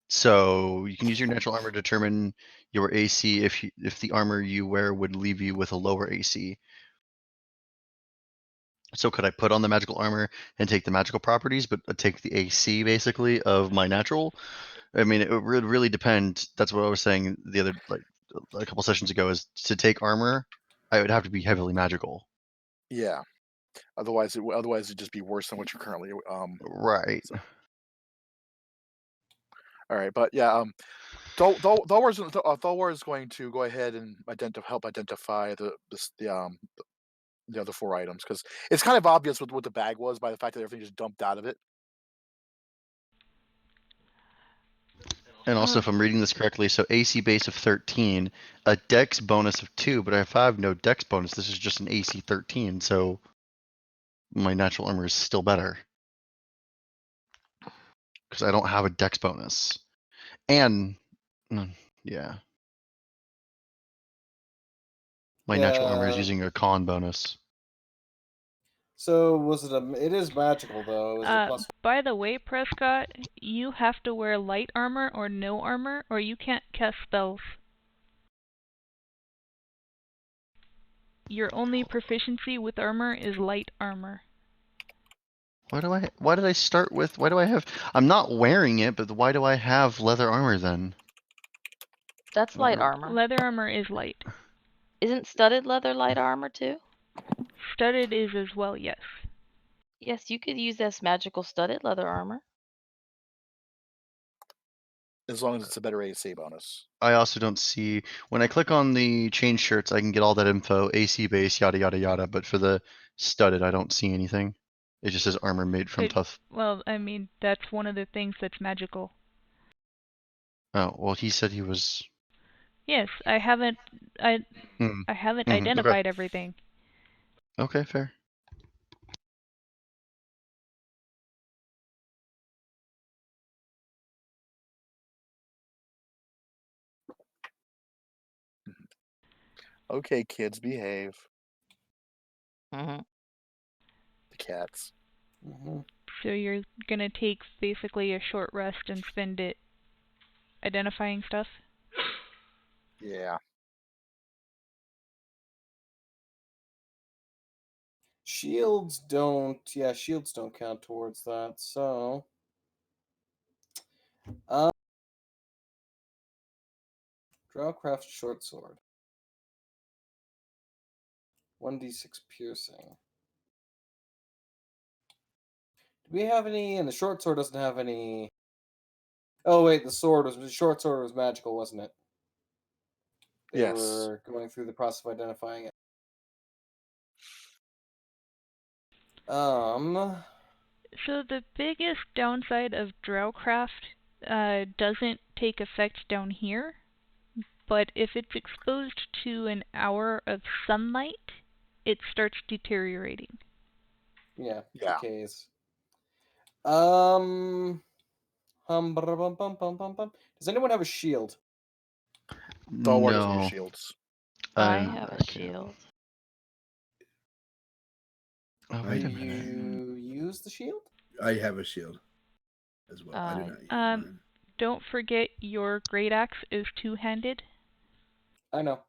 So you can use your natural armor to determine your AC if the armor you wear would leave you with a lower AC. So could I put on the magical armor and take the magical properties, but take the AC basically of my natural? I mean, it would really depend. That's what I was saying the other, like a couple sessions ago, is to take armor, I would have to be heavily magical. yeah. Otherwise, it'd just be worse than what you're currently. Right. So. All right, but yeah, Thalwar is going to go ahead and help identify the other 4 items, because it's kind of obvious what the bag was by the fact that everything just dumped out of it. And also, if I'm reading this correctly, so AC base of 13, a dex bonus of 2, but if I have no dex bonus, this is just an AC 13, so my natural armor is still better. Because I don't have a dex bonus. And, yeah. My natural armor is Yeah. using a con bonus. So was it it is magical though. Is it plus? By the way, Prescott, you have to wear light armor or no armor, or you can't cast spells. Your only proficiency with armor is light armor. Why did I start with, why do I have, I'm not wearing it, but why do I have leather armor then? That's light armor. Leather armor is light. Isn't studded leather light armor too? Studded is as well, yes. Yes, you could use this magical studded leather armor. As long as it's a better AC bonus. I also don't see when I click on the change shirts, I can get all that info, AC base, yada yada yada. But for the studded, I don't see anything. It just says armor made from tough. Well, I mean, that's one of the things that's magical. Oh well, he said he was. Yes, I haven't Hmm. Okay. identified everything. Okay, fair. Okay, kids, behave. Mm-hmm. The cats. Mhm. So you're gonna take basically a short rest and spend it identifying stuff? Yeah. Shields don't. Yeah, shields don't count towards that. So. Drowcraft short sword. 1d6 piercing. Do we have any? And the short sword doesn't have any. Oh wait, the short sword was magical, wasn't it? They Yes. were going through the process of identifying it. So the biggest downside of Drowcraft doesn't take effect down here, but if it's exposed to an hour of sunlight, it starts deteriorating. Yeah, Yeah. decays. Does anyone have a shield? Dalwar doesn't use No. shields. I Um, have a okay. shield. Oh, I- wait Do a minute. you use the shield? I have a shield as well. I do not use mine. Don't forget your great axe is two-handed. I know.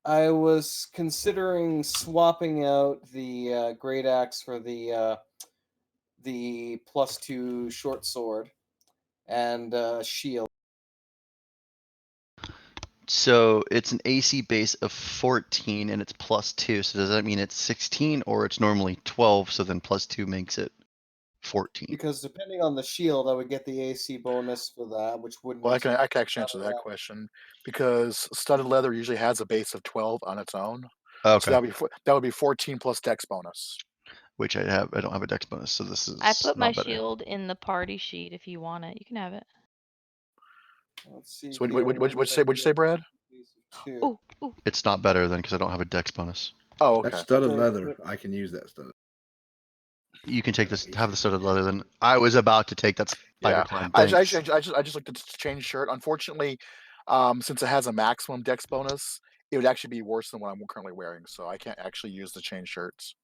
I was considering swapping out the great axe for the +2 short sword and shield. So it's an AC base of 14 and it's +2. So does that mean it's 16 or it's normally 12? So then +2 makes it 14. Because depending on the shield, I would get the AC bonus for that, which wouldn't. Well, I can actually answer that question because studded leather usually has a base of 12 on its own. Okay. So that would be 14 plus Dex bonus. Which I don't have a Dex bonus, so this is I put my not better. shield in the party sheet. If you want it, you can have it. Let's see. So what'd you say, Brad? Ooh. It's not better then because I don't have a Dex bonus. Oh, okay. That's studded Okay. leather. I can use that studded. You can take this, have the studded leather. Then I was about to take that spider climb. I Thanks. just looked at the change shirt. Unfortunately, since it has a maximum Dex bonus, it would actually be worse than what I'm currently wearing. So I can't actually use the change shirts.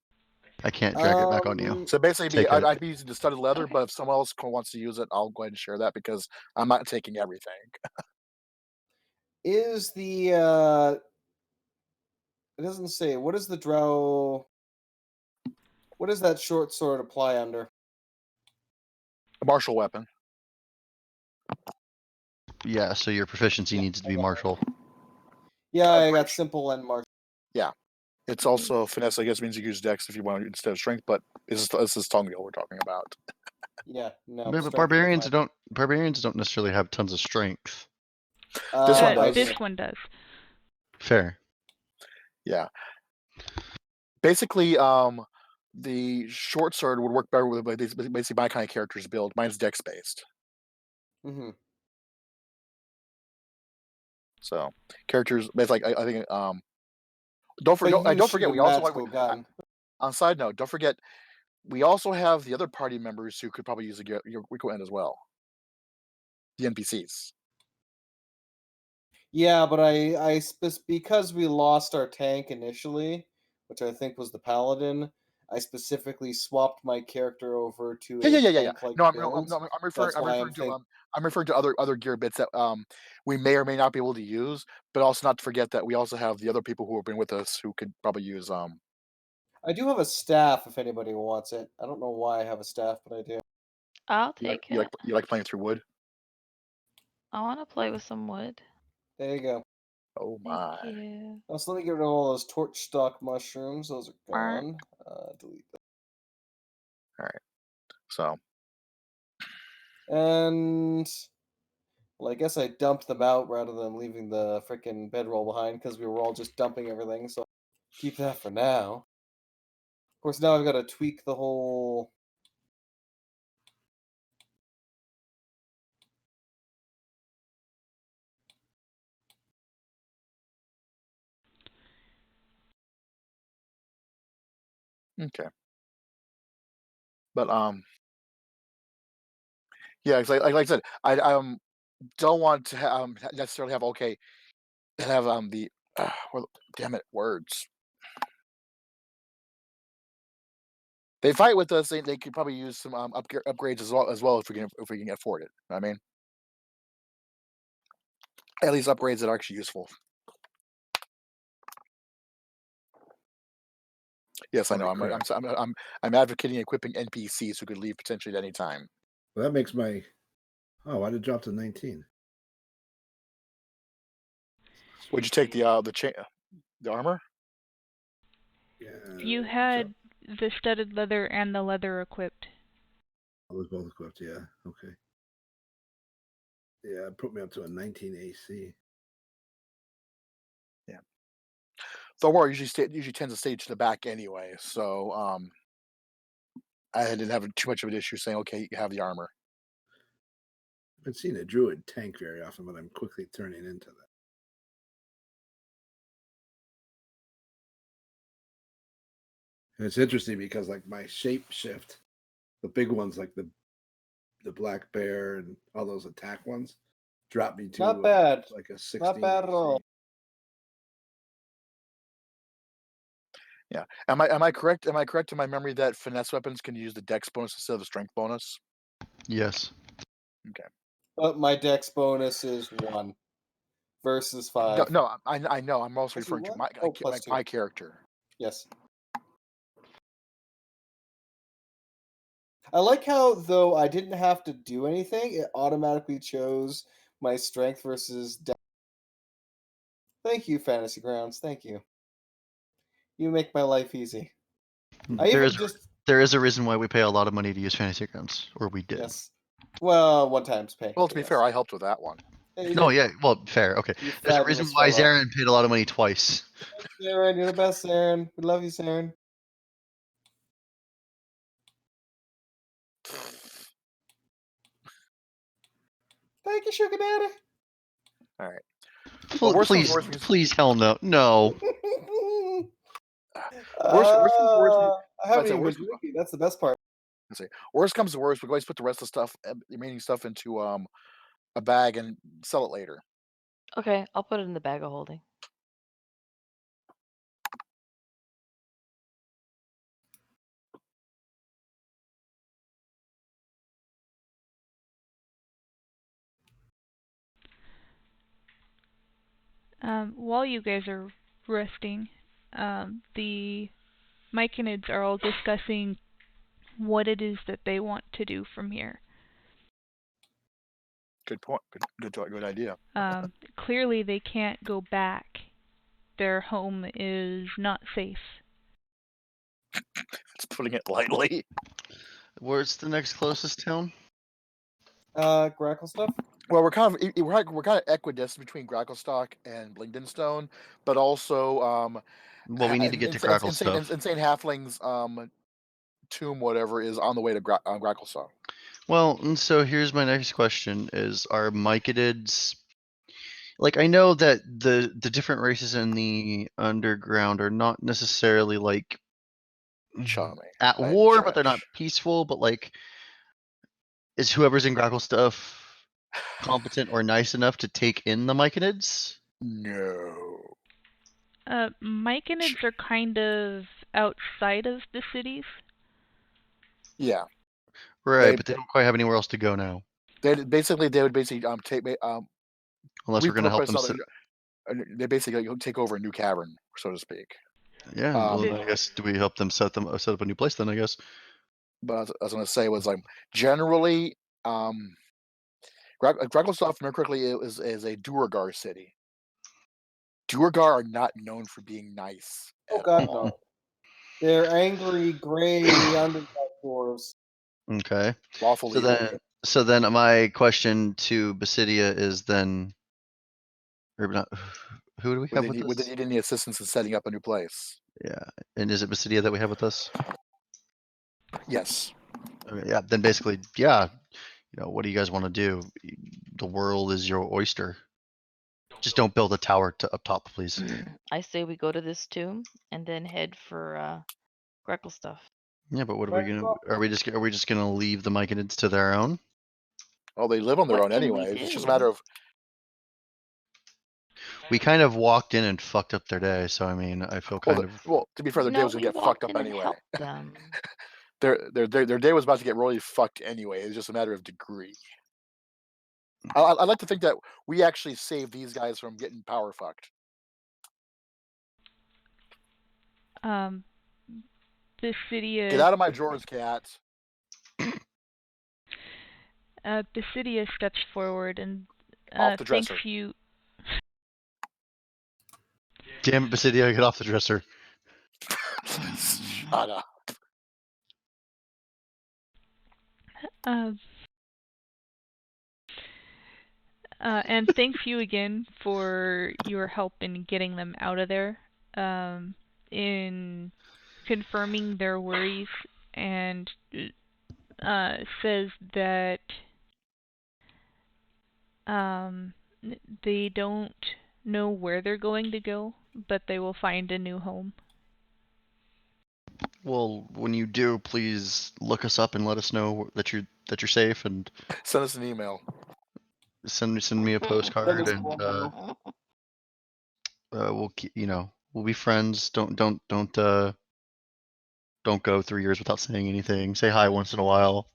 I can't drag it back on you. So basically, Take it. I'd be using the studded leather, but if someone else wants to use it, I'll go ahead and share that because I'm not taking everything. Is the it doesn't say, what is the drow? What does that short sword apply under? A martial weapon. Yeah, so your proficiency needs to be martial. Yeah, I got simple and martial. Yeah. It's also finesse, I guess, means you use Dex if you want instead of strength, but this is Tongueal we're talking about. Yeah, no. Yeah, but barbarians don't necessarily have tons of strength. This one does. This one does. Fair. Yeah. Basically, the short sword would work better with basically my kind of character's build. Mine's Dex based. Mm-hmm. So characters, it's like I think don't forget we also gun. On side note, don't forget we also have the other party members who could probably use your Rico end as well. The NPCs. Yeah, but because we lost our tank initially, which I think was the paladin, I specifically swapped my character over to Yeah. tank-like No, build. I'm referring to other gear bits that we may or may not be able to use, but also not to forget that we also have the other people who have been with us who could probably use I do have a staff if anybody wants it. I don't know why I have a staff, but I do. I'll take it. You like playing through wood? I want to play with some wood. There you go. Oh my. Thank you. Also, let me get rid of all those torch stalk mushrooms. Those are Arr. gone. Delete them. So And well, I guess I dumped them out rather than leaving the freaking bedroll behind because we were all just dumping everything. So keep that for now. Of course, now I've got to tweak the whole. okay, but yeah, it's like I said, I don't want to necessarily have the well, damn it, words. They fight with us. They could probably use some upgrades as well if we can afford it. I mean, at least upgrades that are actually useful. Yes, I know. Holy crap. I'm advocating equipping NPCs who could leave potentially at any time. Well, that makes my. Oh, why did it drop to 19? Would you take the armor? Yeah. You had the studded leather and the leather equipped. I was both equipped. Yeah. Okay. Yeah, it put me up to a 19 AC. Yeah. The war usually tends to stay to the back anyway, so I didn't have too much of an issue saying, okay, you have the armor. I've been seeing a druid tank very often, but I'm quickly turning into that. And it's interesting because like my shape shift, the big ones like the black bear and all those attack ones, drop me to Not bad. like a 16. Not bad at all. AC. Yeah. Am I correct? Am I correct in my memory that finesse weapons can use the dex bonus instead of the strength bonus? Yes. Okay. But my dex bonus is 1 versus 5. No, I know. I'm also Actually, referring to what? Oh, plus 2. my character. Yes. I like how, though I didn't have to do anything, it automatically chose my strength versus dex. Thank you, Fantasy Grounds. Thank you. You make my life easy. I There even is just there is a reason why we pay a lot of money to use Fantasy Grounds, or we did. yes. Well, one time's pay. Well, to but be yes. fair, I helped with that one. Yeah, you No, did. yeah, well, fair, okay. You There's a reason fabulous why fellow. Zarin paid a lot of money twice. Saren, you're the best, Saren. We love you, Saren. Thank you, Sugar Daddy. All right. Well, worst comes Please, to worst, we can- please, hell no, no. Worst comes to worst, I haven't I'd say even been worst- drinking. That's the best part. worst comes to worst, we can always put the rest of the stuff, the remaining stuff into a bag and sell it later. Okay, I'll put it in the bag of holding. While you guys are resting, the Myconids are all discussing what it is that they want to do from here. Good point. Good idea. Clearly, they can't go back. Their home is not safe. It's putting it lightly. Where's the next closest town? Grackle stuff? Well, we're kind of equidistant between Gracklestock and Blingdenstone, but also Well, we need to get to Crackle stuff. Insane Halfling's tomb, whatever, is on the way to Gracklestock. Well, and so here's my next question: is are Myconids like I know that the different races in the underground are not necessarily like at war, but they're not peaceful. But like, is whoever's in Grackle stuff competent or nice enough to take in the Myconids? No. Myconids are kind of outside of the cities. Yeah. Right, but they don't quite have anywhere else to go now. They would basically take unless we're going to help them. They basically take over a new cavern, so to speak. Yeah, well, I guess do we help them set up a new place then? I guess. But I was going to say was like generally, Gracklestock, if I remember correctly, is a Duergar city. Duergar are not known for being nice. Oh God, no! They're angry, gray underground dwarves. Okay. Lawful So leader. then my question to Basidia is then, or not, who do we have with Would they us? need any assistance in setting up a new place? Yeah, and is it Basidia that we have with us? Yes. Okay, yeah, then basically, yeah. What do you guys want to do? The world is your oyster. Just don't build a tower up top, please. I say we go to this tomb and then head for Greckle stuff. Yeah, but what are we gonna? Are we just gonna leave the Myconids to their own? Well, they live on their What own can we anyway. It's just a do? matter of We kind of walked in and fucked up their day, so I mean, I feel kind of. well, to be fair, their day No, was gonna we get fucked walked up in and anyway. helped them. Their day was about to get really fucked anyway. It's just a matter of degree. I like to think that we actually saved these guys from getting power fucked. Basidia. Get out of my drawers, cat. Basidia steps forward and Off the thanks dresser. you. Damn it, Basidia, get off the dresser. Shut up. And thanks you again for your help in getting them out of there, in confirming their worries, and says that they don't know where they're going to go, but they will find a new home. Well, when you do, please look us up and let us know that you're safe, and Send us an email. send me a postcard, us and one. we'll we'll be friends. Don't go 3 years without saying anything. Say hi once in a while.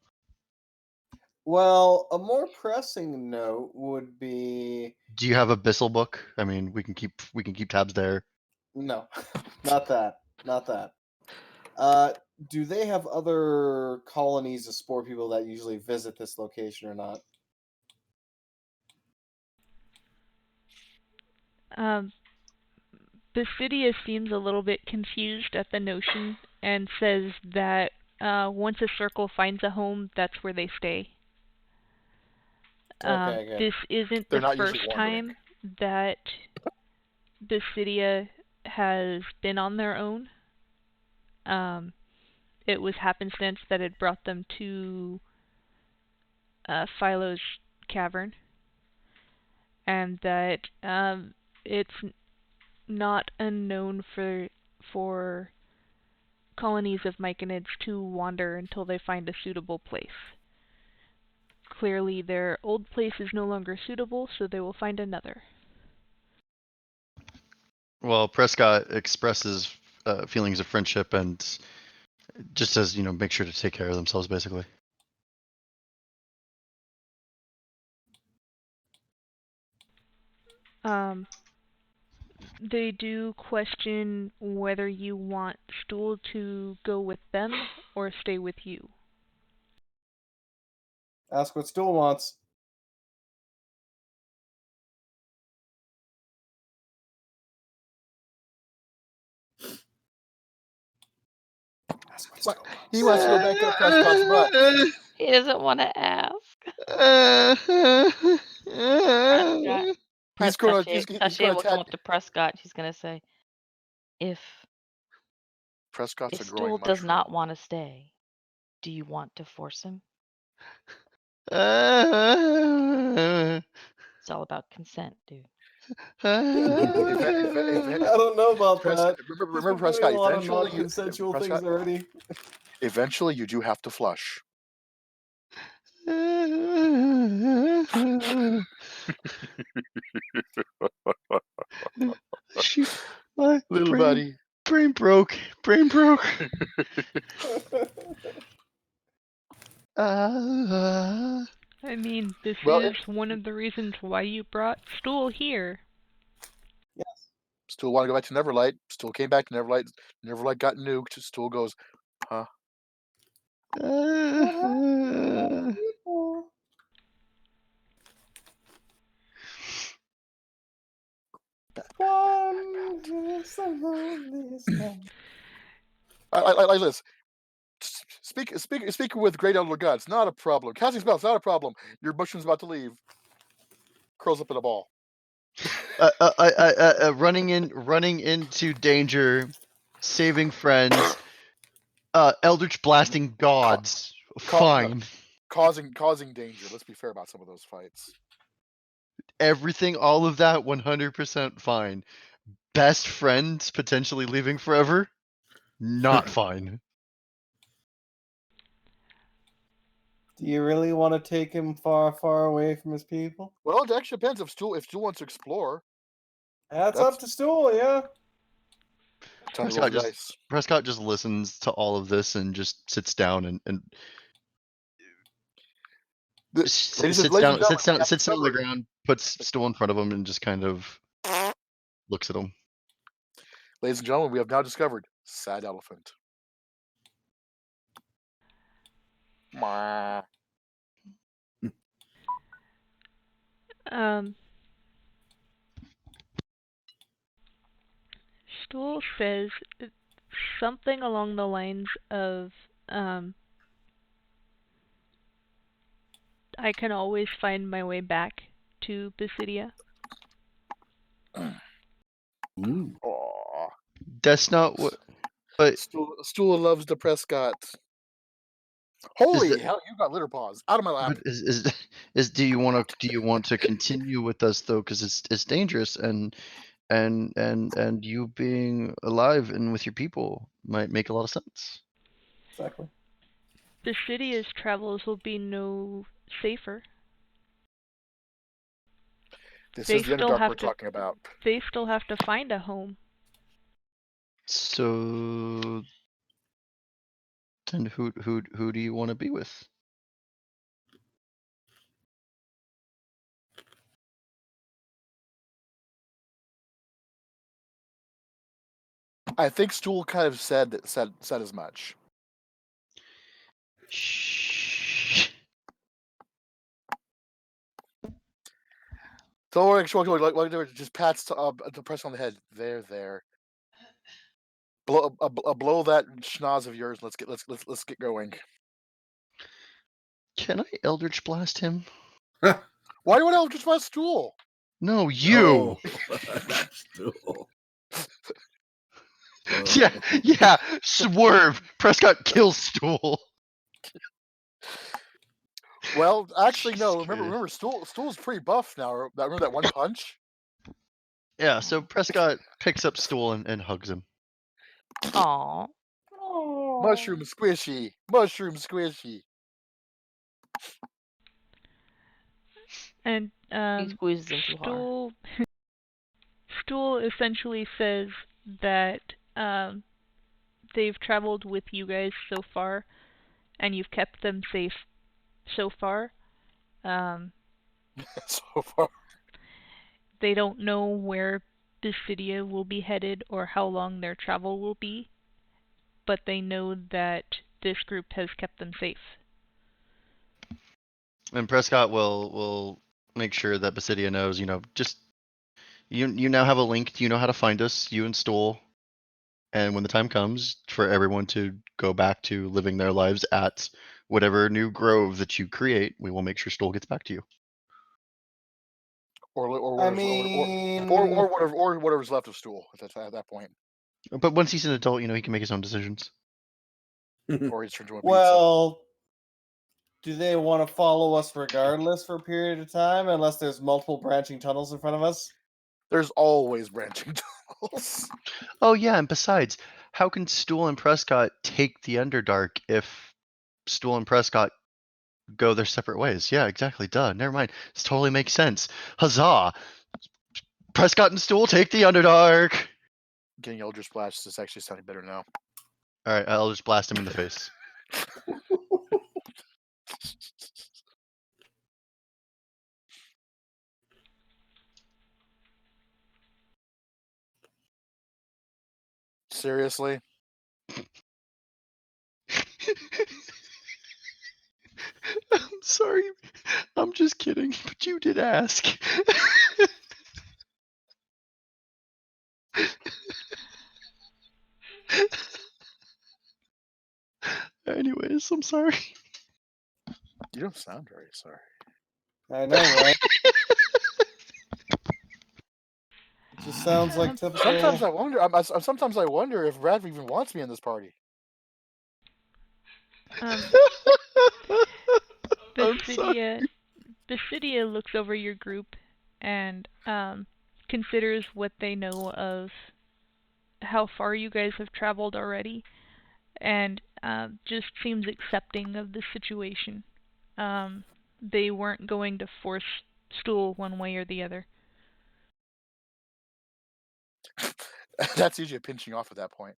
Well, a more pressing note would be Do you have a Bissell book? I mean, we can keep tabs there. no, not that. Do they have other colonies of spore people that usually visit this location or not? Basidia seems a little bit confused at the notion and says that once a circle finds a home, that's where they stay. Okay, good. This isn't They're the not usually first wandering. time that Basidia has been on their own. It was happenstance that had brought them to Philo's cavern, and that it's not unknown for colonies of Myconids to wander until they find a suitable place. Clearly, their old place is no longer suitable, so they will find another. Well, Prescott expresses feelings of friendship and just says, make sure to take care of themselves, basically. They do question whether you want Stool to go with them or stay with you. Ask what Stool wants. Ask what Stool wants. He wants to go back up Prescott's butt. He doesn't want to ask. He's gonna Taché will come attack. up to Prescott. He's gonna say, "If Prescott's a Stool growing does mushroom. not want to stay, do you want to force him? It's all about consent, dude." I don't know about that. Remember, Prescott. A lot of Eventually, non-consensual things Prescott, already. eventually, you do have to flush. Shoot, my Little buddy. brain broke. I mean, this Well, is one of the reasons why you brought Stool here. Yes. Stool want to go back to Neverlight. Stool came back to Neverlight. Neverlight got nuked. Stool goes, huh? I like this. Speaking with great elder guts, not a problem. Casting spells, not a problem. Your mushroom's about to leave. Curls up in a ball. Running into danger, saving friends, eldritch blasting gods. Fine. Causing danger. Let's be fair about some of those fights. Everything, all of that, 100% fine. Best friends potentially leaving forever, not fine. Do you really want to take him far, far away from his people? Well, it actually depends if Stool wants to explore. That's up to Stool, yeah. Time to roll the dice. Prescott just listens to all of this and just sits down and sits down on the ground, puts Stool in front of him, and just kind of looks at him. Ladies and gentlemen, we have now discovered Sad Elephant. Stool says something along the lines of, I can always find my way back to Basidia. Aww. That's not what. But Stool loves the Prescott. Holy hell! You got litter paws out of my lap. But do you want to continue with us though? Because it's dangerous, and you being alive and with your people might make a lot of sense. Exactly. Basidia's travels will be no safer. This is the Underdark we're talking about. They still have to find a home. So then who do you want to be with? I think Stool kind of said as much. Shh. Don't worry, just pats the press on the head. There. Blow that schnoz of yours. Let's get going. Can I Eldritch Blast him? Why do you want to Eldritch Blast Stool? No, you. That's Stool. Yeah. Swerve. Prescott kills Stool. Well, actually, no. Remember, Stool's pretty buff now. Remember that one punch? Yeah. So Prescott picks up Stool and hugs him. Aww. Mushroom squishy. And He squeezes him too hard. Stool essentially says that they've traveled with you guys so far, and you've kept them safe so far. So far. They don't know where Basidia will be headed or how long their travel will be, but they know that this group has kept them safe. And Prescott will make sure that Basidia knows, just you now have a link, you know how to find us, you and Stool. And when the time comes for everyone to go back to living their lives at whatever new grove that you create, we will make sure Stool gets back to you. Or whatever's left of Stool at that point. But once he's an adult, he can make his own decisions. Or he's turned to a pizza. Well, do they want to follow us regardless for a period of time, unless there's multiple branching tunnels in front of us? There's always branching tunnels. Oh yeah, and besides, how can Stool and Prescott take the Underdark if Stool and Prescott go their separate ways? Yeah, exactly. Duh. Never mind. This totally makes sense. Huzzah! Prescott and Stool take the Underdark. Getting Eldritch Blast is actually sounding better now. All right, I'll just blast him in the face. Seriously? I'm sorry. I'm just kidding, but you did ask. Anyways, I'm sorry. You don't sound very sorry. I know, right? Just sounds like typical. Sometimes I wonder. Sometimes I wonder if Radv even wants me in this party. Um, I'm sorry. Basidia looks over your group and considers what they know of how far you guys have traveled already, and just seems accepting of the situation. They weren't going to force Stool one way or the other. That's usually a pinching off at that point.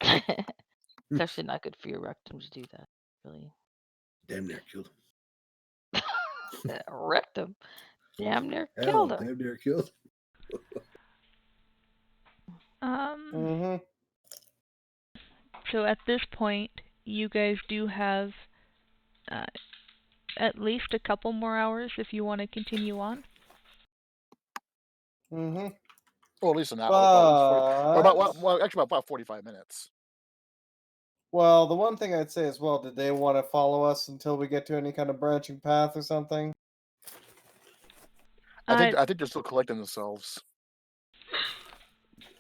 It's actually not good for your rectum to do that, really. Damn near killed him. Rectum. Damn near Hell, killed him. damn near killed Mm-hmm. So at this point, you guys do have at least a couple more hours if you want to continue on. Mm-hmm. Well, at least an hour. Well, But actually, about 45 minutes. well, the one thing I'd say as well, did they want to follow us until we get to any kind of branching path or something? I think they're still collecting themselves.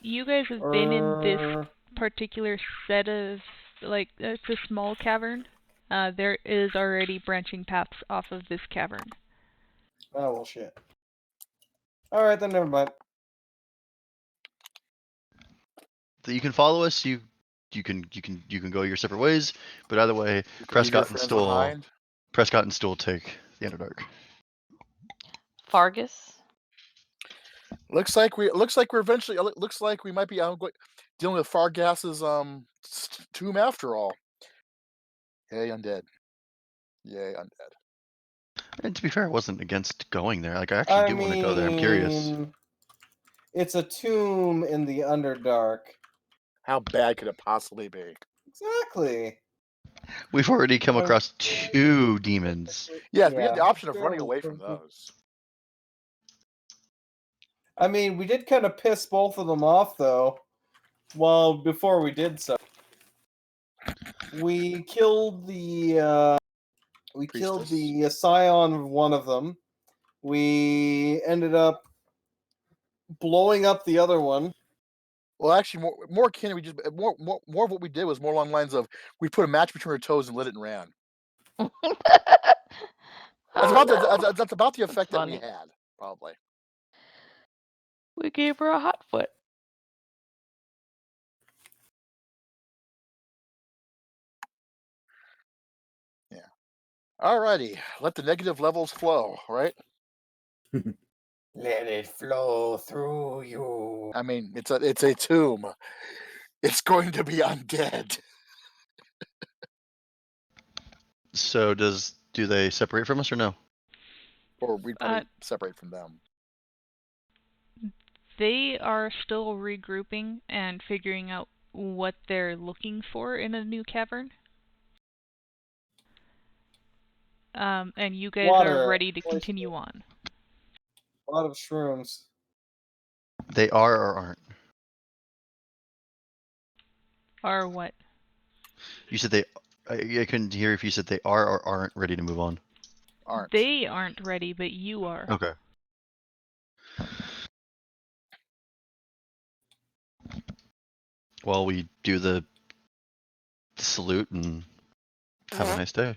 You guys have been in this Or particular set of, like, it's a small cavern. There is already branching paths off of this cavern. oh well, shit. All right, then never mind. You can follow us. You can go your separate ways. But either way, You can leave your Prescott and friends Stool. behind. Prescott and Stool take the Underdark. Fargus. Looks like we're eventually. Looks like we might be dealing with Fargas's tomb after all. Yay, undead. Yay, undead. And to be fair, I wasn't against going there. Like I actually do want to go there. I'm curious. It's a tomb in the Underdark. How bad could it possibly be? Exactly. We've already come across 2 demons. Yes, we have the Yeah. option of running away from those. I mean, we did kind of piss both of them off, though. Well, before we did so, we killed the scion of one of them. We ended up blowing up the other one. Well, actually, more akin. We just more of what we did was more along the lines of we put a match between our toes and lit it and ran. That's about the effect that we had, probably. We gave her a hot foot. Yeah. Alrighty, let the negative levels flow, right? Let it flow through you. I mean, it's a tomb. It's going to be undead. So do they separate from us or no? Or we'd probably separate from them. They are still regrouping and figuring out what they're looking for in a new cavern. And you guys are ready to continue on. A lot of shrooms. They are or aren't? Are what? You said they. I couldn't hear if you said they are or aren't ready to move on. Aren't. They aren't ready, but you are. Okay. Well, we do the salute and have a nice day.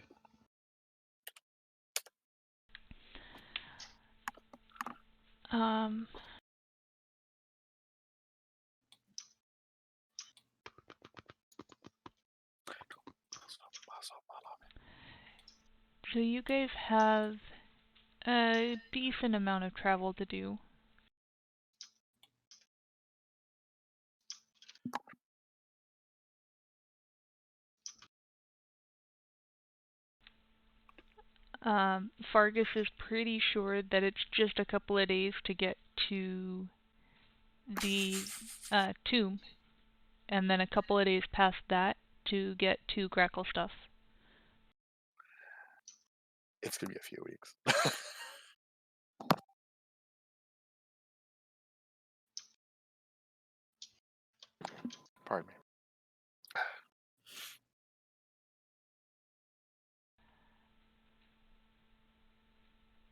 So you guys have a decent amount of travel to do. Fargus is pretty sure that it's just a couple of days to get to the tomb, and then a couple of days past that to get to Gracklestuff. It's gonna be a few weeks. Pardon me.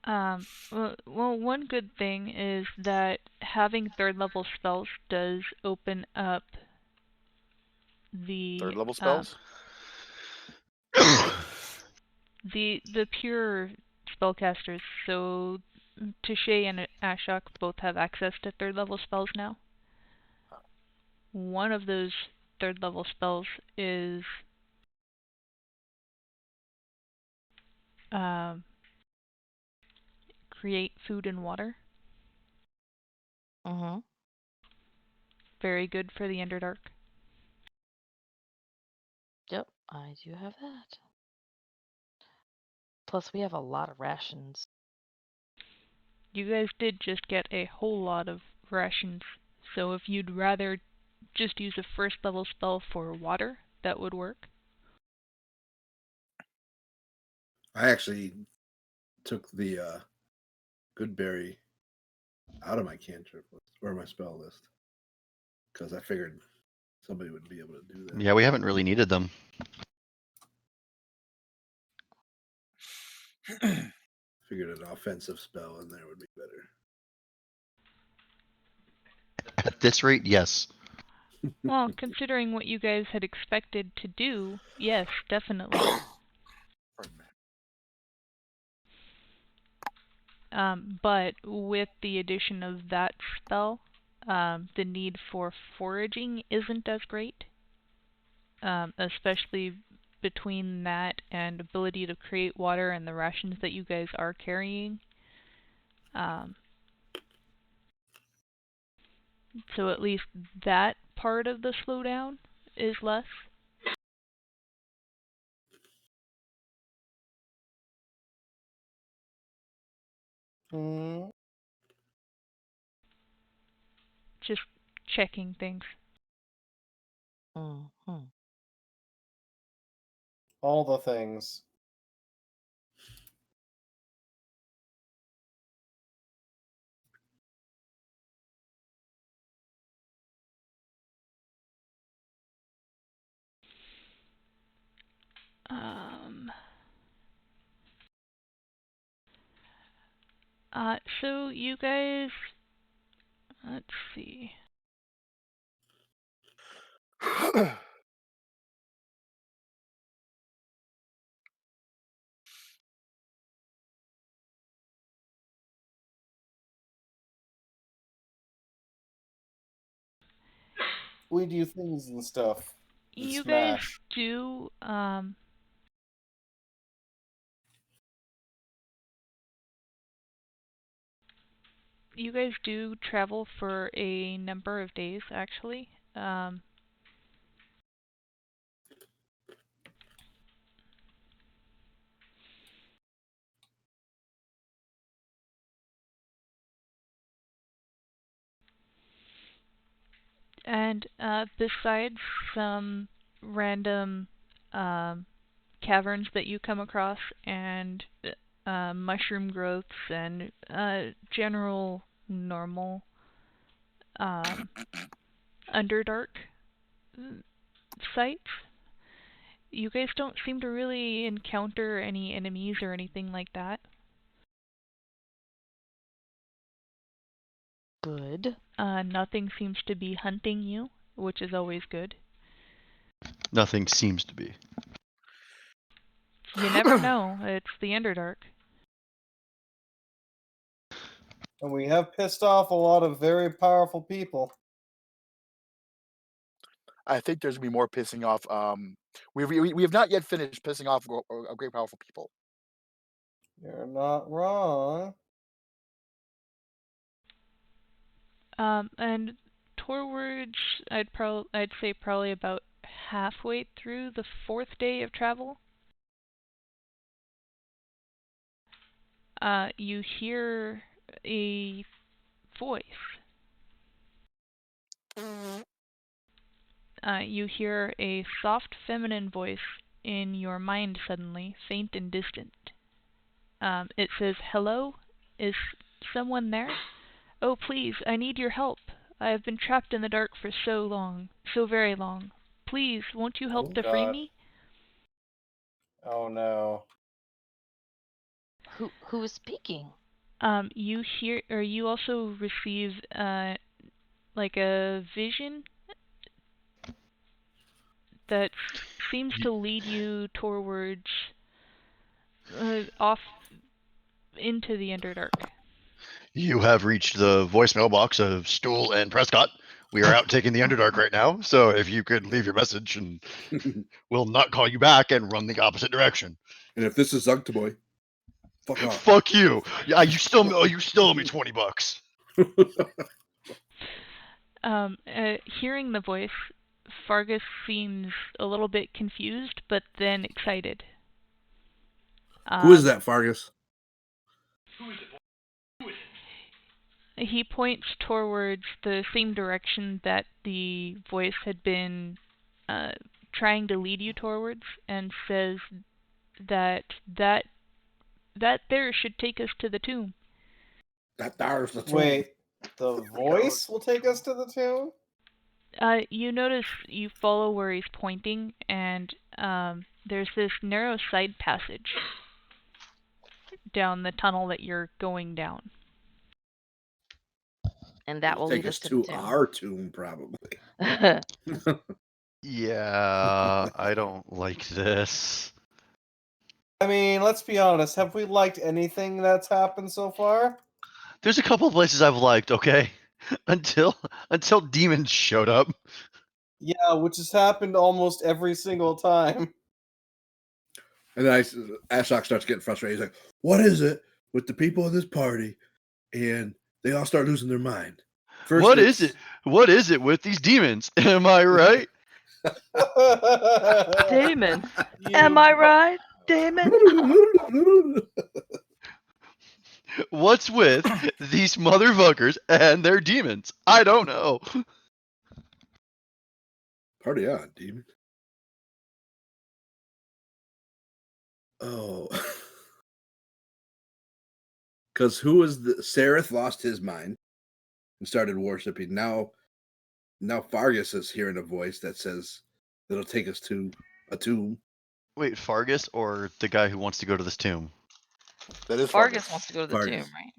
Well, one good thing is that having third level spells does open up the Third level spells. the pure spellcasters. So Touche and Ashok both have access to third level spells now. One of those third level spells is create food and water. Mm-hmm. Very good for the Underdark. Yep, I do have that. Plus, we have a lot of rations. You guys did just get a whole lot of rations, so if you'd rather just use a first level spell for water, that would work. I actually took the Goodberry out of my cantrip list or my spell list because I figured somebody would be able to do that. Yeah, we haven't really needed them. Figured an offensive spell in there would be better. At this rate, yes. Well, considering what you guys had expected to do, yes, definitely. But with the addition of that spell, the need for foraging isn't as great. Especially between that and ability to create water and the rations that you guys are carrying. So at least that part of the slowdown is less. Just checking things. Mm-hmm. All the things. So you guys, let's see. We do things and stuff. You Smash. guys do, you guys do travel for a number of days, actually. And besides some random caverns that you come across and mushroom growths and general normal Underdark sites, you guys don't seem to really encounter any enemies or anything like that. Good. Nothing seems to be hunting you, which is always good. Nothing seems to be. You never know. It's the Underdark. And we have pissed off a lot of very powerful people. I think there's gonna be more pissing off. We have not yet finished pissing off a great powerful people. You're not wrong. And towards, I'd say probably about halfway through the 4th day of travel, you hear a voice. You hear a soft feminine voice in your mind suddenly, faint and distant. It says, "Hello? Is someone there? Oh, please, I need your help. I have been trapped in the dark for so long, so very long. Please, won't you help Oh, to free God. me?" Oh no. Who is speaking? You hear, or you also receive, like a vision that seems to lead you towards, off into the Underdark. You have reached the voicemail box of Stool and Prescott. We are out taking the Underdark right now, so if you could leave your message, and we'll not call you back and run the opposite direction. And if this is Zunktaboy, fuck off. Fuck you. Yeah, you still owe me $20. Hearing the voice, Fargus seems a little bit confused, but then excited. Who is that, Fargus? He points towards the same direction that the voice had been trying to lead you towards, and says that there should take us to the tomb. That there's the tomb. Wait, the voice will take us to the tomb? You notice you follow where he's pointing, and there's this narrow side passage down the tunnel that you're going down. And that will take lead us us to to the tomb. our tomb, probably. Yeah, I don't like this. I mean, let's be honest. Have we liked anything that's happened so far? There's a couple of places I've liked, okay? Until demons showed up. Yeah, which has happened almost every single time. And then Ashok starts getting frustrated. He's like, what is it with the people of this party? And they all start losing their mind. First What is it? What is it with these demons? Am I right? Damon. Am I right, Damon? What's with these motherfuckers and their demons? I don't know. Party on, demon. Oh. Because who was the Sereth lost his mind and started worshiping. Now Fargus is hearing a voice that says that'll take us to a tomb. Wait, Fargus or the guy who wants to go to this tomb? That is Fargus wants to go to the Fargus. tomb, right?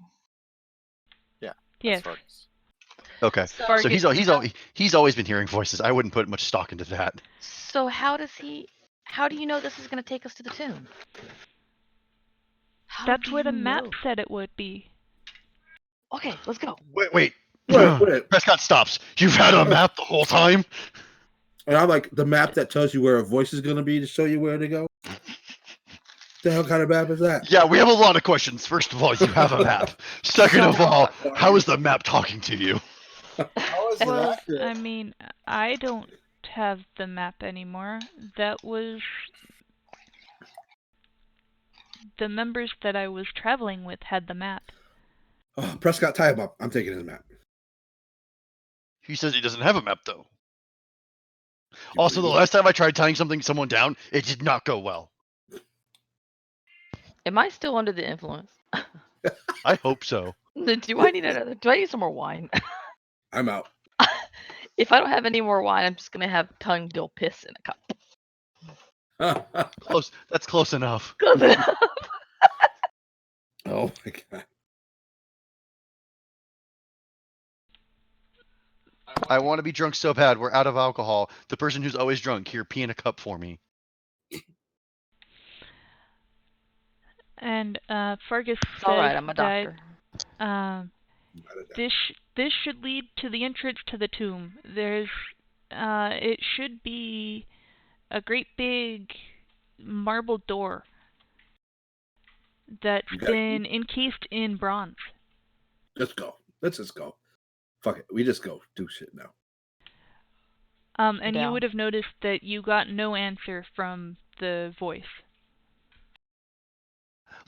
Yeah. Yes. Fargus. Okay, so he's always been hearing voices. I wouldn't put much stock into that. So how do you know this is going to take us to the tomb? How That's do where the you map know? said it would be. Okay, let's go. Wait. Wait. Prescott stops. You've had a map the whole time? And I'm like, the map that tells you where a voice is going to be to show you where to go? The hell kind of map is that? Yeah, we have a lot of questions. First of all, you have a map. Second of all, how is the map talking to you? How is Well, that? I mean, I don't have the map anymore. That was the members that I was traveling with had the map. Oh, Prescott, tie him up. I'm taking his map. He says he doesn't have a map, though. Also, the last time I tried tying someone down, it did not go well. Am I still under the influence? I hope so. Do I need some more wine? I'm out. If I don't have any more wine, I'm just gonna have tongue dill piss in a cup. Close. That's close enough. Close enough. Oh my god. I want to be drunk so bad. We're out of alcohol. The person who's always drunk, here, pee in a cup for me. And Fargus It's says all right. I'm a that doctor. this should lead to the entrance to the tomb. There's it should be a great big marble door that's been encased in bronze. Let's go. Let's just go. Fuck it. We just go do shit now. And you Down. would have noticed that you got no answer from the voice.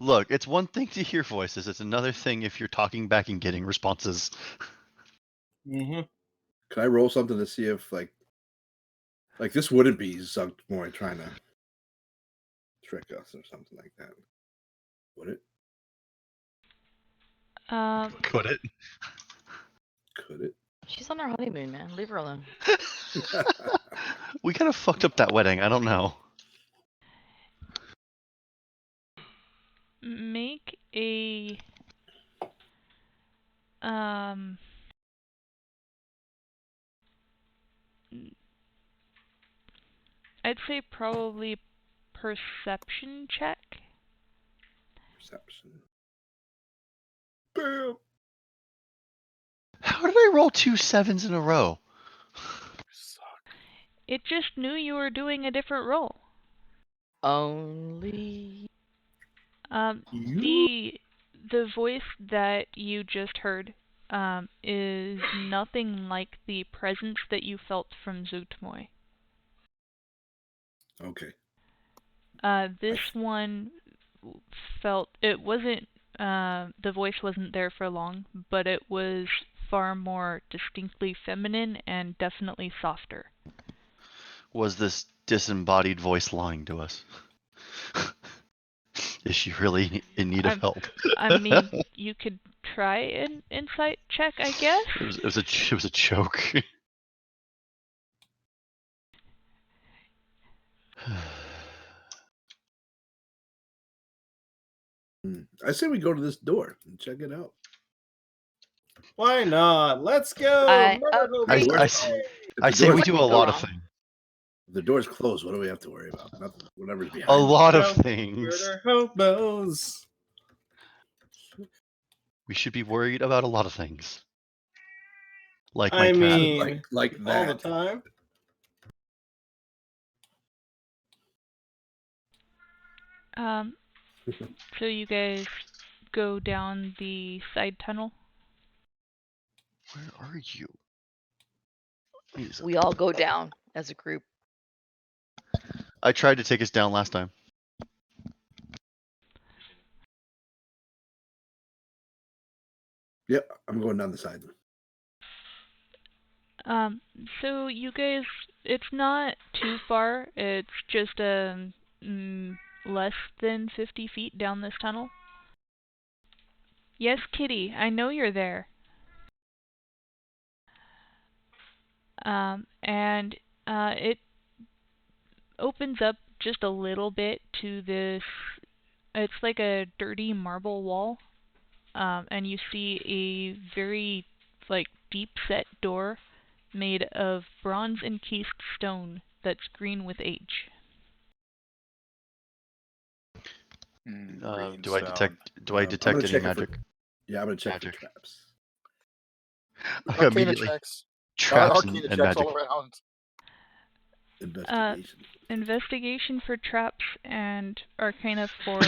Look, it's one thing to hear voices. It's another thing if you're talking back and getting responses. Mm-hmm. Can I roll something to see if like this wouldn't be Zunktaboy trying to trick us or something like that? Would it? Could it? Could it? She's on her honeymoon, man. Leave her alone. We kind of fucked up that wedding. I don't know. Make Um, I'd say probably perception check. Perception. Bam. How did I roll 2 7s in a row? Suck. It just knew you were doing a different roll. Only. The voice that you just heard is nothing like the presence that you felt from Zootmoy. Okay. This one felt it wasn't the voice wasn't there for long, but it was far more distinctly feminine and definitely softer. Was this disembodied voice lying to us? Is she really in need of help? I mean, you could try an insight check, I guess. It was a choke. I say we go to this door and check it out. Why not? Let's go. I Myrtle agree. Beach. I say we do a lot of things. If the door's closed, what do we have to worry about? Nothing. Whatever's behind. A lot No, of things. Murder hobos. We should be worried about a lot of things. Like my I cat. mean, like all the that. time. So you guys go down the side tunnel. Where are you? We all go down as a group. I tried to take us down last time. Yep, I'm going down the side. So you guys, it's not too far. It's just less than 50 feet down this tunnel. Yes, Kitty, I know you're there. And it opens up just a little bit to this. It's like a dirty marble wall, and you see a very deep set door made of bronze encased stone that's green with age. Do I detect any magic? Yeah, I'm gonna check Magic. for traps. Arcana Immediately. checks. Traps Arcana and checks magic. all around. Investigation. Investigation for traps and Arcana for.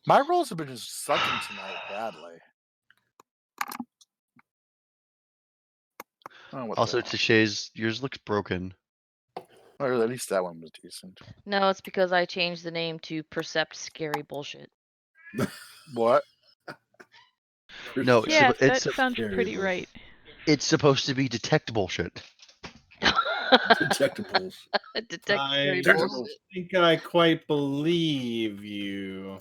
My rolls have been just sucking tonight badly. Oh, what Also, the hell. Tashay's, yours looks broken. Or at least that one was decent. No, it's because I changed the name to Percept Scary Bullshit. What? No, Yeah, it's that sounds Scary pretty bullshit. right. it's supposed to be detect bullshit. Detectables. Detect I Scary don't Bullshit. think I quite believe you.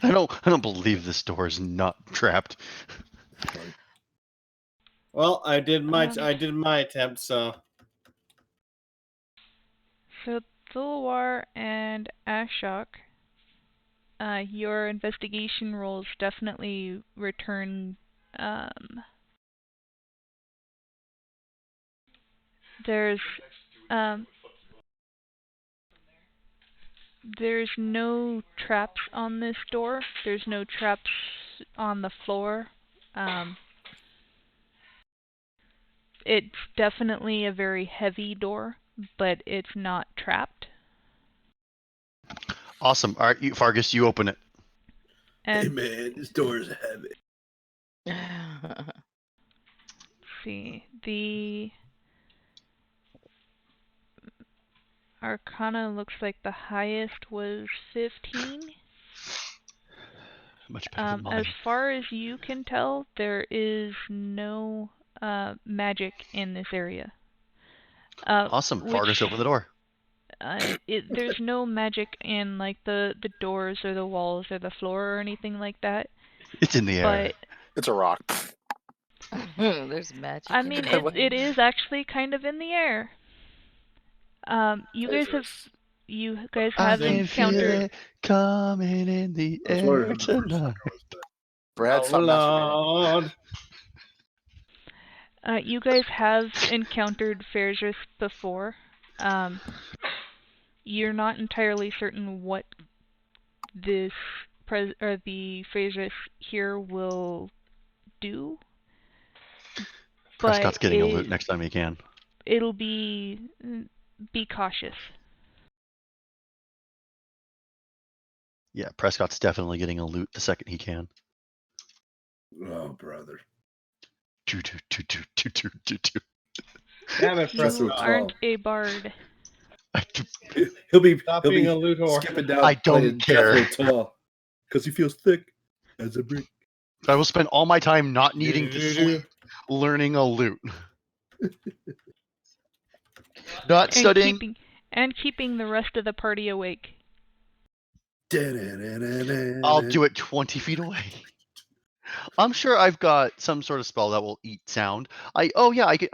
I don't believe this door is not trapped. Well, I did my attempt, so. So Thulwar and Ashok, your investigation rolls definitely return. There's no traps on this door. There's no traps on the floor. It's definitely a very heavy door, but it's not trapped. Awesome. All right, Fargus, you open it. Hey And man, this door is heavy. let's see, the Arcana looks like the highest was 15. Much better than mine. As far as you can tell, there is no magic in this area. Awesome. Fargus, open the door. There's no magic in the doors or the walls or the floor or anything like that. It's in the air. But It's a rock. There's magic. I in mean, it. it is actually kind of in the air. You guys I have can feel encountered. it coming in the I was wondering air if the first tonight. one was the Brad, stop masturbating. Lord. You guys have encountered Fairgis before. You're not entirely certain what this the Fairgis here will do, Prescott's but getting a loot next time he can. it'll be cautious. Yeah, Prescott's definitely getting a loot the second he can. Oh, brother. Do. Damn it, That's You what it's Prescott. aren't called. a bard. He'll be Stop he'll being be a looter. skipping down. I don't playing care. Jethro Tull because he feels thick as a brick. I will spend all my time not needing to sleep learning a loot. Not studying. Keeping the rest of the party awake. I'll do it 20 feet away. I'm sure I've got some sort of spell that will eat sound. I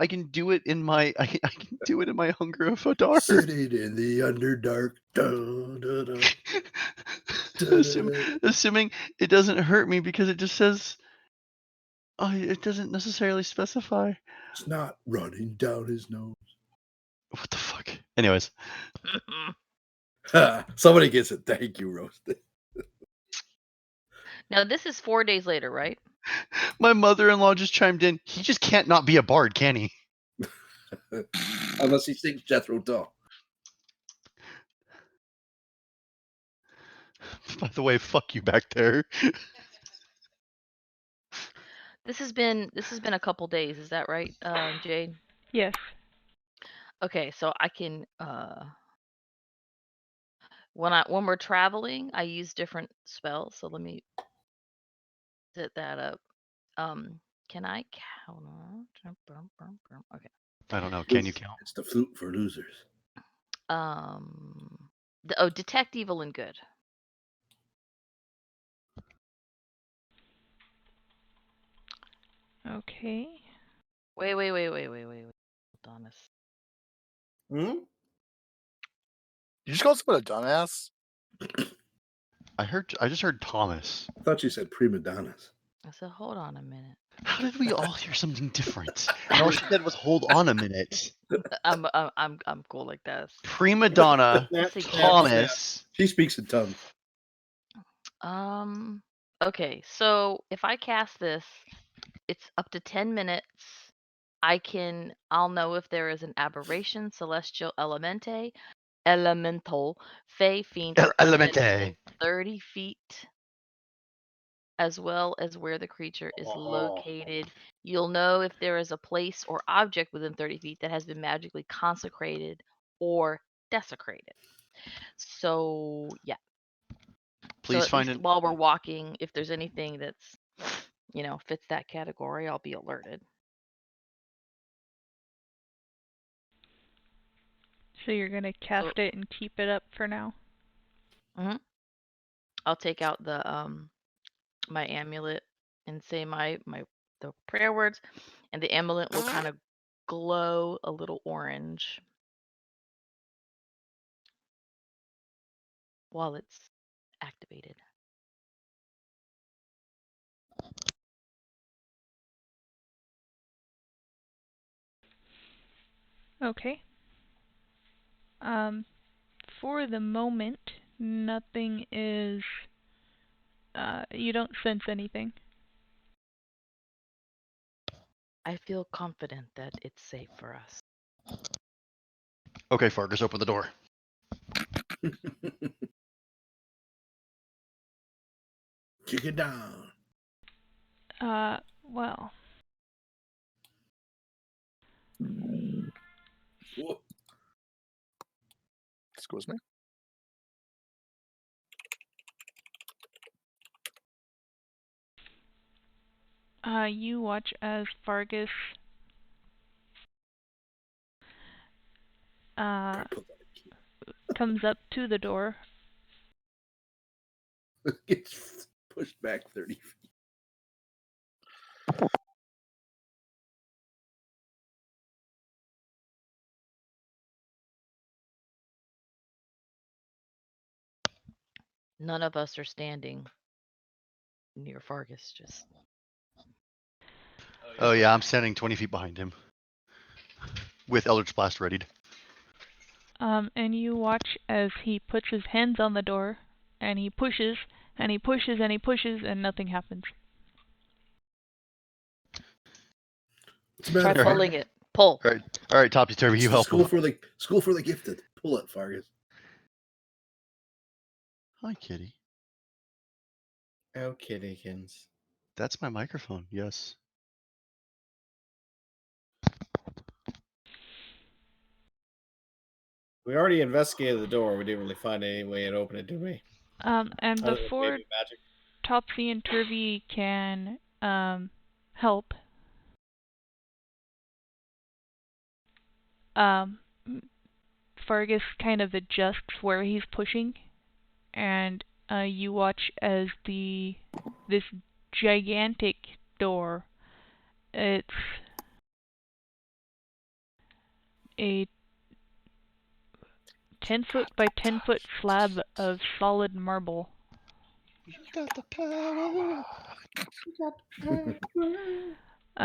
can do it in my I can do it in my Hunger of Hadar. Sitting in the Underdark. Dun, dun, dun. Assuming it doesn't hurt me because it just says it doesn't necessarily specify. It's not running down his nose. What the fuck? Anyways. Somebody gets it. Thank you, Roasted. Now this is 4 days later, right? My mother-in-law just chimed in. He just can't not be a bard, can he? Unless he sings Jethro Tull. By the way, fuck you back there. This has been a couple days, is that right, Jade? Yes. Okay, so I can when we're traveling, I use different spells. So let me set that up. Can I count on? Okay. I don't know. Can you count? It's the flute for losers. Detect evil and good. Okay. Wait. Adonis. Hmm? You just call someone a dumbass? I just heard Thomas. I thought you said prima donnas. I said, hold on a minute. How did we all hear something different? And all she said was, "Hold on a minute." I'm cool like that. Prima donna, Snap, snap, Thomas. She speaks in tongues. Okay, so if I cast this, it's up to 10 minutes. I'll know if there is an aberration, celestial elemental, fey, fiend, or Elemente. within 30 feet, as well as where the creature is located. You'll know if there is a place or object within 30 feet that has been magically consecrated or desecrated. So, yeah. Please so find least it. while we're walking, if there's anything that's, fits that category, I'll be alerted. So you're gonna cast it and keep it up for now? Mm-hmm. I'll take out the my amulet and say the prayer words, and the amulet will kind of glow a little orange while it's activated. Okay. For the moment, nothing is. You don't sense anything. I feel confident that it's safe for us. Okay, Fargus, open the door. Kick it down. Well. Whoa. Excuse me? You watch as Fargus comes up to the door. Gets pushed back 30 feet. None of us are standing near Fargus. Just Oh yeah, I'm standing 20 feet behind him with Eldritch Blast readied. And you watch as he puts his hands on the door, and he pushes, and he pushes, and he pushes, and nothing happens. What's the try matter, pulling Fargus? it. Pull. All right, Topsy Turvy, It's you the help school him. for the gifted. Pull it, Fargus. Hi, kitty. Oh, kittykins. That's my microphone. Yes. We already investigated the door. We didn't really find any way to open it, did we? And Other than before maybe magic. Topsy and Turvy can help, Fargus kind of adjusts where he's pushing, and you watch as this gigantic door. It's a 10-foot by 10-foot slab of solid marble. You got the power.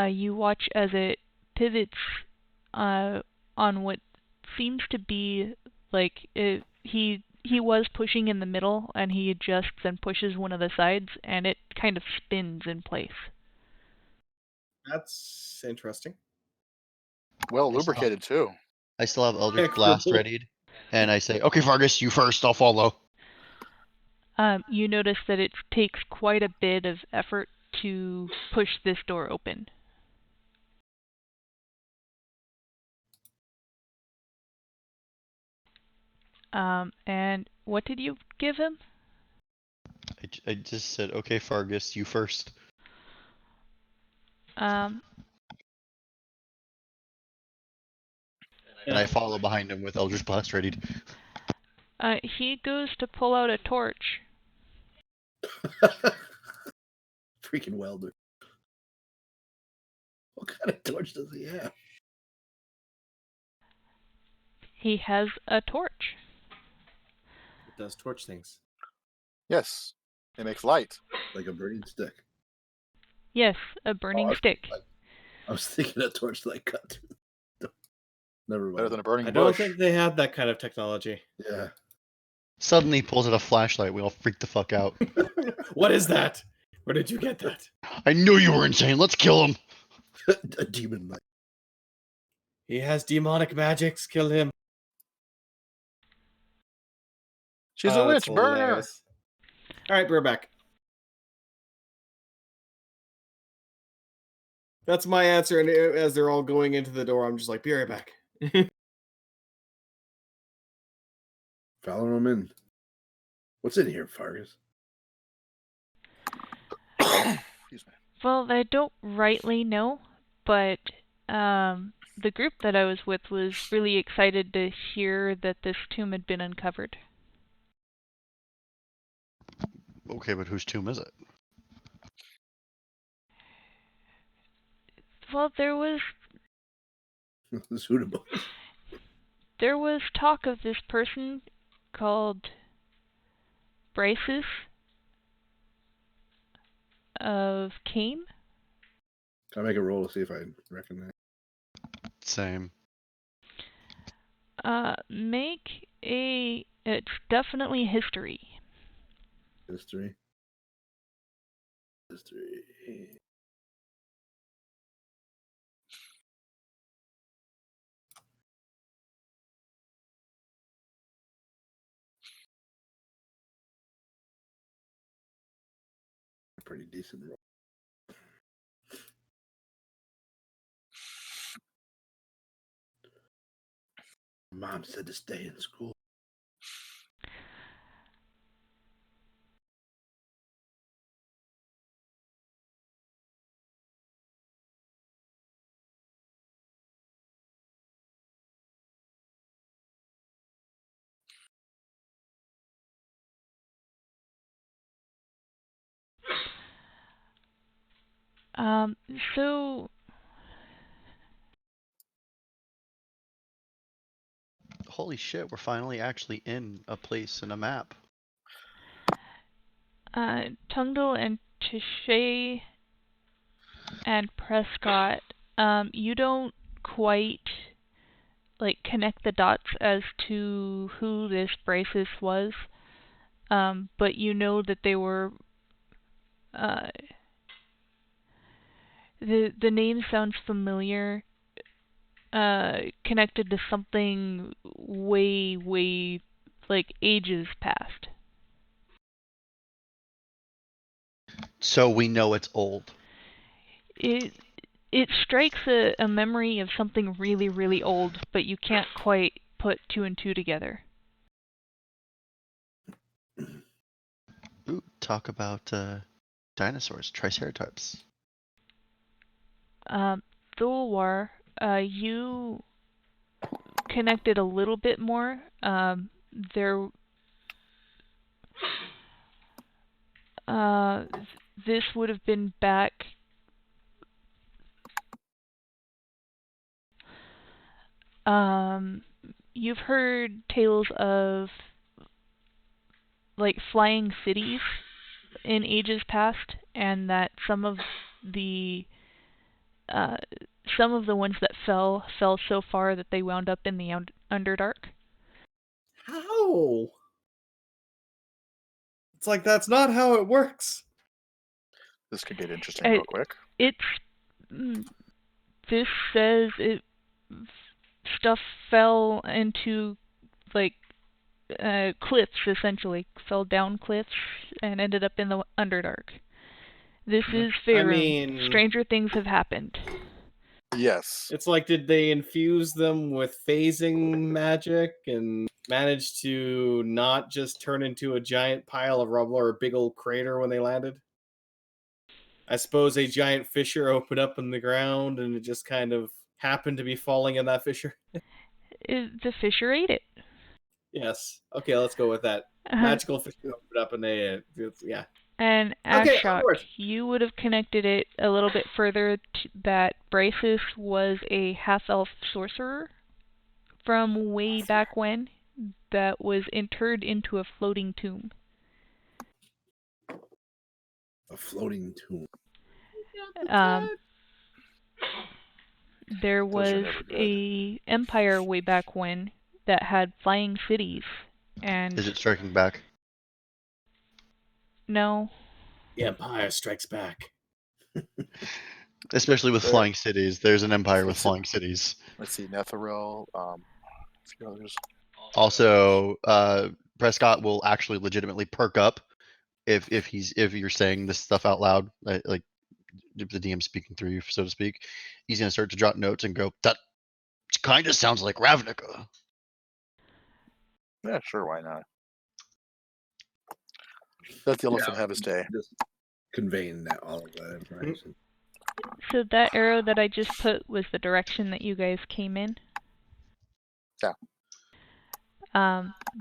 You watch as it pivots on what seems to be like he was pushing in the middle, and he adjusts and pushes one of the sides, and it kind of spins in place. That's interesting. Well Nice job. lubricated too. I still have Eldritch Yeah, Blast cool. readied, and I say, "Okay, Fargus, you first. I'll follow." You notice that it takes quite a bit of effort to push this door open. And what did you give him? I just said, "Okay, Fargus, you first." Um, And I follow behind him with Eldritch Blast readied. he goes to pull out a torch. Freaking welder. What kind of torch does he have? He has a torch. It does torch things. Yes, it makes light. Like a burning stick. Yes, a burning Oh, stick. I was thinking a torch that I cut. Never Better mind. than a burning I don't bush. think they have that kind of technology. Yeah. Suddenly pulls out a flashlight. We all freak the fuck out. What is that? Where did you get that? I knew you were insane. Let's kill him. A demon light. He has demonic magics. Kill him. She's a That's witch. Burn her. hilarious. All right, we're back. That's my answer. And as they're all going into the door, I'm just like, be right back. Follow him in. What's in here, Fargus? Excuse me. Well, I don't rightly know, but the group that I was with was really excited to hear that this tomb had been uncovered. Okay, but whose tomb is it? Well, there was Suitable. talk of this person called Bryces of Cain. Can I make a roll to see if I recognize? Same. It's definitely history. History. History. Pretty decent roll. Mom said to stay in school. So Holy shit, we're finally actually in a place in a map. Tungdal and Touche and Prescott, you don't quite like connect the dots as to who this Bryces was, but you know that they were. The name sounds familiar, connected to something way like ages past. So we know it's old. It strikes a memory of something really old, but you can't quite put two and two together. Ooh, talk about dinosaurs, Triceratops. Thulwar, you connected a little bit more. There, this would have been back. You've heard tales of like flying cities in ages past, and that some of the ones that fell so far that they wound up in the Underdark. How? It's like that's not how it works. This could get interesting real quick. This says stuff fell into like cliffs, essentially fell down cliffs and ended up in the Underdark. This is Faerun. I mean, stranger things have happened. Yes. It's like, did they infuse them with phasing magic and manage to not just turn into a giant pile of rubble or a big old crater when they landed? I suppose a giant fissure opened up in the ground and it just kind of happened to be falling in that fissure. The fissure ate it. Yes. Okay, let's go with that. Magical fissure opened up and they ate it. Yeah. And Okay, Ashok, onward. you would have connected it a little bit further that Bryces was a half-elf sorcerer from way back when that was interred into a floating tomb. A floating tomb. There Those are was never good. a empire way back when that had flying cities, and Is it striking back? no, The Empire Strikes Back. Especially with There- flying cities. There's an empire with Let's see. flying cities. Let's see, Netheril. See others. Also, Prescott will actually legitimately perk up if you're saying this stuff out loud, like the DM speaking through you, so to speak. He's gonna start to jot notes and go, "That kind of sounds like Ravnica." Yeah, sure, why not? Let the elephant Yeah. have his day. Just conveying that all of that information. so that arrow that I just put was the direction that you guys came in. Yeah.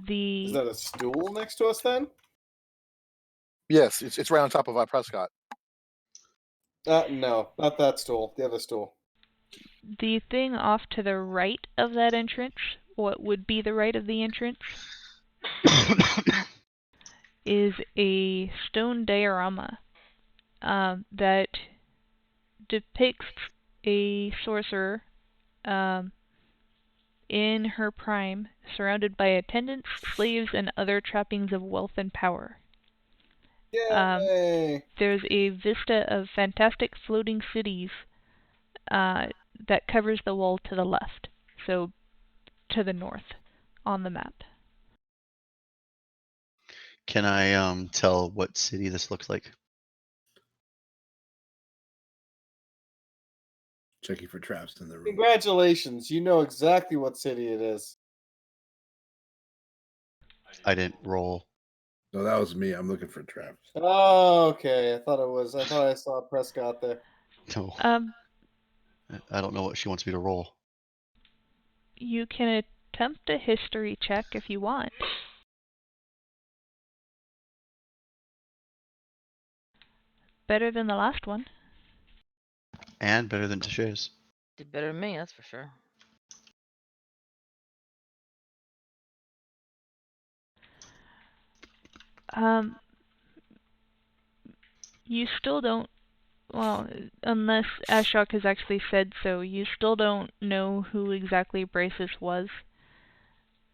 Is that a stool next to us then? Yes, it's right on top of Prescott. No, not that stool. The other stool. The thing off to the right of that entrance, what would be the right of the entrance, is a stone diorama that depicts a sorcerer in her prime, surrounded by attendants, slaves, and other trappings of wealth and power. Yay! There's a vista of fantastic floating cities that covers the wall to the left, so to the north on the map. Can I tell what city this looks like? Checking for traps in the room. Congratulations, you know exactly what city it is. I didn't roll. No, that was me. I'm looking for traps. Oh, okay. I thought I saw Prescott there. No, I don't know what she wants me to roll. You can attempt a history check if you want. Better than the last one. And better than Touche's. Did better than me, that's for sure. You still don't. Well, unless Ashok has actually said so, you still don't know who exactly Braces was.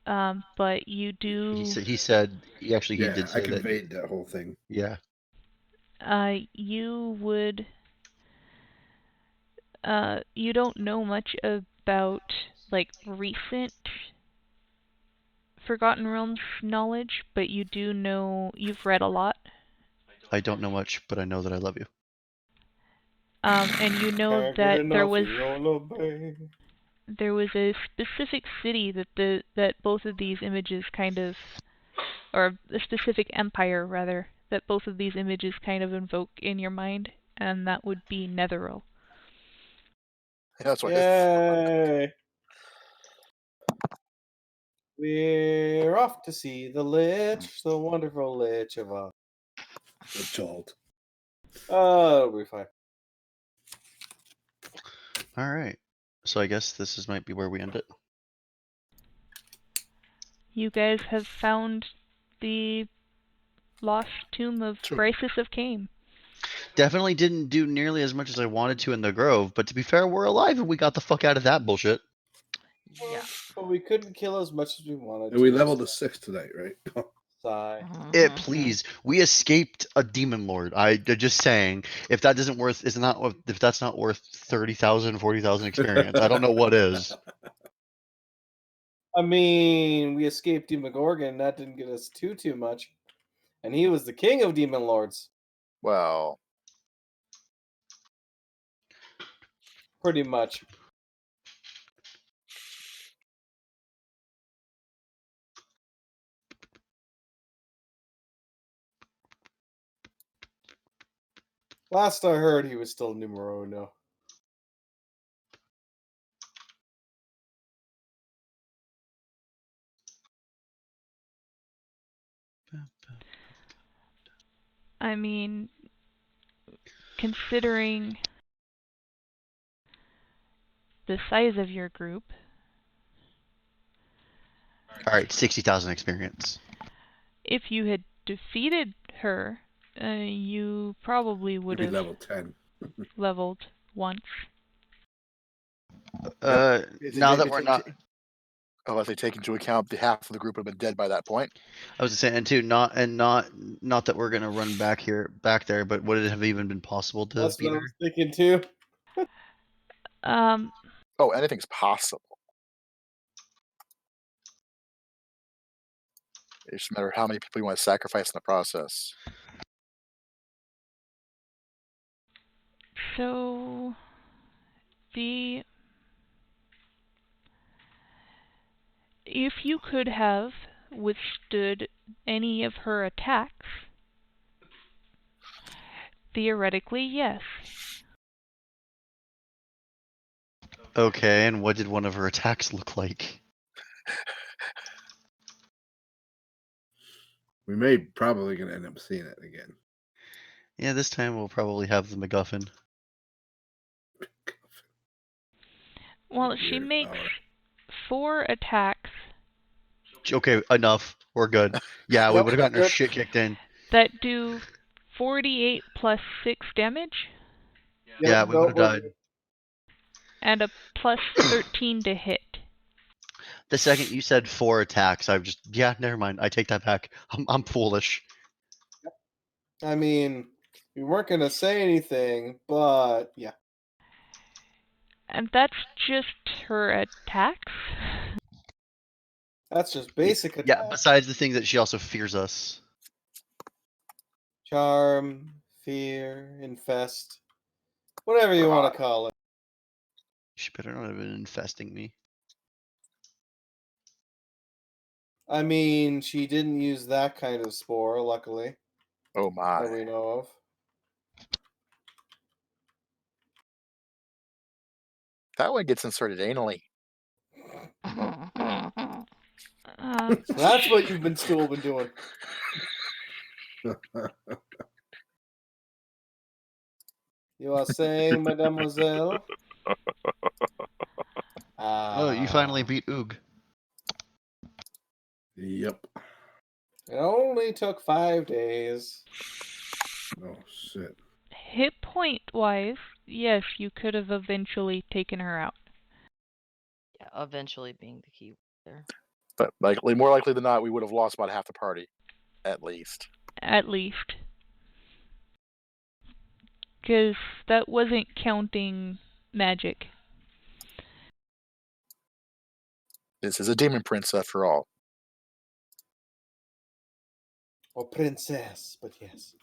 But you do. He said he actually he Yeah, did I say that. conveyed that whole thing. Yeah. You would. You don't know much about like recent Forgotten Realms knowledge, but you do know you've read a lot. I don't know much, but I know that I love you. And you know Can't get that there enough was of your love, babe. a specific city that both of these images kind of, or a specific empire rather, that both of these images kind of invoke in your mind, and that would be Netheril. That's right. Yay! We're off to see the Lich, the wonderful Lich of us. The child. Oh, it'll be fine. All right. So I guess this might be where we end it. You guys have found the lost tomb of Braces of Cain. Definitely didn't do nearly as much as I wanted to in the Grove, but to be fair, we're alive and we got the fuck out of that bullshit. Yeah. But we couldn't kill as much as we wanted. And we to, leveled to so 6 tonight, right? sigh. Please, we escaped a demon lord. I'm just saying, if that isn't worth, if that's not worth 30,000, 40,000 experience, I don't know what is. I mean, we escaped Demogorgon. That didn't get us too much, and he was the king of demon lords, Well, pretty much. Last I heard, he was still numero uno. I mean, considering the size of your group, All right, 60,000 experience. if you had defeated her, you probably would Maybe have level 10. leveled once. Now that we're not, unless they take into account the half of the group would have been dead by that point. I was saying, and too, not that we're gonna run back there, but would it have even been possible to That's beat what I her? was thinking too. Oh, anything's possible. It's just a matter of how many people you want to sacrifice in the process. So if you could have withstood any of her attacks, theoretically, yes. Okay, and what did one of her attacks look like? We may probably gonna end up seeing it again. Yeah, this time we'll probably have the MacGuffin. Well, she Weird makes power. 4 attacks Okay, enough. We're good. Yeah, we Yep, would have gotten our good. shit kicked in. that do 48 plus 6 damage, Yeah, we no, would have we're died. good. and a plus 13 to hit. The second you said 4 attacks, yeah, never mind. I take that back. I'm foolish. I mean, we weren't gonna say anything, but yeah. And that's just her attacks? That's just basic Yeah, attack. besides the thing that she also fears us. Charm, fear, infest, whatever you want to call it. She better not have been infesting me. I mean, she didn't use that kind of spore, luckily, Oh my. that we know of. That one gets inserted anally. That's what you've been still been doing. You are saying, mademoiselle? Oh, you finally beat Oog. Yep. It only took 5 days. Oh shit. hit point wise, yes, you could have eventually taken her out. Yeah, eventually being the key there. But more likely than not, we would have lost about half the party, at least. At least. Because that wasn't counting magic. This is a demon prince after all. Or princess, but yes.